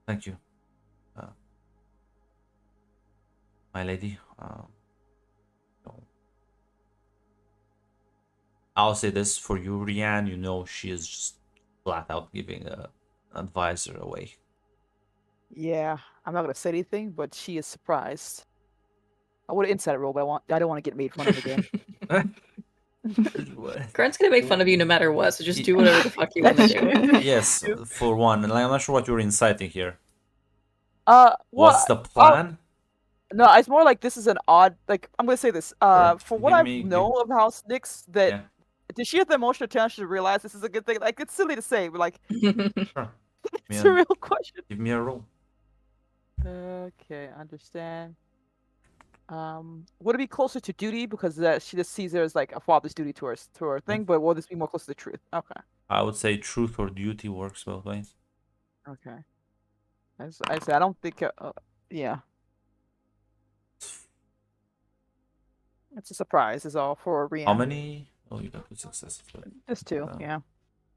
Thank you, my lady. I'll say this for you, Rianne. You know she is just flat out giving an advisor away. Yeah, I'm not gonna say anything, but she is surprised. I would have inside roll, but I don't want to get made fun of again. Grant's gonna make fun of you no matter what, so just do whatever the fuck you want to do. Yes, for one, and I'm not sure what you're inciting here. Well, What's the plan? no, it's more like this is an odd. Like I'm gonna say this. Sure. For what I know of House Nyx, that Yeah. did she have the emotional attention to realize this is a good thing? Like it's silly to say, but like Sure. it's a real question. Give me a roll. Okay, understand. Would it be closer to duty because she just sees it as like a father's duty to her thing, but will this be more close to the truth? Okay. I would say truth or duty works both ways. Okay. I say I don't think. Yeah. It's a surprise, is all for Rihanna. How many? Oh, you got 2 successes. But, Just 2. Yeah.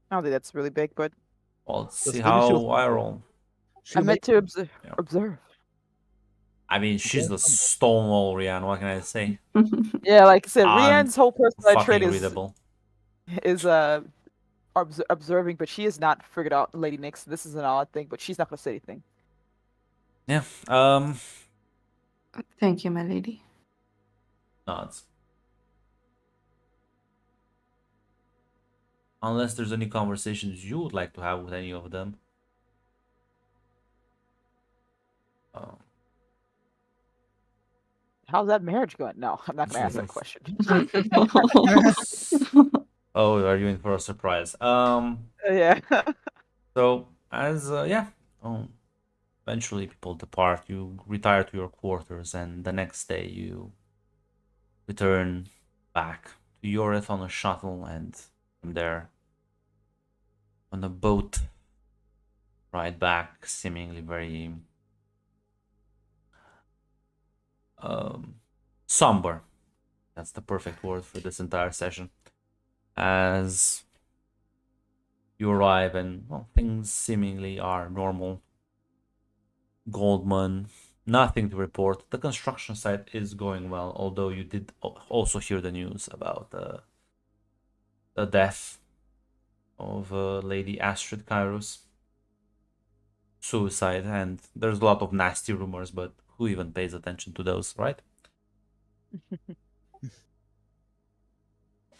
I don't think that's really big, but well, let's see maybe how I roll. I meant to observe. Yeah. Observe. I mean, she's the Stonewall Rianne. What can I say? Yeah, like I said, Rianne's whole personality trait Fucking readable. is observing, but she has not figured out Lady Nyx. This is an odd thing, but she's not gonna say anything. Yeah. Thank you, my lady. Nods. Unless there's any conversations you would like to have with any of them. Um, How's that marriage going? No, I'm not gonna ask that question. oh, are you in for a surprise? Yeah. So as yeah, um, eventually people depart. You retire to your quarters, and the next day you return back to Yorith on a shuttle, and from there on a boat ride back, seemingly very somber. That's the perfect word for this entire session. As you arrive, and well, things seemingly are normal. Goldman, nothing to report. The construction site is going well, although you did also hear the news about the death of Lady Astrid Kairos. Suicide, and there's a lot of nasty rumors, but who even pays attention to those, right?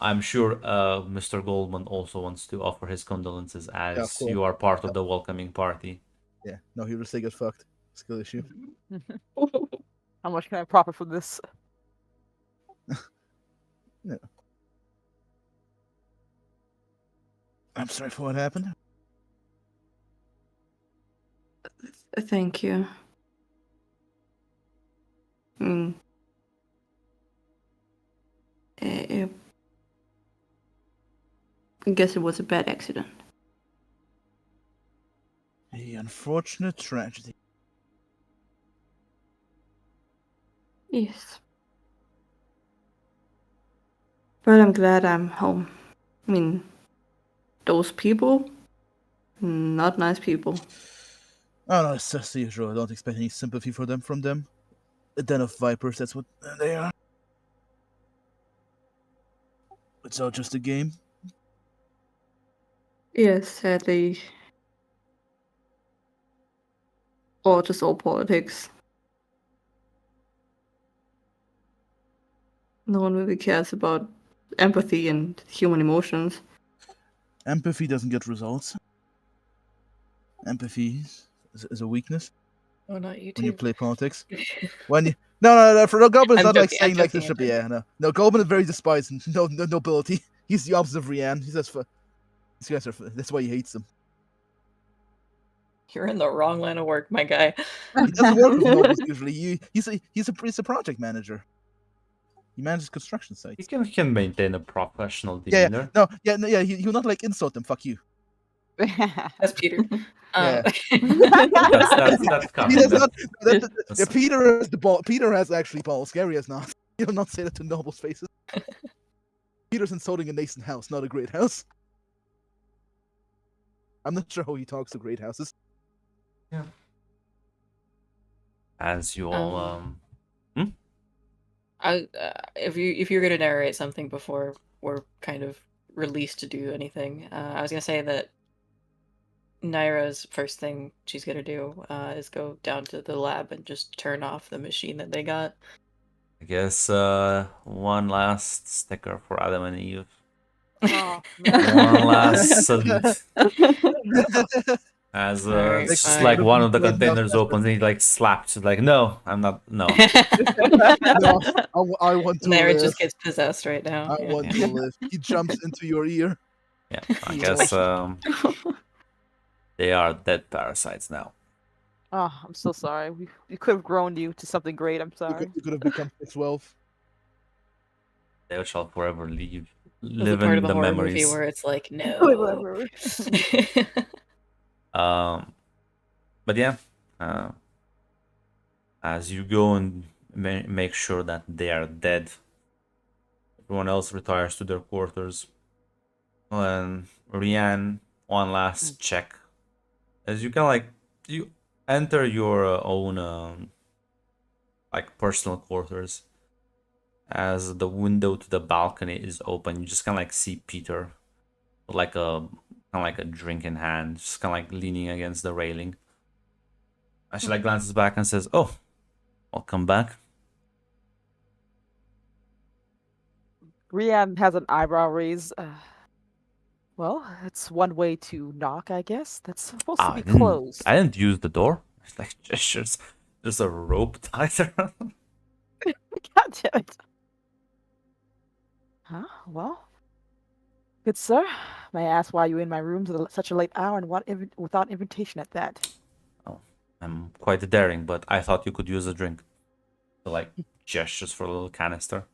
I'm sure Mr. Goldman also wants to offer his condolences Yeah, of as course. you are part of the welcoming party. Yeah, no, he will say get fucked. Skill issue. How much can I profit from this? No. I'm sorry for what happened. Thank you. Mm. I guess it was a bad accident. A unfortunate tragedy. Yes. But I'm glad I'm home. I mean, those people, not nice people. Oh no, it's just the usual. I don't expect any sympathy for them from them. A den of vipers, that's what they are. It's all just a game. Yes, sadly. Or just all politics. No one really cares about empathy and human emotions. Empathy doesn't get results. Empathy is a weakness Oh, not you when you too. play politics. When you no, for no Goblin is I'm not like joking, saying I'm like this joking, should be. I'm Yeah, no, Goblin is very despised and no nobility. He's the opposite of Rianne. He says, "These guys are." That's why he hates them. You're in the wrong line of work, my guy. He doesn't work with nobles usually. He's a project manager. He manages construction He sites. can maintain a professional demeanor. Yeah. He'll not like insult them. Fuck you. That's Peter. Yeah. That's He coming. does not. That's- Yeah, Peter has the ball. Peter has actually balls. Gary has not. He'll not say that to nobles' faces. Peter's insulting a nascent house, not a great house. I'm not sure how he talks to great houses. Yeah. As you all If you're gonna narrate something before we're kind of released to do anything, I was gonna say that Naira's first thing she's gonna do is go down to the lab and just turn off the machine that they got. I guess one last sticker for Adam and Eve. Oh, One last salute. As Alright, it's just fine. like one of the Wait, no, containers opens and he like slapped. Like, no, I'm not. No. No, I want to Naira live. just gets possessed right now. I yeah. want to live. He jumps into your ear. Yeah, I guess they are dead parasites now. Oh, I'm so sorry. We could have grown you to something great. I'm You sorry. could have become 12. They shall forever There's a live part in of the the horror memories. movie where it's like, no. Whatever. But yeah, as you go and make sure that they are dead, everyone else retires to their quarters. And Rianne, one last check. As you kind of like you enter your own like personal quarters. As the window to the balcony is open, you just kind of like see Peter, with like a kind of like a drink in hand, just kind of like leaning against the railing. She like glances back and says, "Oh, welcome back." Rian has an eyebrow raise. Well, it's one way to knock, I guess. That's supposed to I be didn't. closed. I didn't use the door. It's like gestures. There's a rope tied around. God damn it. Huh? Well, good sir. May I ask why you in my rooms at such a late hour and without invitation at that? Oh, I'm quite daring, but I thought you could use a drink. So, like, gestures for a little canister.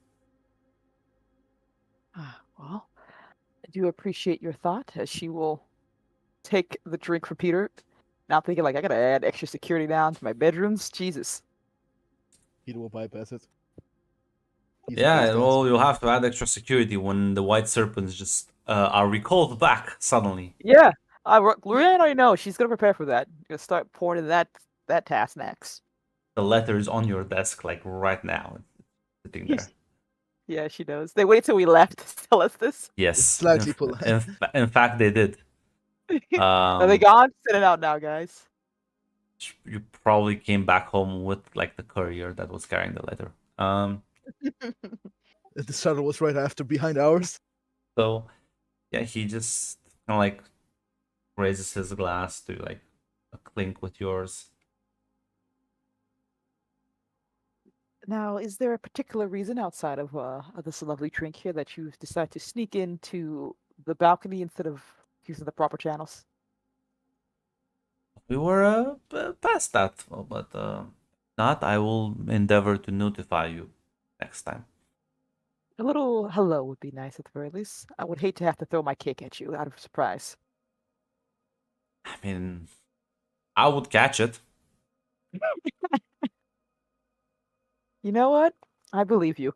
Well, I do appreciate your thought, as she will take the drink from Peter. Now thinking, like, I gotta add extra security down to my bedrooms. Jesus. Peter will bypass it. He's a Yeah, base dancer. well, you'll have to add extra security when the white serpents just are recalled back suddenly. Yeah, Rian already knows. She's gonna prepare for that. Gonna start pouring in that task next. The letter is on your desk, like right now, sitting there. Yeah, she knows. They waited till we left to tell us this. Yes, slightly polite. In fact, they did. Are they gone? Send it out now, guys. You probably came back home with like the courier that was carrying the letter. The shuttle was right after behind ours. So yeah, he just kind of like raises his glass to like a clink with yours. Now, is there a particular reason outside of this lovely drink here that you've decided to sneak into the balcony instead of using the proper channels? We were past that, but not. I will endeavor to notify you next time. A little hello would be nice at the very least. I would hate to have to throw my cake at you out of surprise. I mean, I would catch it. You know what? I believe you.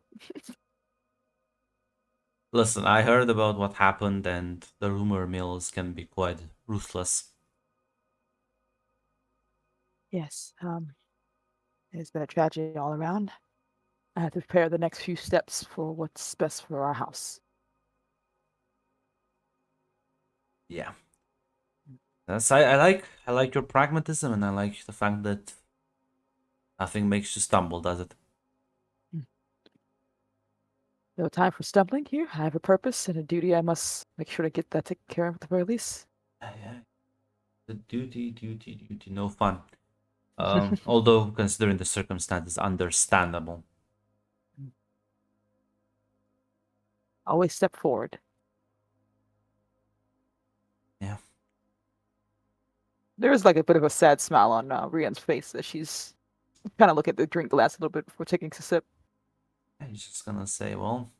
Listen, I heard about what happened, and the rumor mills can be quite ruthless. Yes, it's been a tragedy all around. I have to prepare the next few steps for what's best for our house. Yeah. That's I like your pragmatism, and I like the fact that nothing makes you stumble, does it? No time for stumbling here. I have a purpose and a duty. I must make sure to get that taken care of at the very least. Yeah. The duty, no fun. Although considering the circumstances, understandable. Always step forward. Yeah. There is like a bit of a sad smile on Rian's face as she's kind of looking at the drink glass a little bit before taking a sip. He's just gonna say, well,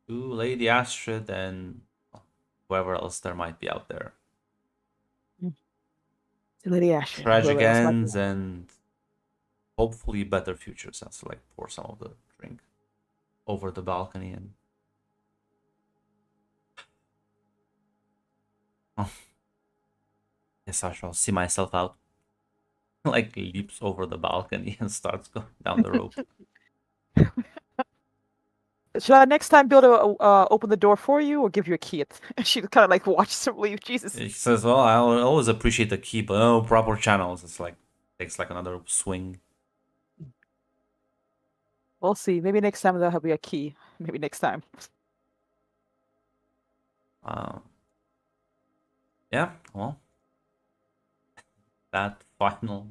to Lady Astrid and whoever else there might be out there. Lady Ashton. Tragic ends and hopefully better futures. That's like pour some of the drink over the balcony and yes, I shall see myself out. Like leaps over the balcony and starts going down the rope. Should I next time be able to open the door for you or give you a key? She kind of like watches him leave. Jesus. He says, well, I'll always appreciate the key, but no proper channels. It's like takes like another swing. We'll see. Maybe next time there'll be a key. Maybe next time. Yeah, well, that final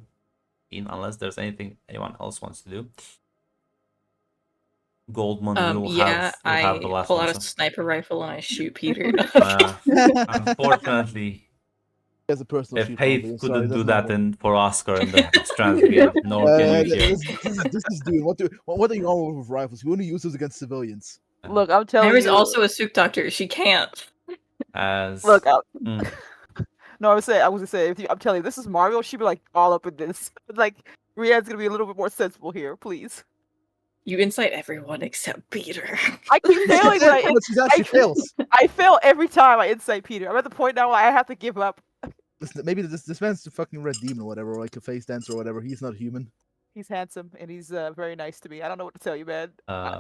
scene, unless there's anything anyone else wants to do. Goldman will have the last pull one. out a sniper rifle and I shoot Peter. Unfortunately, As a personal if shoot Hayth probably, couldn't do that's that not for Oscar in the Strands game, nor can you here. this is Dune. What are you on with rifles? We only use those against civilians. Look, I'm telling Myra's you. also a Sook doctor. She can't. Look, no, I was gonna say, I'm telling you, this is Mario. She'd be like all up in this. Like, Rian's gonna be a little bit more sensible here, please. You incite everyone except Peter. I keep failing. She actually fails. I fail every time I incite Peter. I'm at the point now where I have to give up. Listen, maybe this man's a fucking red demon or whatever, or like a face dancer or whatever. He's not human. He's handsome and he's very nice to me. I don't know what to tell you, man.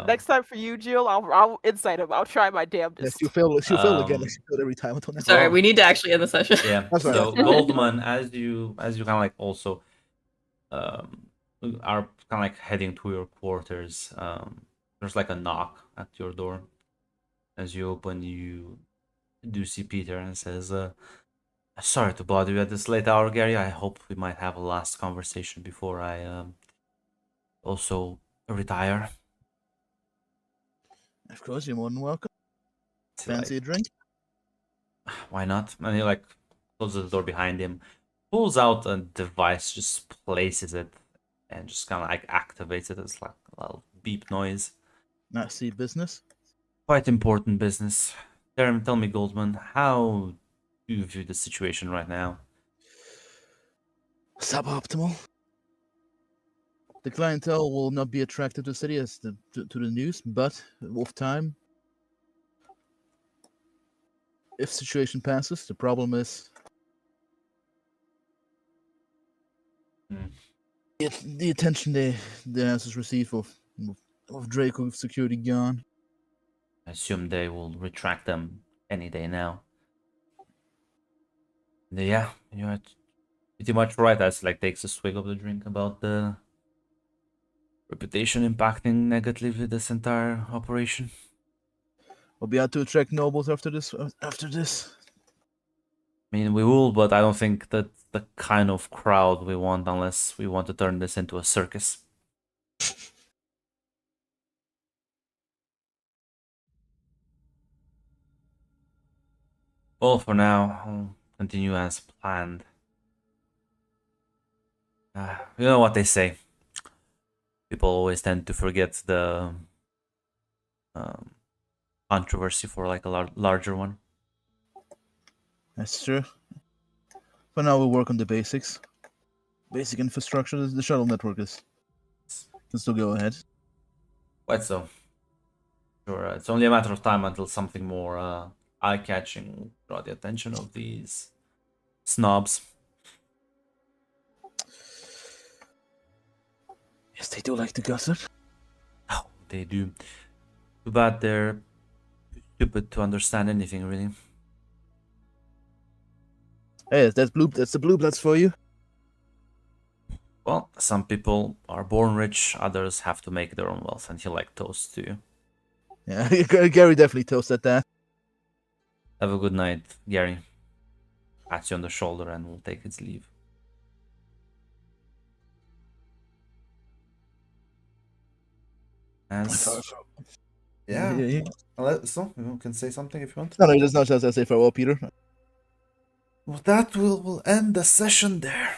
Next time for you, Jill, I'll incite him. I'll try my damnedest. Yes, she'll fail again. She failed every time. Sorry, we need to actually end the session. Yeah. That's right. So Goldman, as you kind of like also are kind of like heading to your quarters, there's like a knock at your door. As you open, you do see Peter and says, "Sorry to bother you at this late hour, Gary. I hope we might have a last conversation before I also retire." Of course, you're more than welcome. It's Fancy a drink? why not? And he like closes the door behind him, pulls out a device, just places it, and just kind of like activates it. It's like a little beep noise. I see business. Quite important business. Tell me, Goldman, how do you view the situation right now? Suboptimal. The clientele will not be attracted to the city as to the news, but with time, if situation passes, the problem is Hmm. the attention the house has received of Draco security gone. I assume they will retract them any day now. Yeah, you're pretty much right. As like takes a swig of the drink about the reputation impacting negatively this entire operation. We'll be out to attract nobles after this. After this, I mean, we will, but I don't think that the kind of crowd we want unless we want to turn this into a circus. Well, for now, I'll continue as planned. You know what they say. People always tend to forget the um, controversy for like a larger one. that's true. For now, we'll work on the basics. Basic infrastructure. The shuttle network can still go ahead. Quite so. Sure, it's only a matter of time until something more eye-catching will draw the attention of these snobs. Yes, they do like to gossip. Oh, they do. Too bad they're stupid to understand anything, really. Hey, that's the blue bloods for you. Well, some people are born rich, others have to make their own wealth, and he like toasts to you. Yeah, Gary definitely toasted that. Have a good night, Gary. Pats you on the shoulder and will take his leave. As yeah, Yeah. so you can say something if you want. No, no, that's not just I say farewell, Peter. Well, that will end the session there.